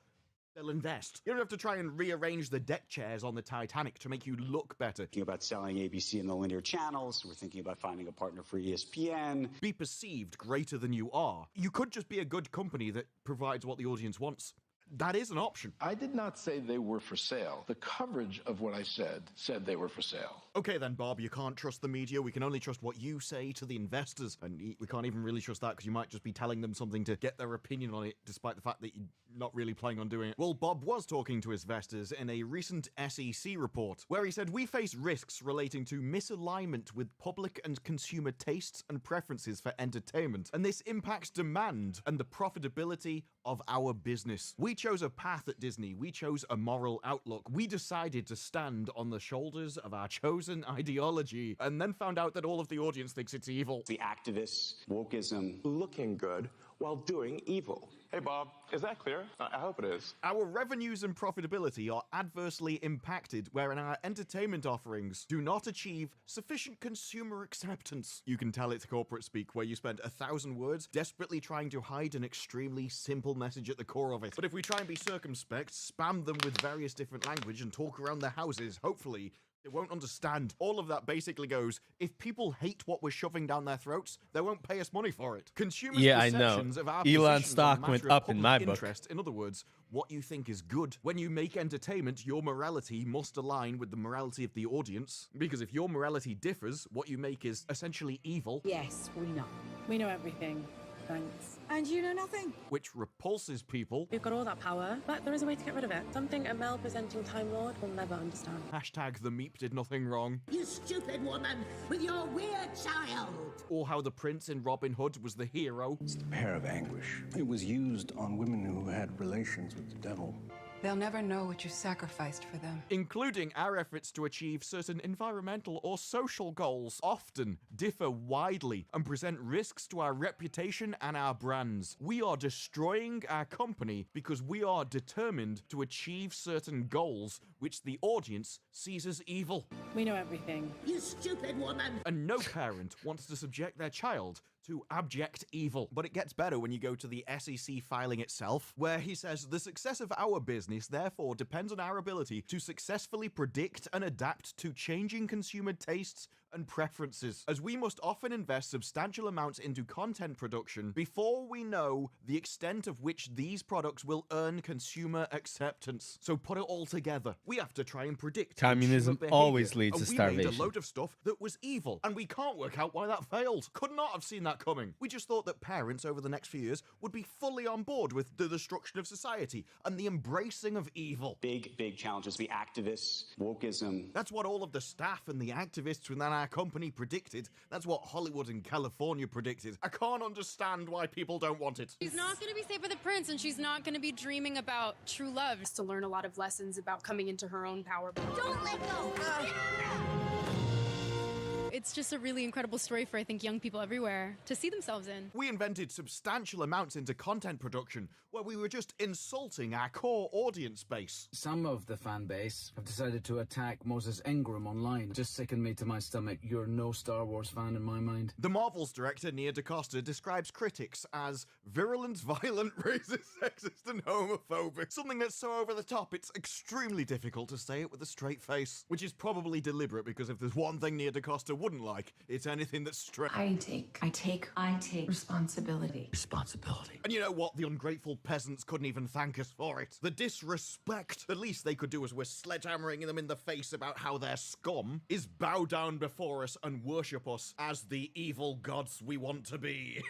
they'll invest. You don't have to try and rearrange the deck chairs on the Titanic to make you look better. Thinking about selling ABC in the linear channels. We're thinking about finding a partner for ESPN. Be perceived greater than you are. You could just be a good company that provides what the audience wants. That is an option. I did not say they were for sale. The coverage of what I said they were for sale. Okay then, Bob, you can't trust the media. We can only trust what you say to the investors. And we can't even really trust that because you might just be telling them something to get their opinion on it, despite the fact that you're not really planning on doing it. Well, Bob was talking to his investors in a recent SEC report, where he said, we face risks relating to misalignment with public and consumer tastes and preferences for entertainment, and this impacts demand and the profitability of our business. We chose a path at Disney. We chose a moral outlook. We decided to stand on the shoulders of our chosen ideology and then found out that all of the audience thinks it's evil. The activists, wokeism. Looking good while doing evil. Hey, Bob, is that clear? I hope it is. Our revenues and profitability are adversely impacted wherein our entertainment offerings do not achieve sufficient consumer acceptance. You can tell it's corporate speak where you spend 1,000 words desperately trying to hide an extremely simple message at the core of it. But if we try and be circumspect, spam them with various different language and talk around their houses, hopefully they won't understand. All of that basically goes, if people hate what we're shoving down their throats, they won't pay us money for it. Consumers' perceptions of our Elon's positions stock are a went matter of up in my public book. interest. In other words, what you think is good. When you make entertainment, your morality must align with the morality of the audience, because if your morality differs, what you make is essentially evil. Yes, we know. We know everything. Thanks. And you know nothing. Which repulses people. We've got all that power, but there is a way to get rid of it. Something a male-presenting Time Lord will never understand. Hashtag the Meep did nothing wrong. You stupid woman with your weird child. Or how the prince in Robin Hood was the hero. It's the pear of anguish. It was used on women who had relations with the devil. They'll never know what you sacrificed for them. Including our efforts to achieve certain environmental or social goals often differ widely and present risks to our reputation and our brands. We are destroying our company because we are determined to achieve certain goals which the audience sees as evil. We know everything. You stupid woman. And no parent wants to subject their child to abject evil. But it gets better when you go to the SEC filing itself, where he says the success of our business therefore depends on our ability to successfully predict and adapt to changing consumer tastes and preferences, as we must often invest substantial amounts into content production before we know the extent of which these products will earn consumer acceptance. So put it all together. We have to try and predict Communism consumer always behavior, leads to and we made starvation. a load of stuff that was evil, and we can't work out why that failed. Could not have seen that coming. We just thought that parents over the next few years would be fully on board with the destruction of society and the embracing of evil. Big, big challenges. The activists, wokeism. That's what all of the staff and the activists within our company predicted. That's what Hollywood and California predicted. I can't understand why people don't want it. She's not going to be safe with a prince, and she's not going to be dreaming about true love. To learn a lot of lessons about coming into her own power. Don't let go. It's just a really incredible story for, I think, young people everywhere to see themselves in. We invested substantial amounts into content production where we were just insulting our core audience base. Some of the fan base have decided to attack Moses Ingram online. Just sickened me to my stomach. You're no Star Wars fan in my mind. The Marvels director, Nia DaCosta, describes critics as virulent, violent, racist, sexist, and homophobic. Something that's so over the top, it's extremely difficult to say it with a straight face. Which is probably deliberate, because if there's one thing Nia DaCosta wouldn't like, it's anything that's straight. I take responsibility. Responsibility. And you know what? The ungrateful peasants couldn't even thank us for it. The disrespect. The least they could do as we're sledgehammering them in the face about how they're scum is bow down before us and worship us as the evil gods we want to be.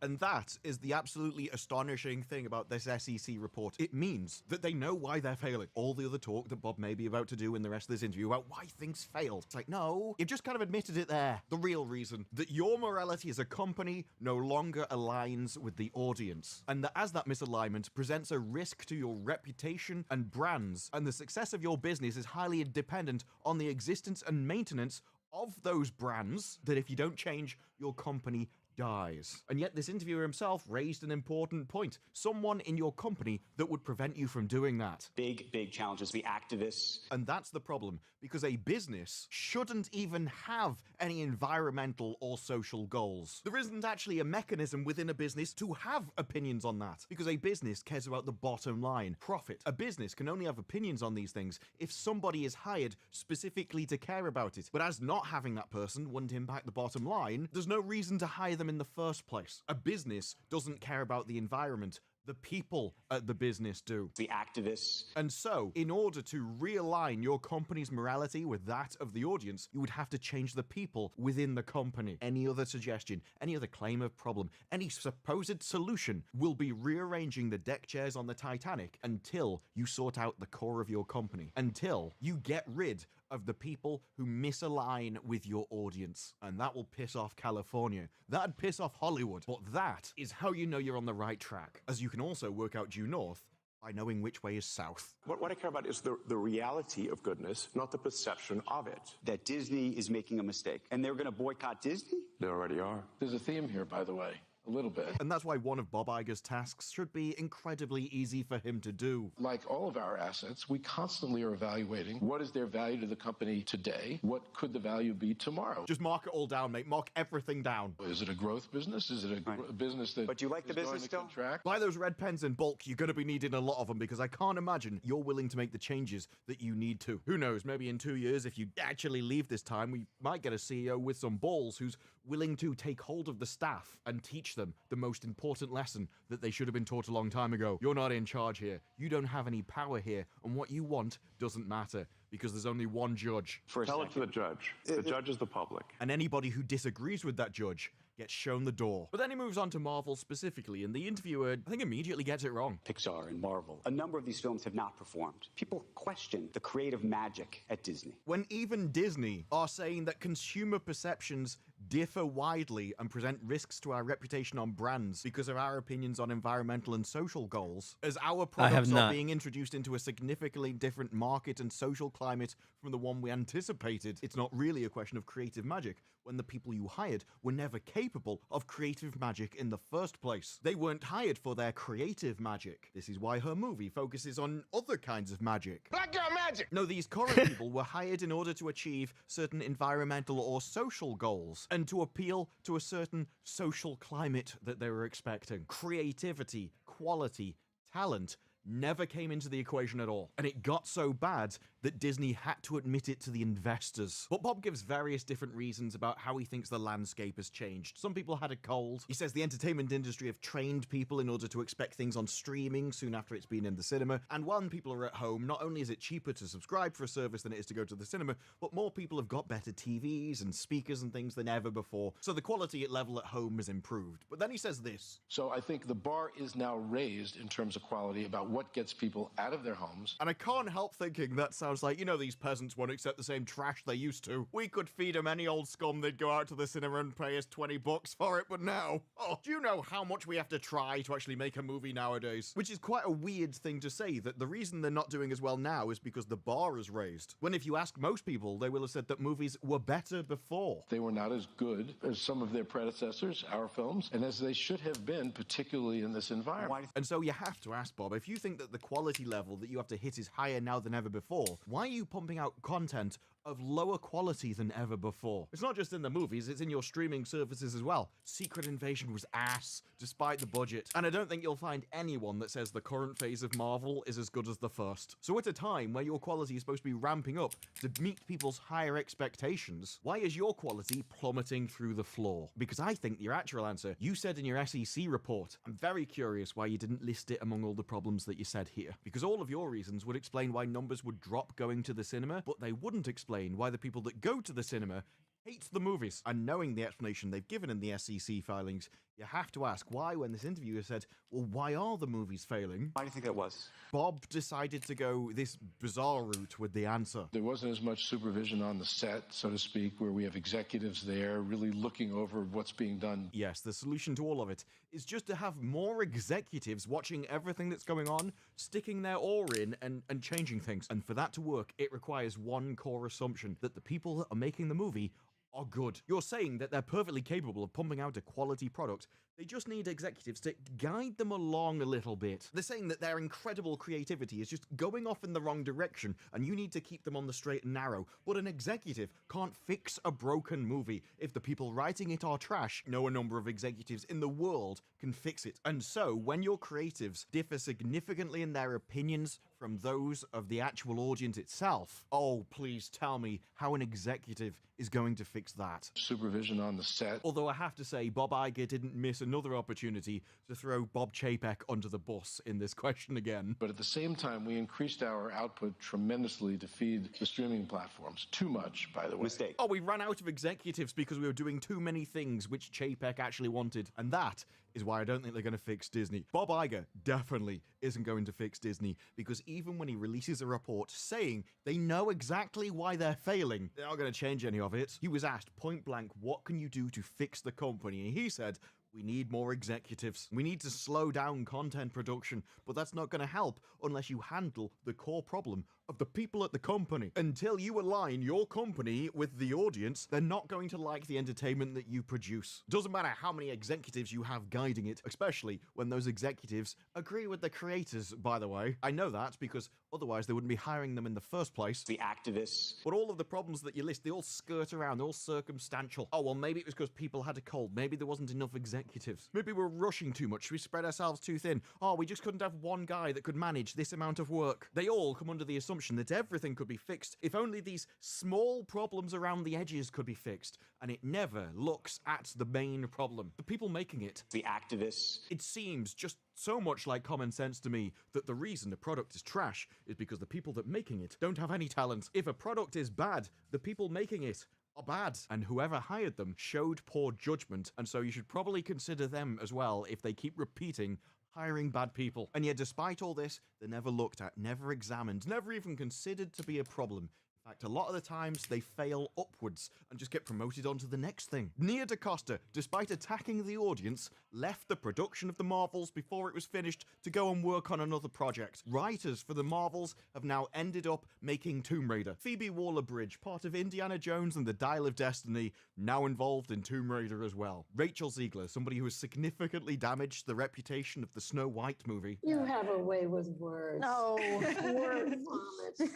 And that is the absolutely astonishing thing about this SEC report. It means that they know why they're failing. All the other talk that Bob may be about to do in the rest of this interview about why things failed. It's like, no, you've just kind of admitted it there. The real reason that your morality as a company no longer aligns with the audience. And that as that misalignment presents a risk to your reputation and brands, and the success of your business is highly dependent on the existence and maintenance of those brands, that if you don't change, your company dies. And yet this interviewer himself raised an important point. Someone in your company that would prevent you from doing that. Big, big challenges. The activists. And that's the problem, because a business shouldn't even have any environmental or social goals. There isn't actually a mechanism within a business to have opinions on that, because a business cares about the bottom line, profit. A business can only have opinions on these things if somebody is hired specifically to care about it. But as not having that person wouldn't impact the bottom line, there's no reason to hire them in the first place. A business doesn't care about the environment. The people at the business do. The activists. And so, in order to realign your company's morality with that of the audience, you would have to change the people within the company. Any other suggestion, any other claim of problem, any supposed solution will be rearranging the deck chairs on the Titanic until you sort out the core of your company. Until you get rid of the people who misalign with your audience. And that will piss off California. That'd piss off Hollywood. But that is how you know you're on the right track. As you can also work out due north by knowing which way is south. What I care about is the reality of goodness, not the perception of it. That Disney is making a mistake, and they're going to boycott Disney? They already are. There's a theme here, by the way. A little bit. And that's why one of Bob Iger's tasks should be incredibly easy for him to do. Like all of our assets, we constantly are evaluating what is their value to the company today, what could the value be tomorrow. Just mark it all down, mate. Mark everything down. Is it a growth business? Is it a business that... But do you like the business still? Contract? Buy those red pens in bulk. You're going to be needing a lot of them because I can't imagine you're willing to make the changes that you need to. Who knows, maybe in 2 years, if you actually leave this time, we might get a CEO with some balls who's willing to take hold of the staff and teach them the most important lesson that they should have been taught a long time ago. You're not in charge here. You don't have any power here, and what you want doesn't matter because there's only one judge. Tell it to the judge. The judge is the public. And anybody who disagrees with that judge gets shown the door. But then he moves on to Marvel specifically, and the interviewer, I think, immediately gets it wrong. Pixar and Marvel. A number of these films have not performed. People question the creative magic at Disney. When even Disney are saying that consumer perceptions differ widely and present risks to our reputation on brands because of our opinions on environmental and social goals, as our products are being introduced into a significantly different market and social climate from the one we anticipated, it's not really a question of creative magic when the people you hired were never capable of creative magic in the first place. They weren't hired for their creative magic. This is why her movie focuses on other kinds of magic. Black girl magic! No, these current people were hired in order to achieve certain environmental or social goals and to appeal to a certain social climate that they were expecting. Creativity, quality, talent never came into the equation at all. And it got so bad that Disney had to admit it to the investors. But Bob gives various different reasons about how he thinks the landscape has changed. Some people had a cold. He says the entertainment industry have trained people in order to expect things on streaming soon after it's been in the cinema. And when people are at home, not only is it cheaper to subscribe for a service than it is to go to the cinema, but more people have got better TVs and speakers and things than ever before. So the quality at level at home has improved. But then he says this. So I think the bar is now raised in terms of quality about what gets people out of their homes. And I can't help thinking that sounds like, you know, these peasants won't accept the same trash they used to. We could feed them any old scum, they'd go out to the cinema and pay us $20 for it, but now, do you know how much we have to try to actually make a movie nowadays? Which is quite a weird thing to say, that the reason they're not doing as well now is because the bar is raised. When if you ask most people, they will have said that movies were better before. They were not as good as some of their predecessors, our films, and as they should have been, particularly in this environment. And so you have to ask, Bob, if you think that the quality level that you have to hit is higher now than ever before, why are you pumping out content of lower quality than ever before? It's not just in the movies, it's in your streaming services as well. Secret Invasion was ass, despite the budget. And I don't think you'll find anyone that says the current phase of Marvel is as good as the first. So at a time where your quality is supposed to be ramping up to meet people's higher expectations, why is your quality plummeting through the floor? Because I think your actual answer, you said in your SEC report. I'm very curious why you didn't list it among all the problems that you said here. Because all of your reasons would explain why numbers would drop going to the cinema, but they wouldn't explain why the people that go to the cinema hate the movies. And knowing the explanation they've given in the SEC filings, you have to ask why, when this interviewer said, well, why are the movies failing? Why do you think that was? Bob decided to go this bizarre route with the answer. There wasn't as much supervision on the set, so to speak, where we have executives there really looking over what's being done. Yes, the solution to all of it is just to have more executives watching everything that's going on, sticking their oar in and changing things. And for that to work, it requires one core assumption, that the people that are making the movie are good. You're saying that they're perfectly capable of pumping out a quality product. They just need executives to guide them along a little bit. They're saying that their incredible creativity is just going off in the wrong direction, and you need to keep them on the straight and narrow. But an executive can't fix a broken movie. If the people writing it are trash, no number of executives in the world can fix it. And so, when your creatives differ significantly in their opinions from those of the actual audience itself, oh, please tell me how an executive is going to fix that. Supervision on the set. Although I have to say, Bob Iger didn't miss another opportunity to throw Bob Chapek under the bus in this question again. But at the same time, we increased our output tremendously to feed the streaming platforms. Too much, by the way. Mistake. Oh, we ran out of executives because we were doing too many things which Chapek actually wanted. And that is why I don't think they're going to fix Disney. Bob Iger definitely isn't going to fix Disney, because even when he releases a report saying they know exactly why they're failing, they're not going to change any of it. He was asked point blank, what can you do to fix the company? And he said, We need more executives. We need to slow down content production, but that's not going to help unless you handle the core problem of the people at the company. Until you align your company with the audience, they're not going to like the entertainment that you produce. Doesn't matter how many executives you have guiding it, especially when those executives agree with the creators, by the way. I know that because otherwise they wouldn't be hiring them in the first place. The activists. But all of the problems that you list, they all skirt around, they're all circumstantial. Oh, well, maybe it was because people had a cold. Maybe there wasn't enough executives. Maybe we're rushing too much. We spread ourselves too thin. Oh, we just couldn't have one guy that could manage this amount of work. They all come under the assumption that everything could be fixed if only these small problems around the edges could be fixed. And it never looks at the main problem. The people making it. The activists. It seems just so much like common sense to me that the reason a product is trash is because the people that making it don't have any talent. If a product is bad, the people making it are bad, and whoever hired them showed poor judgment, and so you should probably consider them as well if they keep repeating hiring bad people. And yet despite all this, they're never looked at, never examined, never even considered to be a problem. In fact, a lot of the times they fail upwards and just get promoted on to the next thing. Nia DaCosta, despite attacking the audience, left the production of the Marvels before it was finished to go and work on another project. Writers for the Marvels have now ended up making Tomb Raider. Phoebe Waller-Bridge, part of Indiana Jones and the Dial of Destiny, now involved in Tomb Raider as well. Rachel Ziegler, somebody who has significantly damaged the reputation of the Snow White movie. You have a way with words. No, word vomit.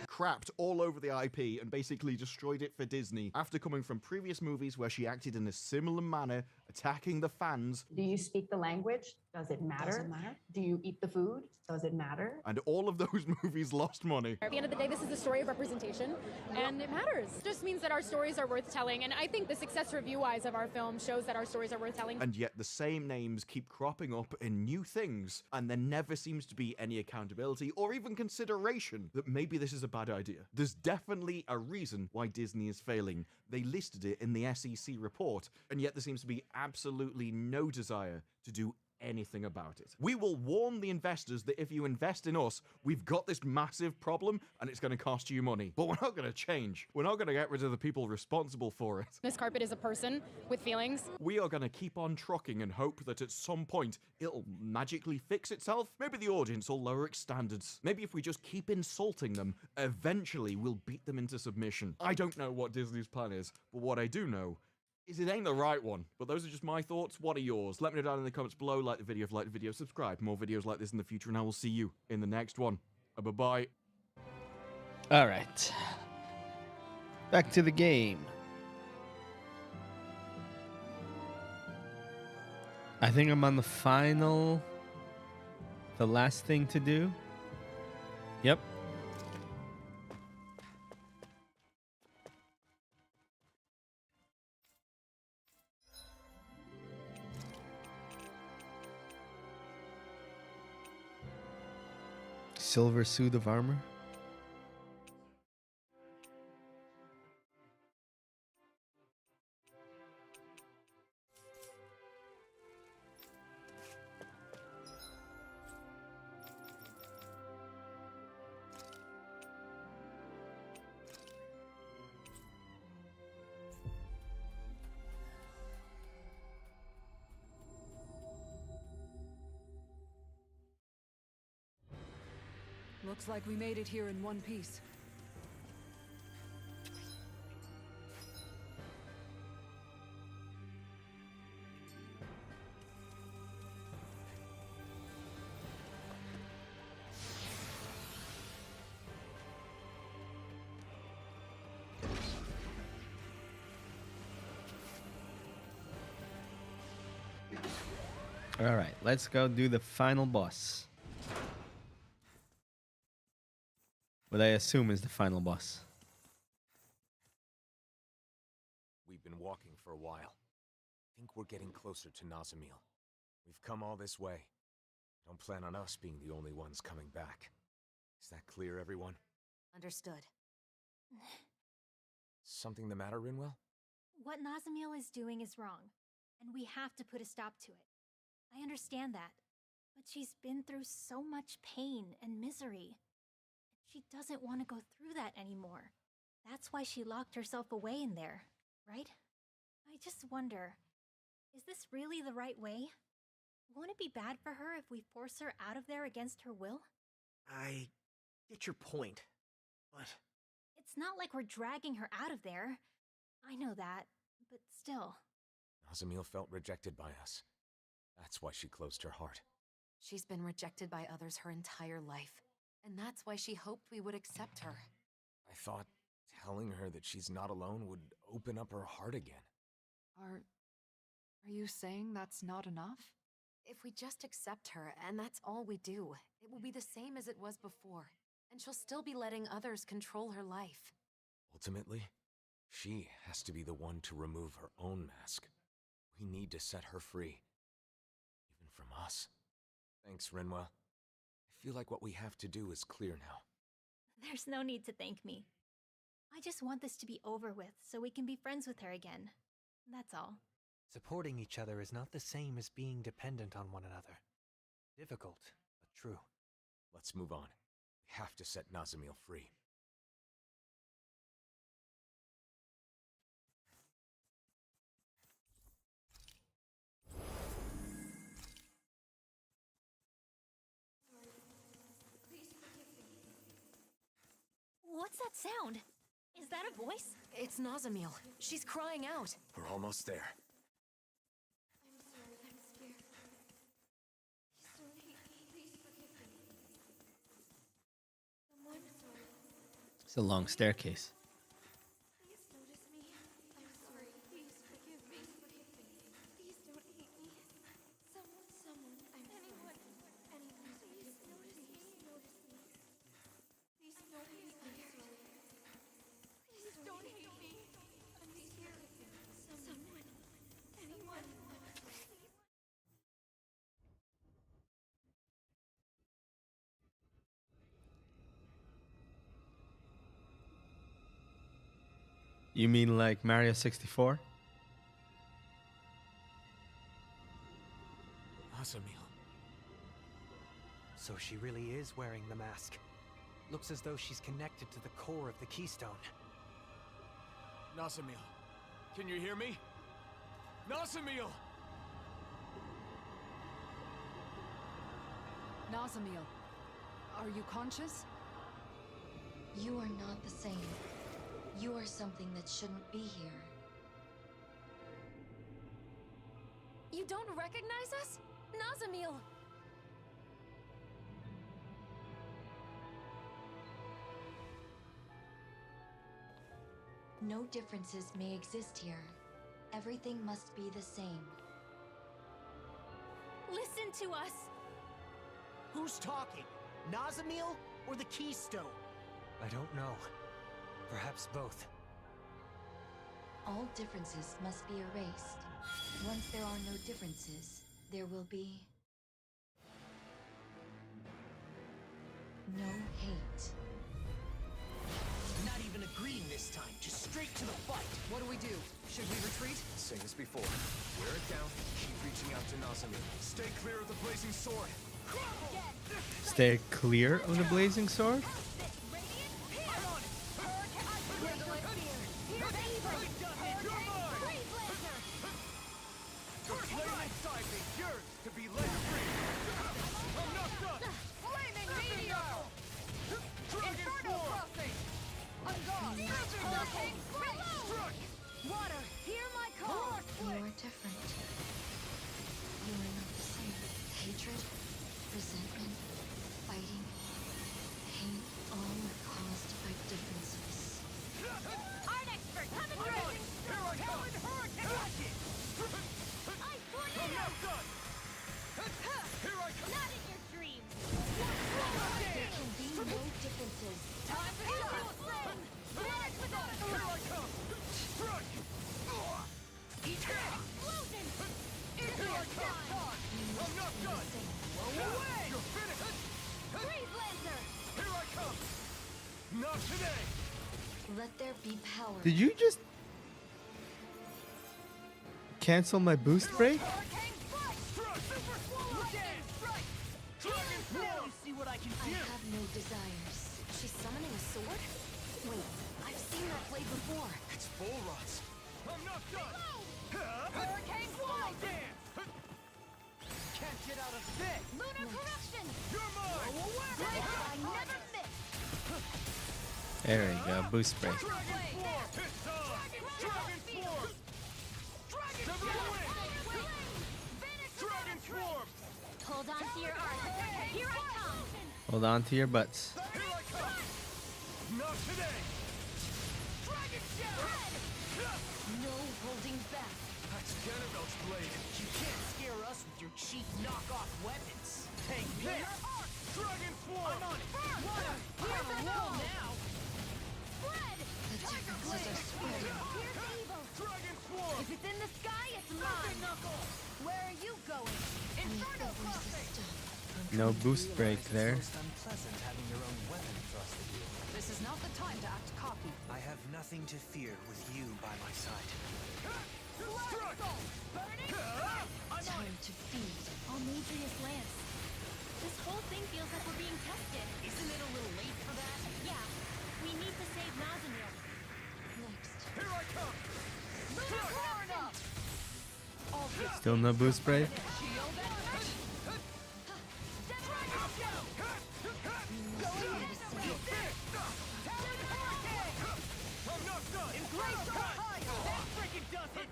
Crapped all over the IP and basically destroyed it for Disney after coming from previous movies where she acted in a similar manner, attacking the fans. Do you speak the language? Does it matter? Does it matter? Do you eat the food? Does it matter? And all of those movies lost money. At the end of the day, this is a story of representation, and it matters. It just means that our stories are worth telling, and I think the success review-wise of our film shows that our stories are worth telling. And yet the same names keep cropping up in new things, and there never seems to be any accountability or even consideration that maybe this is a bad idea. There's definitely a reason why Disney is failing. They listed it in the SEC report, and yet there seems to be absolutely no desire to do anything about it. We will warn the investors that if you invest in us, we've got this massive problem and it's going to cost you money. But we're not going to change. We're not going to get rid of the people responsible for it. This carpet is a person with feelings. We are going to keep on trucking and hope that at some point it'll magically fix itself. Maybe the audience will lower its standards. Maybe if we just keep insulting them, eventually we'll beat them into submission. I don't know what Disney's plan is, but what I do know is it ain't the right one. But those are just my thoughts. What are yours? Let me know down in the comments below. Like the video if you like the video. Subscribe for more videos like this in the future, and I will see you in the next one. Bye-bye. All right. Back to the game. I think I'm on the last thing to do. Yep. Silver suit of armor. Looks like we made it here in one piece. All right, let's go do the final boss. What I assume is the final boss. We've been walking for a while. I think we're getting closer to Nazamil. We've come all this way. Don't plan on us being the only ones coming back. Is that clear, everyone? Understood. Something the matter, Rinwell? What Nazamil is doing is wrong, and we have to put a stop to it. I understand that, but she's been through so much pain and misery. She doesn't want to go through that anymore. That's why she locked herself away in there, right? I just wonder, Is this really the right way? Won't it be bad for her if we force her out of there against her will? I get your point, but... It's not like we're dragging her out of there. I know that, but still. Nazamil felt rejected by us. That's why she closed her heart. She's been rejected by others her entire life, and that's why she hoped we would accept her. I thought telling her that she's not alone would open up her heart again. Are you saying that's not enough? If we just accept her, and that's all we do, it will be the same as it was before, and she'll still be letting others control her life. Ultimately, she has to be the one to remove her own mask. We need to set her free. Even from us. Thanks, Rinwell. I feel like what we have to do is clear now. There's no need to thank me. I just want this to be over with so we can be friends with her again. That's all. Supporting each other is not the same as being dependent on one another. Difficult, but true. Let's move on. We have to set Nazamil free. What's that sound? Is that a voice? It's Nazamil. She's crying out. We're almost there. It's a long staircase. You mean like Mario 64? Nazamil. So she really is wearing the mask. Looks as though she's connected to the core of the keystone. Nazamil, can you hear me? Nazamil! Nazamil, are you conscious? You are not the same. You are something that shouldn't be here. You don't recognize us? Nazamil! No differences may exist here. Everything must be the same. Listen to us! Who's talking? Nazamil or the Keystone? I don't know. Perhaps both. All differences must be erased. Once there are no differences, there will be no hate. Not even agreeing this time, just straight to the fight. What do we do? Should we retreat? Same as before. Wear it down. Keep reaching out to Nazamil. Stay clear of the blazing sword. Stay clear of the blazing sword? The flame inside me yearns to be let free. I'm not done. Flaming meteor! Dragon Crossing! Hurricane Struck! Water, hear my call! You are different. You are not the same. Hatred, resentment, fighting, pain, all are caused by differences. Art expert, come and ready! Here I come! Hurricane! I'm not done. Here I come. Not in your dreams! There can be no differences. Time for the flame! Rise with us! Here I come. Struck! Explosion! Here I come. I'm not done. Away! You're finished. Freeze laser! Here I come. Not today. Let there be power. Did you just cancel my boost break? See what I can I do! have no desires. She's summoning a sword? Wait, I've seen that blade before. It's Bull Rods. I'm not done! Hurricane Swallow Strike! dance! Can't get out of this! Lunar corruption! You're mine! I never miss! There we go. Boost break. Dragon form! It's on! Dragon form! Dragon form! Hold on to your arm. Here I come! Hold on to your butts. Here I come! Not today! Dragon No holding back. That's Ganabel's blade. You can't scare us with your cheap knockoff weapons. Take this! Dragon form! I'm on it! Here's the roll now! Spread! The differences are spreading. Here's evil! Dragon form! If it's in the sky, it's mine! Where are you going? Inferno crossing! No boost break there. Most unpleasant having your own weapon thrust at you. This is not the time to act cocky. I have nothing to fear with you by my side. Time to feed. Almadrius Lance. This whole thing feels like we're being tested. Isn't it a little late for that? Yeah. We need to save Nazimir. Next. Here I come! Still no boost break. I'm not done! That freaking does it!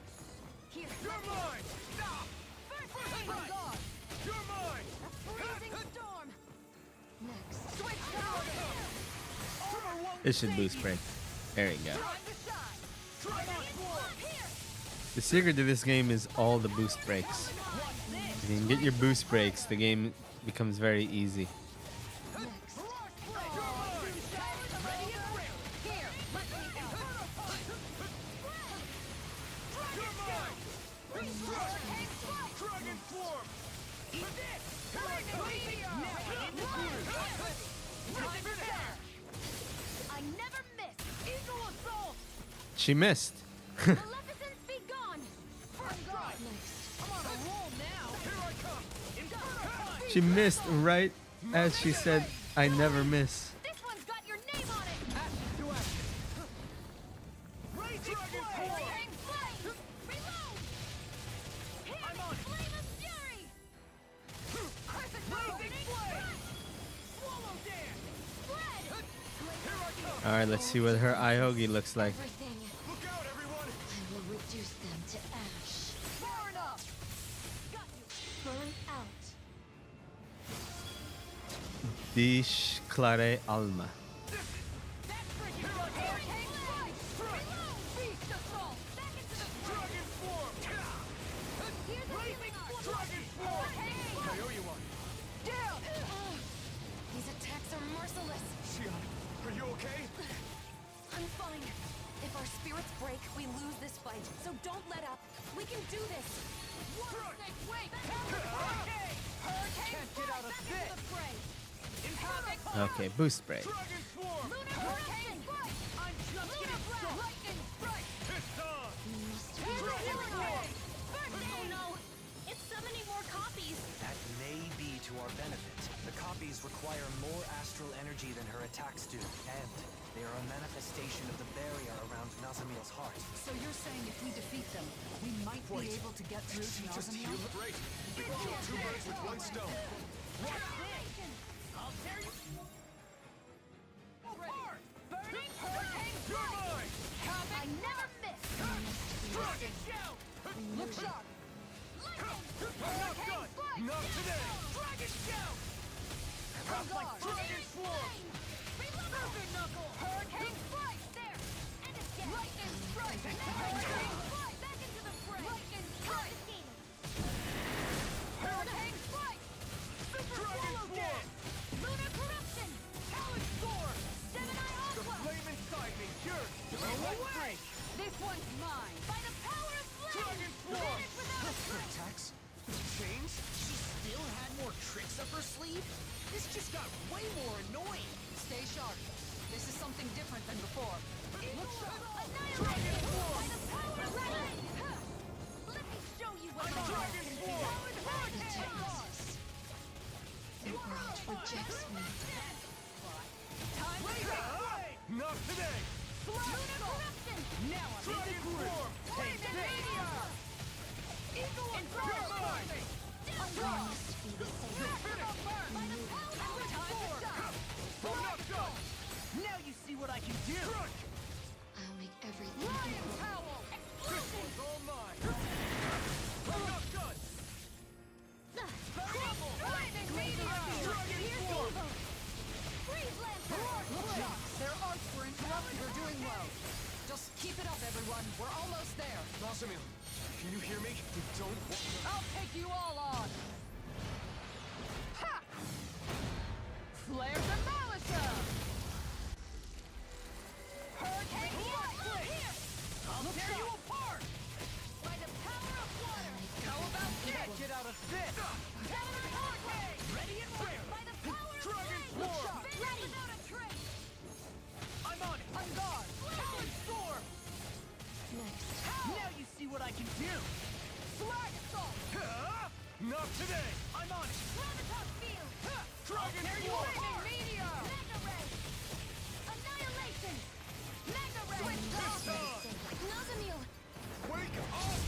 Here. You're mine! You're mine! Freezing storm. Next. It should boost break. There you go. The secret to this game is all the boost breaks. If you can get your boost breaks, the game becomes very easy. Dragon form! I never miss. Eagle assault. She missed. Maleficence be gone. I'm on a roll now! Here I come! She missed right as she said, "I never miss." This one's got your name on it. Action to action! Dragon form! Hang flame. Reload. I'm on it! Flame of fury. Crescent blazing flame! Swallow dance! Spread. Here I come! All right, let's see what her Iogi looks like. Everything. Look out, everyone! I will reduce them to ash. Burn up. Got you. Burn out. Dish clare alma. That freaking hurricane strike. Reload. Beast assault. Back into the Dragon form! Here's a healing arm. Dragon form! Hurricane. I owe you one. Down. These attacks are merciless. Shion, are you okay? I'm fine. If our spirits break, we lose this fight. So don't let up. We can do this. Water snake, wait. Hurricane. Can't get out of Back this! into the fray. Okay, boost break. Dragon form! Lunar hurricane. I'm just getting started! Lightning strike. It's on! Here's a healing arm. Oh no. It's summoning more copies. That may be to our benefit. The copies require more astral energy than her attacks do, and they are a manifestation of the barrier around Nazimil's heart. So you're saying if we defeat them, we might be able to get through to Nazimil? Great! We can kill two birds with one stone. I'll tear you apart! Burning hurricane You're strike! mine! I never miss. Dragon shout! Look sharp! I'm not done! Not today! Dragon shout! Dragon form! Perfect knuckle. Hurricane strike. There. And it's dead. Lightning strike. Hurricane strike. Back into the fray. Lightning strike. Hurricane strike. Super Dragon swallow form! dance. Lunar corruption. Talon sword! Gemini The aqua. flame inside me yearns to be Go let away! free! This one's mine! By the power of flame. Dragon form! Vanish without a Her trace. attacks? Change? She still had more tricks up her sleeve? This just got way more annoying! Stay sharp. This is something different than before. Look sharp. Annihilation. By the power of flame. Let me show you what my Dragon can form! do. Genesis. The world rejects me. Time to Not today! Lunar corruption. Now I'm in the Dragon groove! form! Take Nazamil, can you hear me? You don't want... I'll take you all on! Ha! Flare the Malisa! Hurricane Blood here! I'll tear you apart! By the power of water! How about this? Get out of this! Counter Hurricane! Ready and where? By the power of Dragon flame! Swarm! Ready! Without a trace! I'm on it! On guard! Talon Storm! Now you see what I can do! Flag Assault! Not today! I'm on it! Gravitas Field! Dragon Swarm! Swarm! Meteor! Mega Ray! Annihilation! Mega Ray! Nazamil! Wake up!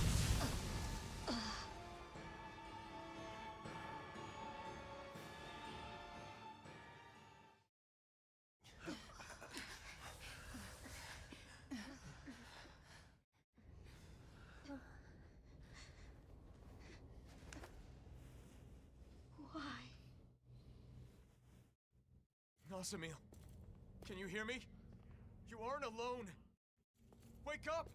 Why? Nazamil, can you hear me? You aren't alone. Wake up!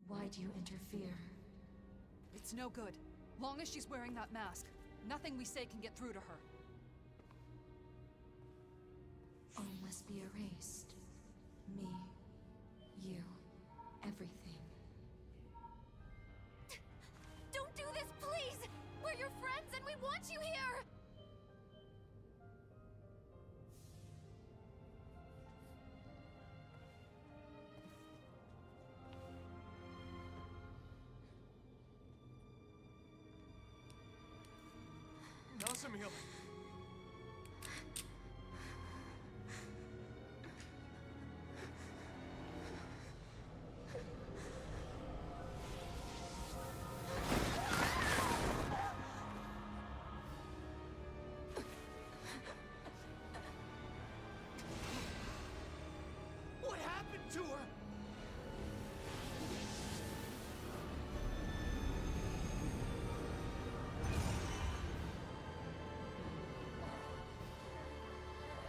Why do you interfere? It's no good. Long as she's wearing that mask, nothing we say can get through to her. All must be erased. Me, you, everything. Don't do this, please! We're your friends and we want you here! Nazamil! What happened to her?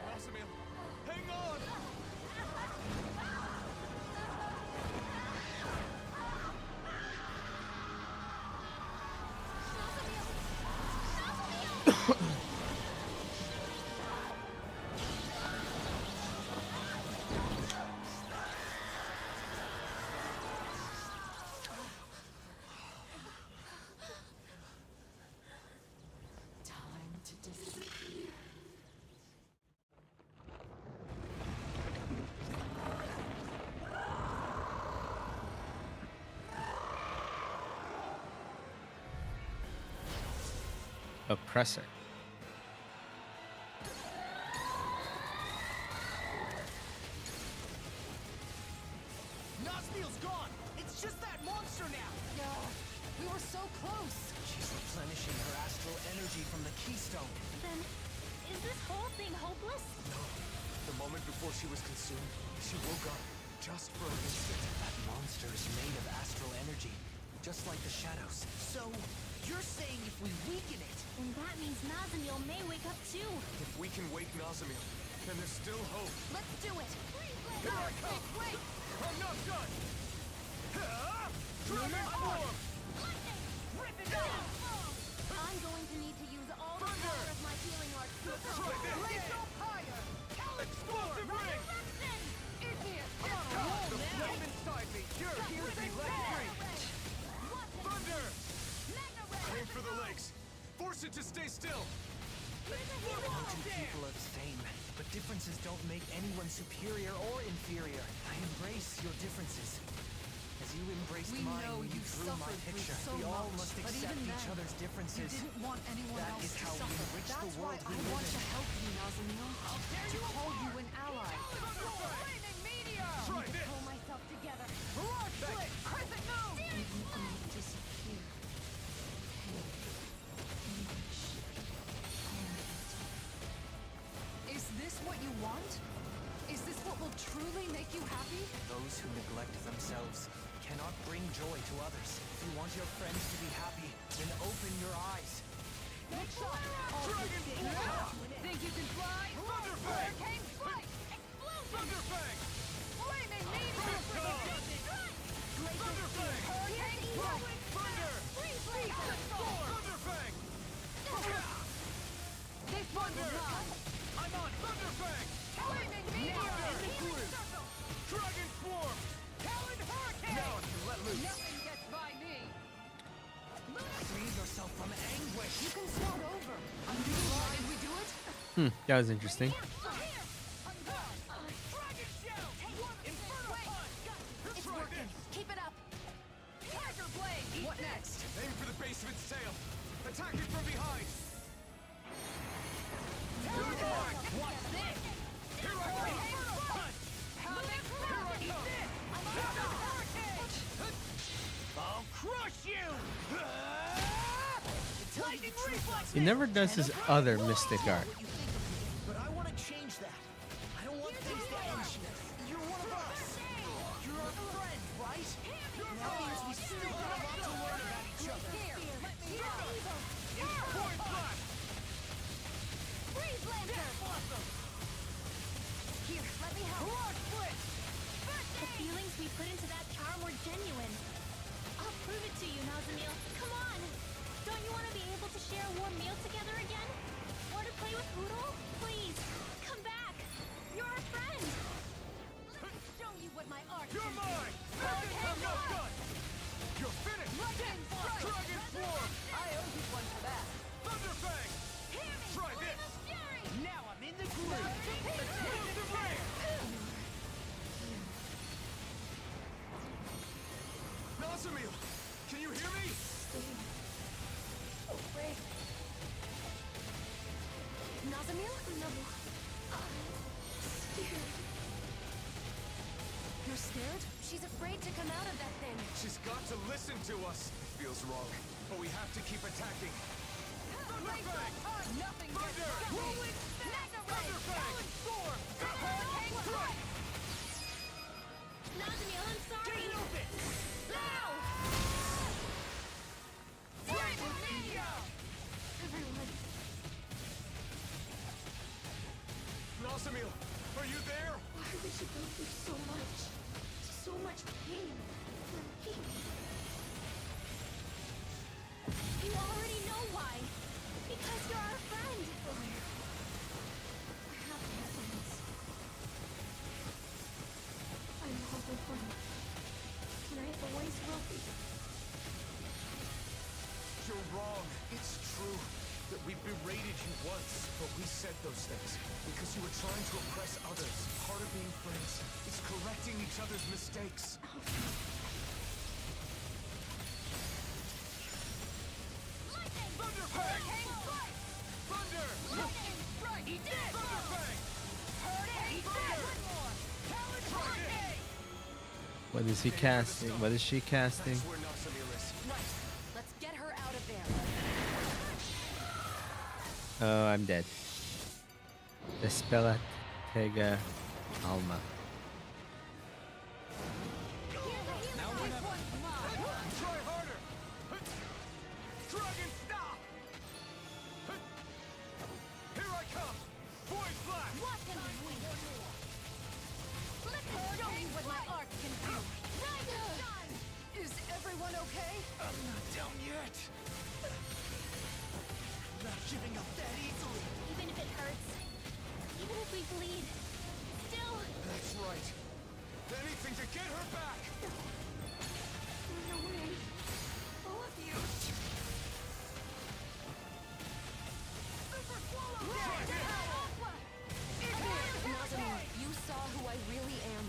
Nazamil, hang on! Time to disappear. Oppressor. Nazmiel's gone! It's just that monster now! We were so close! She's replenishing her astral energy from the keystone. Then, is this whole thing hopeless? No. The moment before she was consumed, she woke up just for an instant. That monster is made of astral energy, just like the shadows. So, you're saying if we weaken it... And that means Nazamil may wake up too. If we can wake Nazamil, then there's still hope. Let's do it! Here I come! Wait! I'm not done! Dragon Swarm! Rip it down! I'm going to need to use all the power of my healing arts to Try this! Blaze up higher! Explosive ring! Igneous! I'm on a roll The now! flame inside me! Here, here to be let free! Thunder! Aim for the legs! Force it to stay still! I'm two people of fame, but differences don't make anyone superior or inferior. I embrace your differences. As you embraced We mine know when you you drew my suffered through picture, so we all much, must but accept even each then, other's differences. You didn't want anyone That else is to how we suffer. enrich the That's why world we I live want in. to help you, Nazamil. To call you an ally. Flaming meteor! Try this! pull myself together. Rock split! Crescent moon! You can only disappear. this what you want? Is this what will truly make you happy? Those who neglect themselves cannot bring joy to others. If you want your friends to be happy, then open your eyes. Good shot. Dragon Think you can fly? Thunderfang! Hurricane strike! Explosion! Thunderfang! Flaming meteor! Thunderfang! Hurricane strike! Thunder! Freeze ray! Thunderfang! This one was mine! I'm on Thunderfang! Flaming meteor! Healing circle! Dragon Swarm! Talon hurricane! Now I can let loose! Nothing gets by me! Free yourself from anguish. You can start over. Did we do it? That was interesting. It's working. Keep it up. Tiger blade! What next? Aim for the base of its tail! Attack it from behind! What's this? Here I come! Havoc! Here I come! Hurricane! I'll crush you! Lightning reflex! He never does his other mystic art. But I want to change that. I don't want things to end here. You're one of us. You're our friend, right? That means we still have a lot to learn about each other. Here! Let me go! Point blast! Freeze Lancer! Here, let me help. Rock split! The feelings we put into that charm were genuine. I'll prove it to you, Nazamil. Come on! Don't you want to be able to share a warm meal together again? Or to play with Poodle? Please, come back! You're a friend! Show you what my art You're can do. mine! I'm not done! You're finished! Lightning strike! Dragon Swarm! I owe you one for that. Thunderfang! Try this! Now I'm in the groove. Explosive ray! Nazamil! Can you hear me? Wait. Nazamil? No. You're scared? She's afraid to come out of that thing. She's got to listen to us. Feels wrong, but we have to keep attacking. Thunderfang! Nothing Thunder! gets by me. Rolling! Thunderfang! Talon storm! Hurricane strike! Nazamil, I'm sorry! Get open! Now! Dragon meteor! Everyone, Nazamil, are you there? Why did she go through so much? So much pain for me. you already know why. Because you're our friend. I have no friends. I'm Humble One. And I always will be. You're wrong. It's true that we berated you once, but we said those things because you were trying to oppress others. Part of being friends is correcting each other's mistakes. Thunderfang! Thunder! Lightning strike! He did! Thunderfang! Hurricane strike! One more! Talon hurricane! What is he casting? What is she casting? That's where Nazamil is. Right. Let's get her out of there. Oh, I'm dead. Despela Tega Alma. Try harder! Dragon stop! Here I come! Void blast! What can we do? Let me show you what my art can do. Dragon gun! Is everyone okay? I'm not down yet! I'm not giving up that easily! Even if it hurts. Even if we bleed. Still, That's right. Anything to get her back! No way. All of you. Super swallow Try this! Nazamil, you saw who I really am.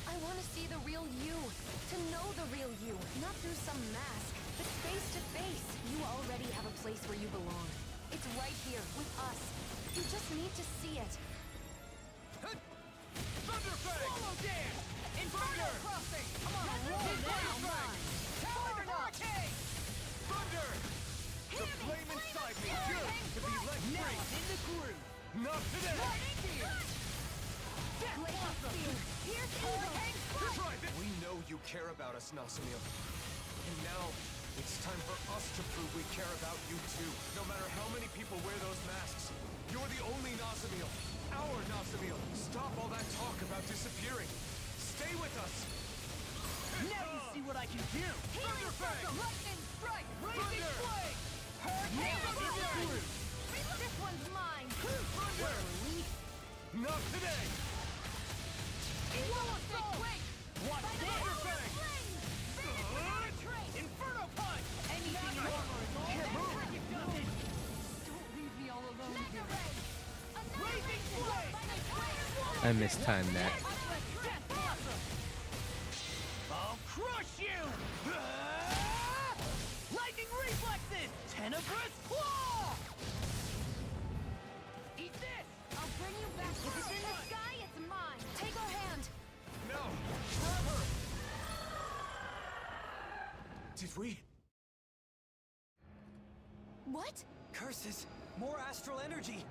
I want to see the real you. To know the real you. Not through some mask, but face to face. You already have a place where you belong. It's right here, with us. You just need to see it. Thunderfang! Swallow dance! Inferno crossing! Come on, roll Thunderfang! Talon hurricane! Thunder! The flame inside me yearns to be let free! Now I'm in the groove! Not today! Lightning We know you care about us, Nasamil. And now, it's time for us to prove we care about you too. No matter how many people wear those masks, you're the only Nasamil. Our Nasamil. Stop all that talk about disappearing. Stay with us. Now you see what I can do! Thunder Fang! Lightning strike! Razing flame! This one's mine! Thunder! Not today! Watch this! Thunder Fang! Inferno punch! Anything you want! Can't move! Don't leave me all alone here. Razing flame! I mistimed that. I'll crush you! Lightning reflexes! Tenebrous claw! Eat this! I'll bring you back. If it's in the sky, it's mine. Take our hand. No! Trevor! Did we? What? Curses! More astral energy!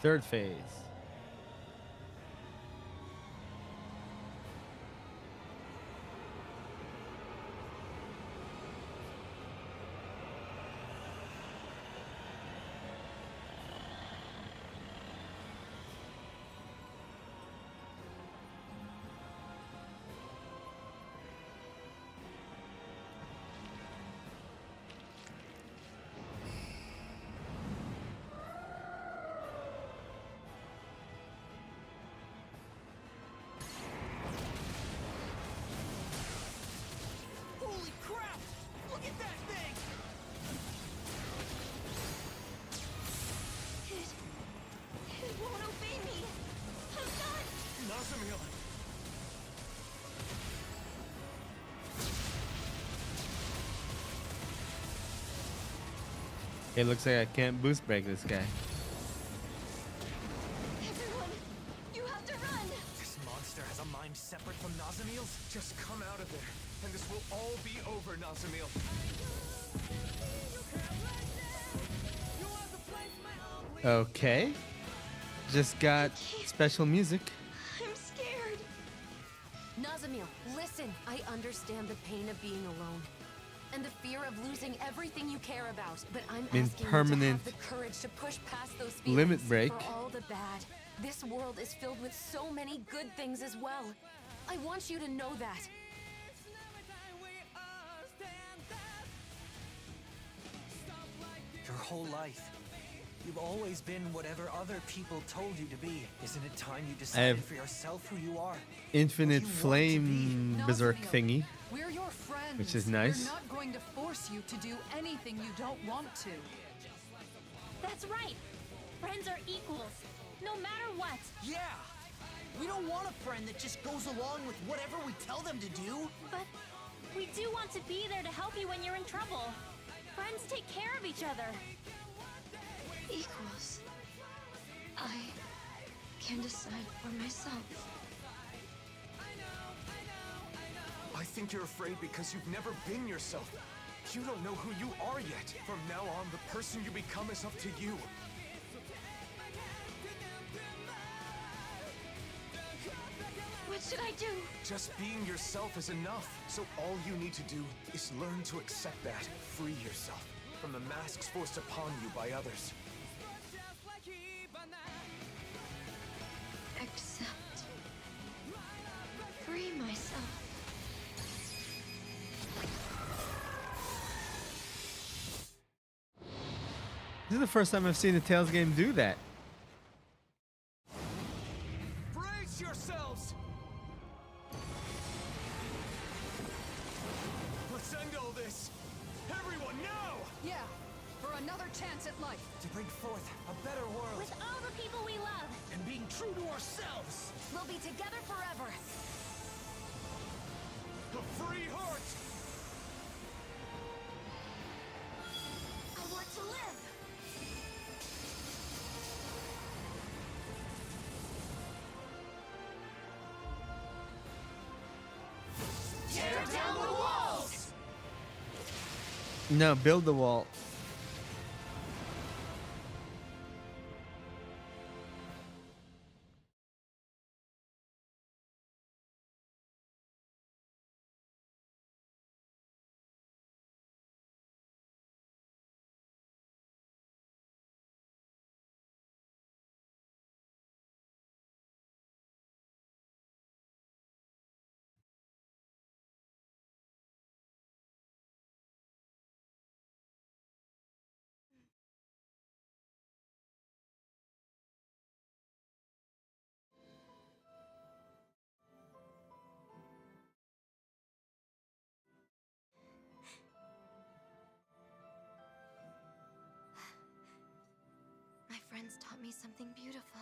Third phase. Holy crap! Look at that thing! It won't obey me. I'm done. Nasamil! It looks like I can't boost break this guy. Everyone, you have to run. This monster has a mind separate from Nazamil's? Just come out of there, and this will all be over, Nasamil. Okay. Just got special music. I'm scared. Nazamil, listen. I understand the pain of being alone. And the fear of losing everything you care about. But I'm In asking permanent you to have the courage to push past those feelings. limit break. For all the bad. This world is filled with so many good things as well. I want you to know that. Your whole life. You've always been whatever other people told you to be. Isn't it time you I decided have for yourself who you are? infinite flame berserk thingy, We're your friends. which is nice. We're not going to force you to do anything you don't want to. That's right. Friends are equals, no matter what. Yeah! We don't want a friend that just goes along with whatever we tell them to do. But we do want to be there to help you when you're in trouble. Friends take care of each other. Equals. I can decide for myself. I think you're afraid because you've never been yourself. You don't know who you are yet. From now on, the person you become is up to you. What should I do? Just being yourself is enough. So all you need to do is learn to accept that. Free yourself from the masks forced upon you by others. Accept. Free myself. This is the first time I've seen a Tales game do that. Brace yourselves! Let's end all this! Everyone, now! Yeah, for another chance at life. To bring forth a better world. With all the people we love. And being true to ourselves. We'll be together forever. The free heart! I want to live. Tear down the walls! No, build the wall. My friends taught me something beautiful.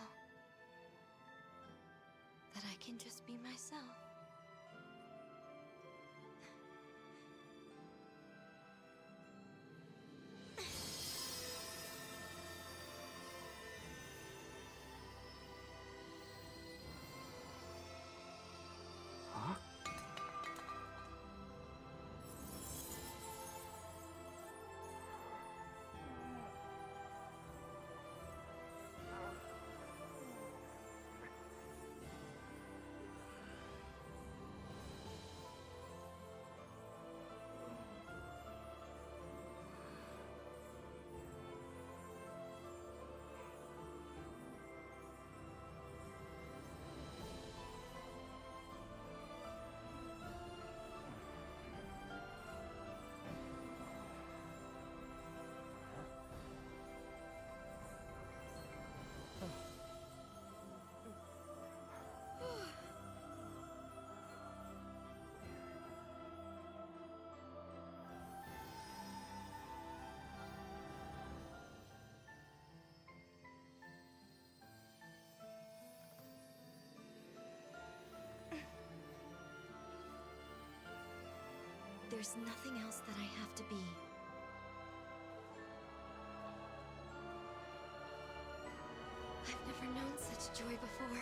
That I can just be myself. Huh? There's nothing else that I have to be. I've never known such joy before.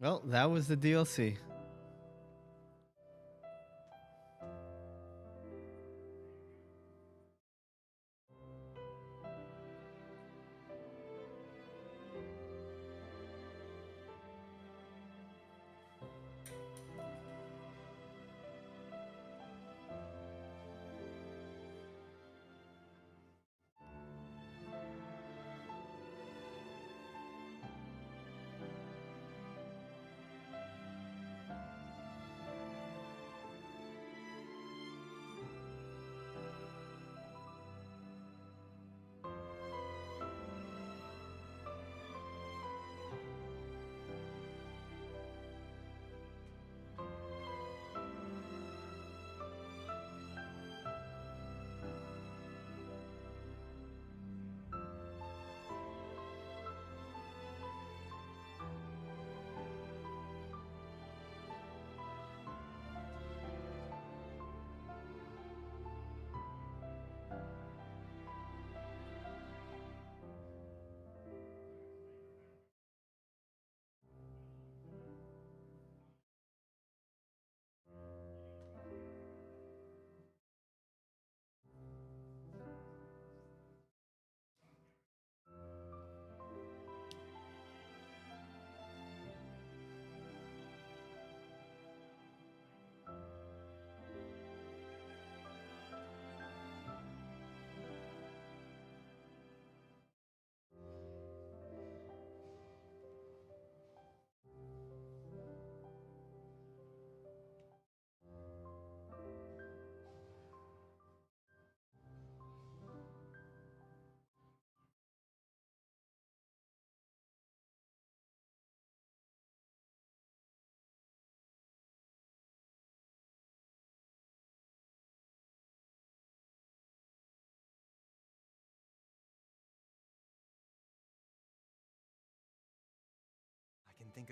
Well, that was the DLC.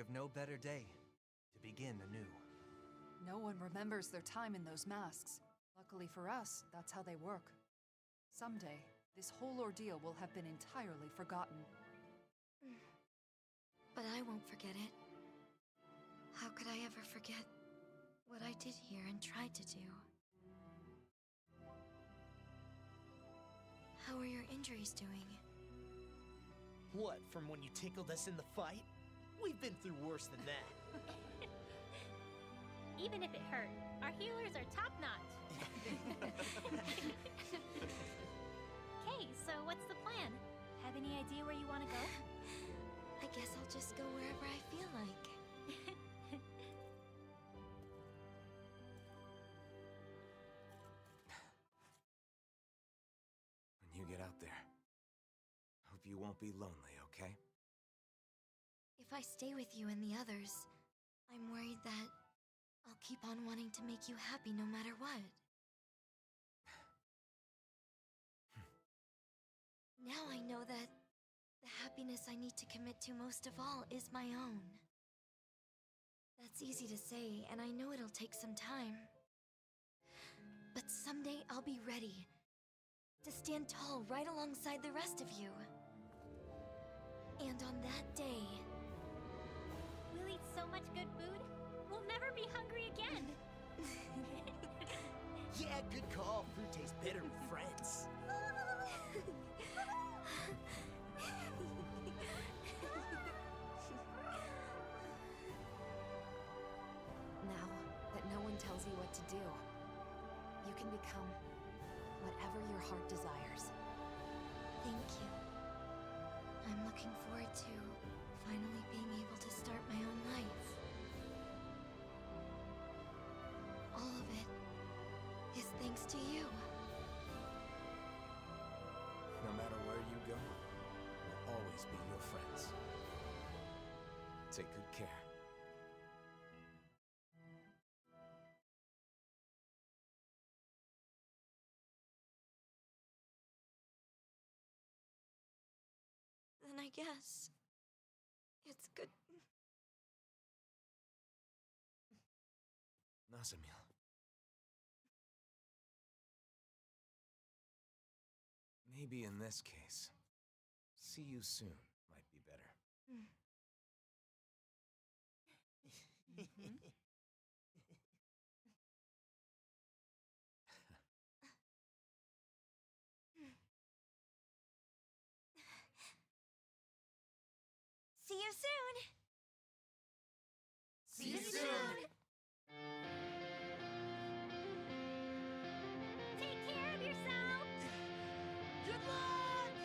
of no better day to begin anew. No one remembers their time in those masks. Luckily for us, that's how they work. Someday, this whole ordeal will have been entirely forgotten. But I won't forget it. How could I ever forget what I did here and tried to do? How are your injuries doing? What, from when you tickled us in the fight? We've been through worse than that. Even if it hurt, our healers are top-notch. Okay, so what's the plan? Have any idea where you want to go? I guess I'll just go wherever I feel like. When you get out there, hope you won't be lonely, okay? If I stay with you and the others, I'm worried that I'll keep on wanting to make you happy no matter what. Now I know that the happiness I need to commit to most of all is my own. That's easy to say, and I know it'll take some time. But someday I'll be ready to stand tall right alongside the rest of you. And on that day... We'll eat so much good food, we'll never be hungry again. Yeah, good call. Food tastes better with friends. Now that no one tells you what to do, you can become whatever your heart desires. Thank you. I'm looking forward to finally being able to start my own life. All of it is thanks to you. No matter where you go, we'll always be your friends. Take good care. Then I guess it's good. Nazamil. Maybe in this case, see you soon might be better. See you soon! See you soon! Take care of yourself! Good luck!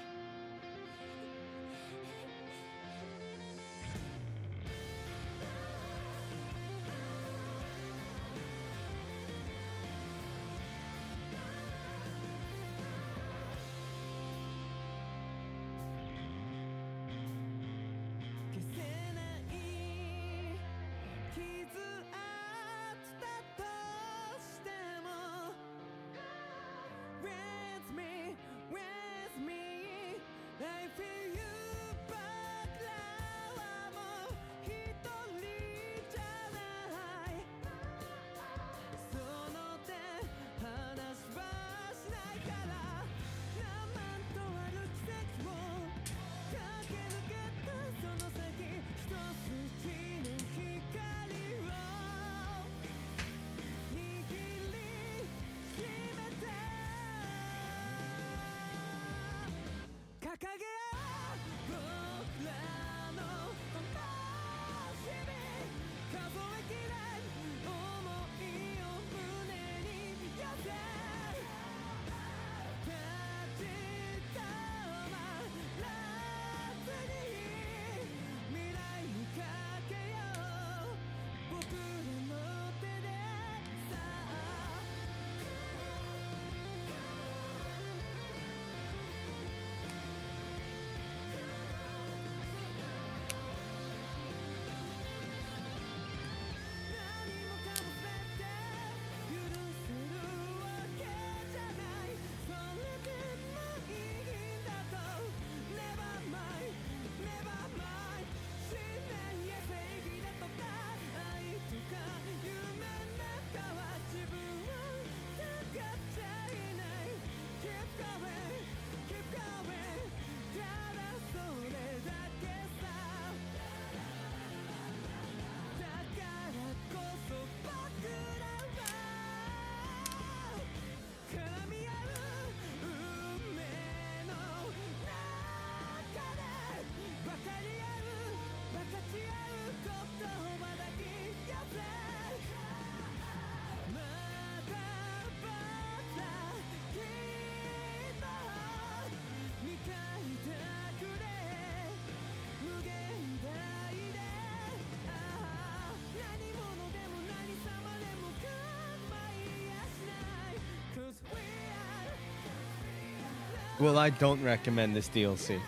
Well, I don't recommend this DLC.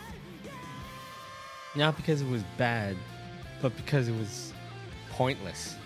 Not because it was bad, but because it was pointless.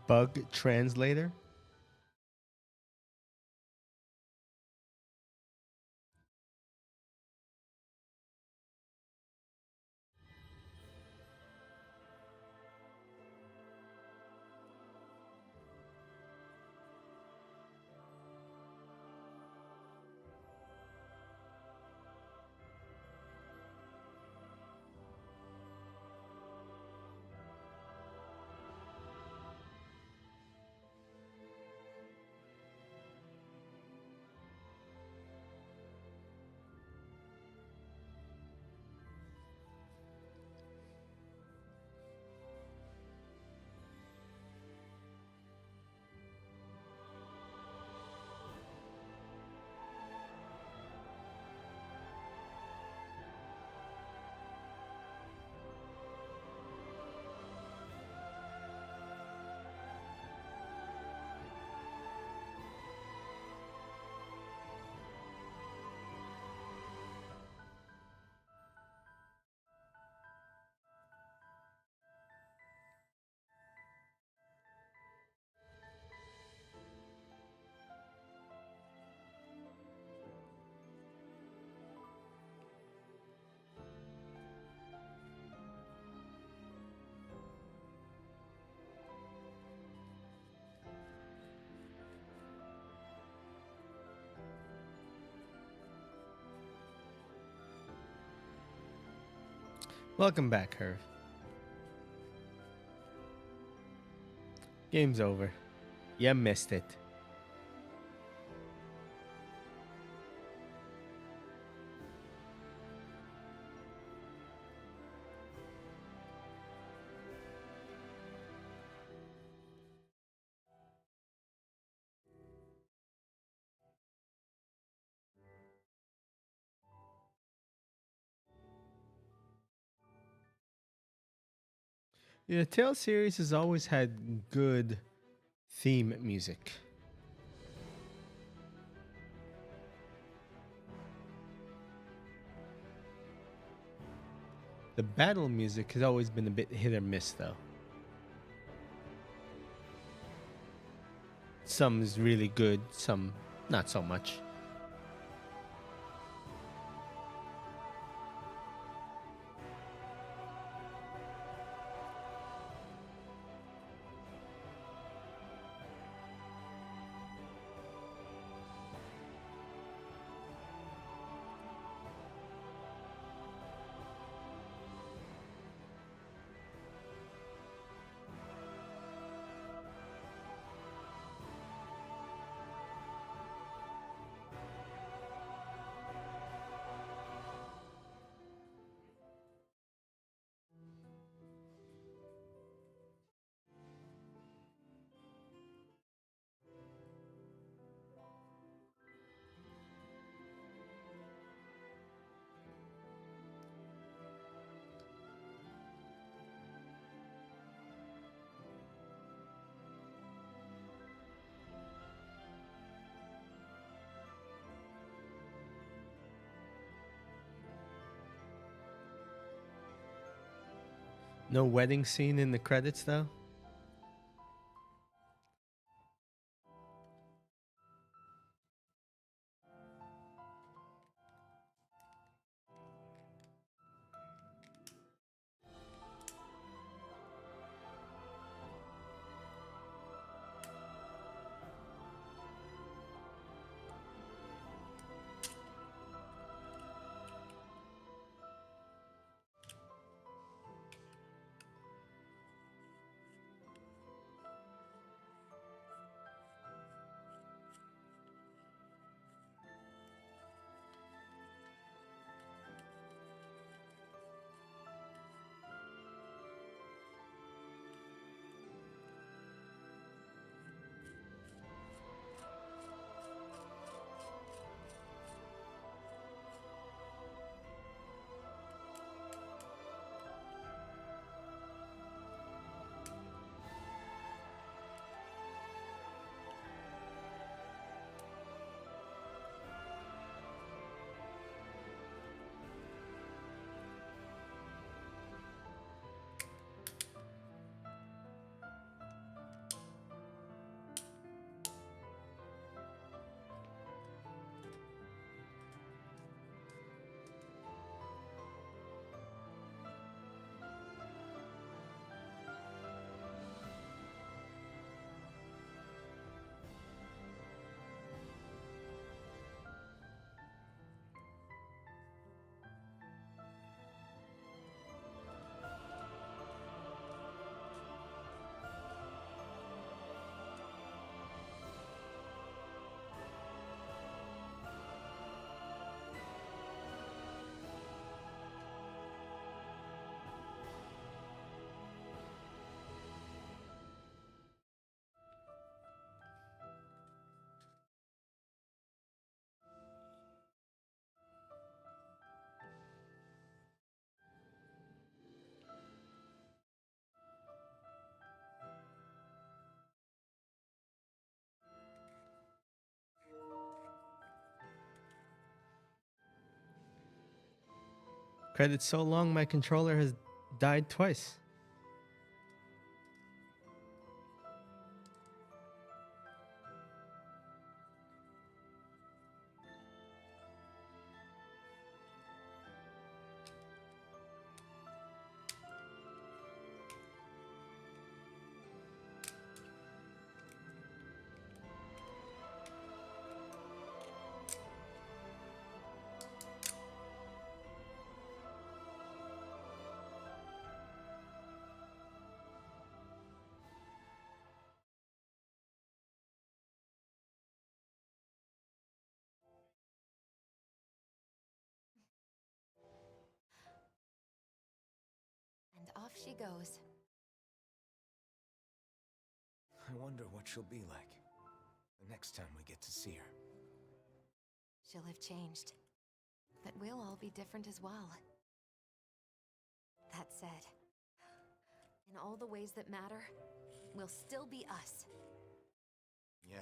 Bug translator? Welcome back, Herv. Game's over. You missed it. Yeah, the Tales series has always had good theme music. The battle music has always been a bit hit or miss, though. Some is really good, some not so much. No wedding scene in the credits, though? Credits so long, my controller has died twice. off she goes. I wonder what she'll be like the next time we get to see her. She'll have changed, but we'll all be different as well. That said, in all the ways that matter, we'll still be us. Yeah.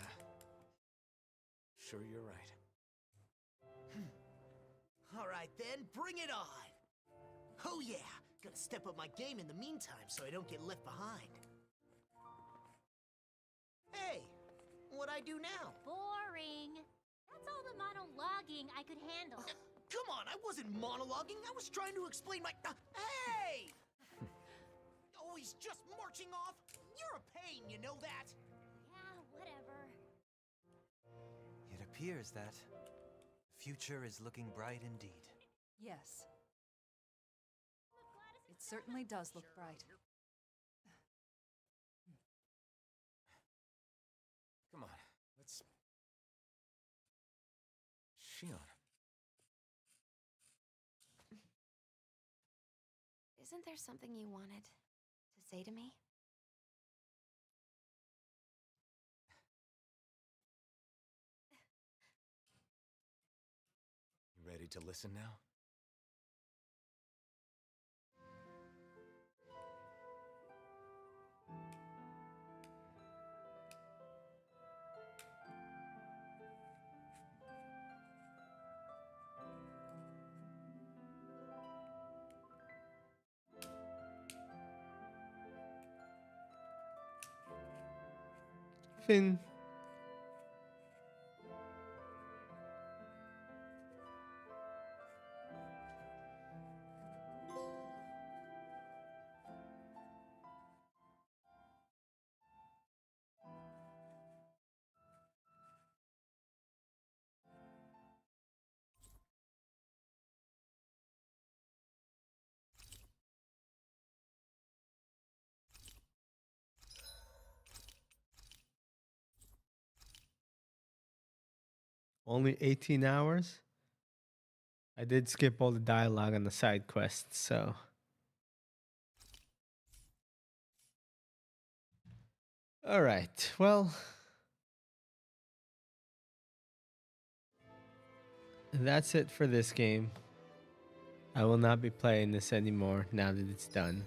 Sure, you're right. All right then, bring it on! Oh yeah, gonna step up my game in the meantime so I don't get left behind. Hey, what'd I do now? Boring. That's all the monologuing I could handle. Come on, I wasn't monologuing, I was trying to explain my... hey! Always just marching off? You're a pain, you know that? Yeah, whatever. It appears that the future is looking bright indeed. Yes. It certainly does look bright. Come on, let's... Shion. Isn't there something you wanted to say to me? You ready to listen now? Finn. Only 18 hours? I did skip all the dialogue on the side quests, so... Alright, well... That's it for this game. I will not be playing this anymore now that it's done.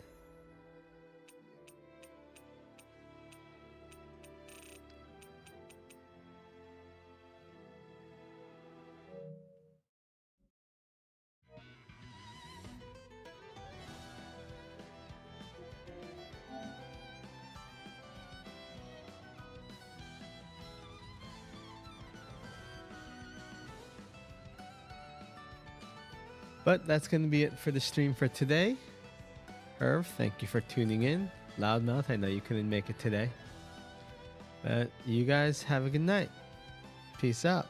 But that's going to be it for the stream for today. Irv, thank you for tuning in. Loudmouth, I know you couldn't make it today. But you guys have a good night. Peace out.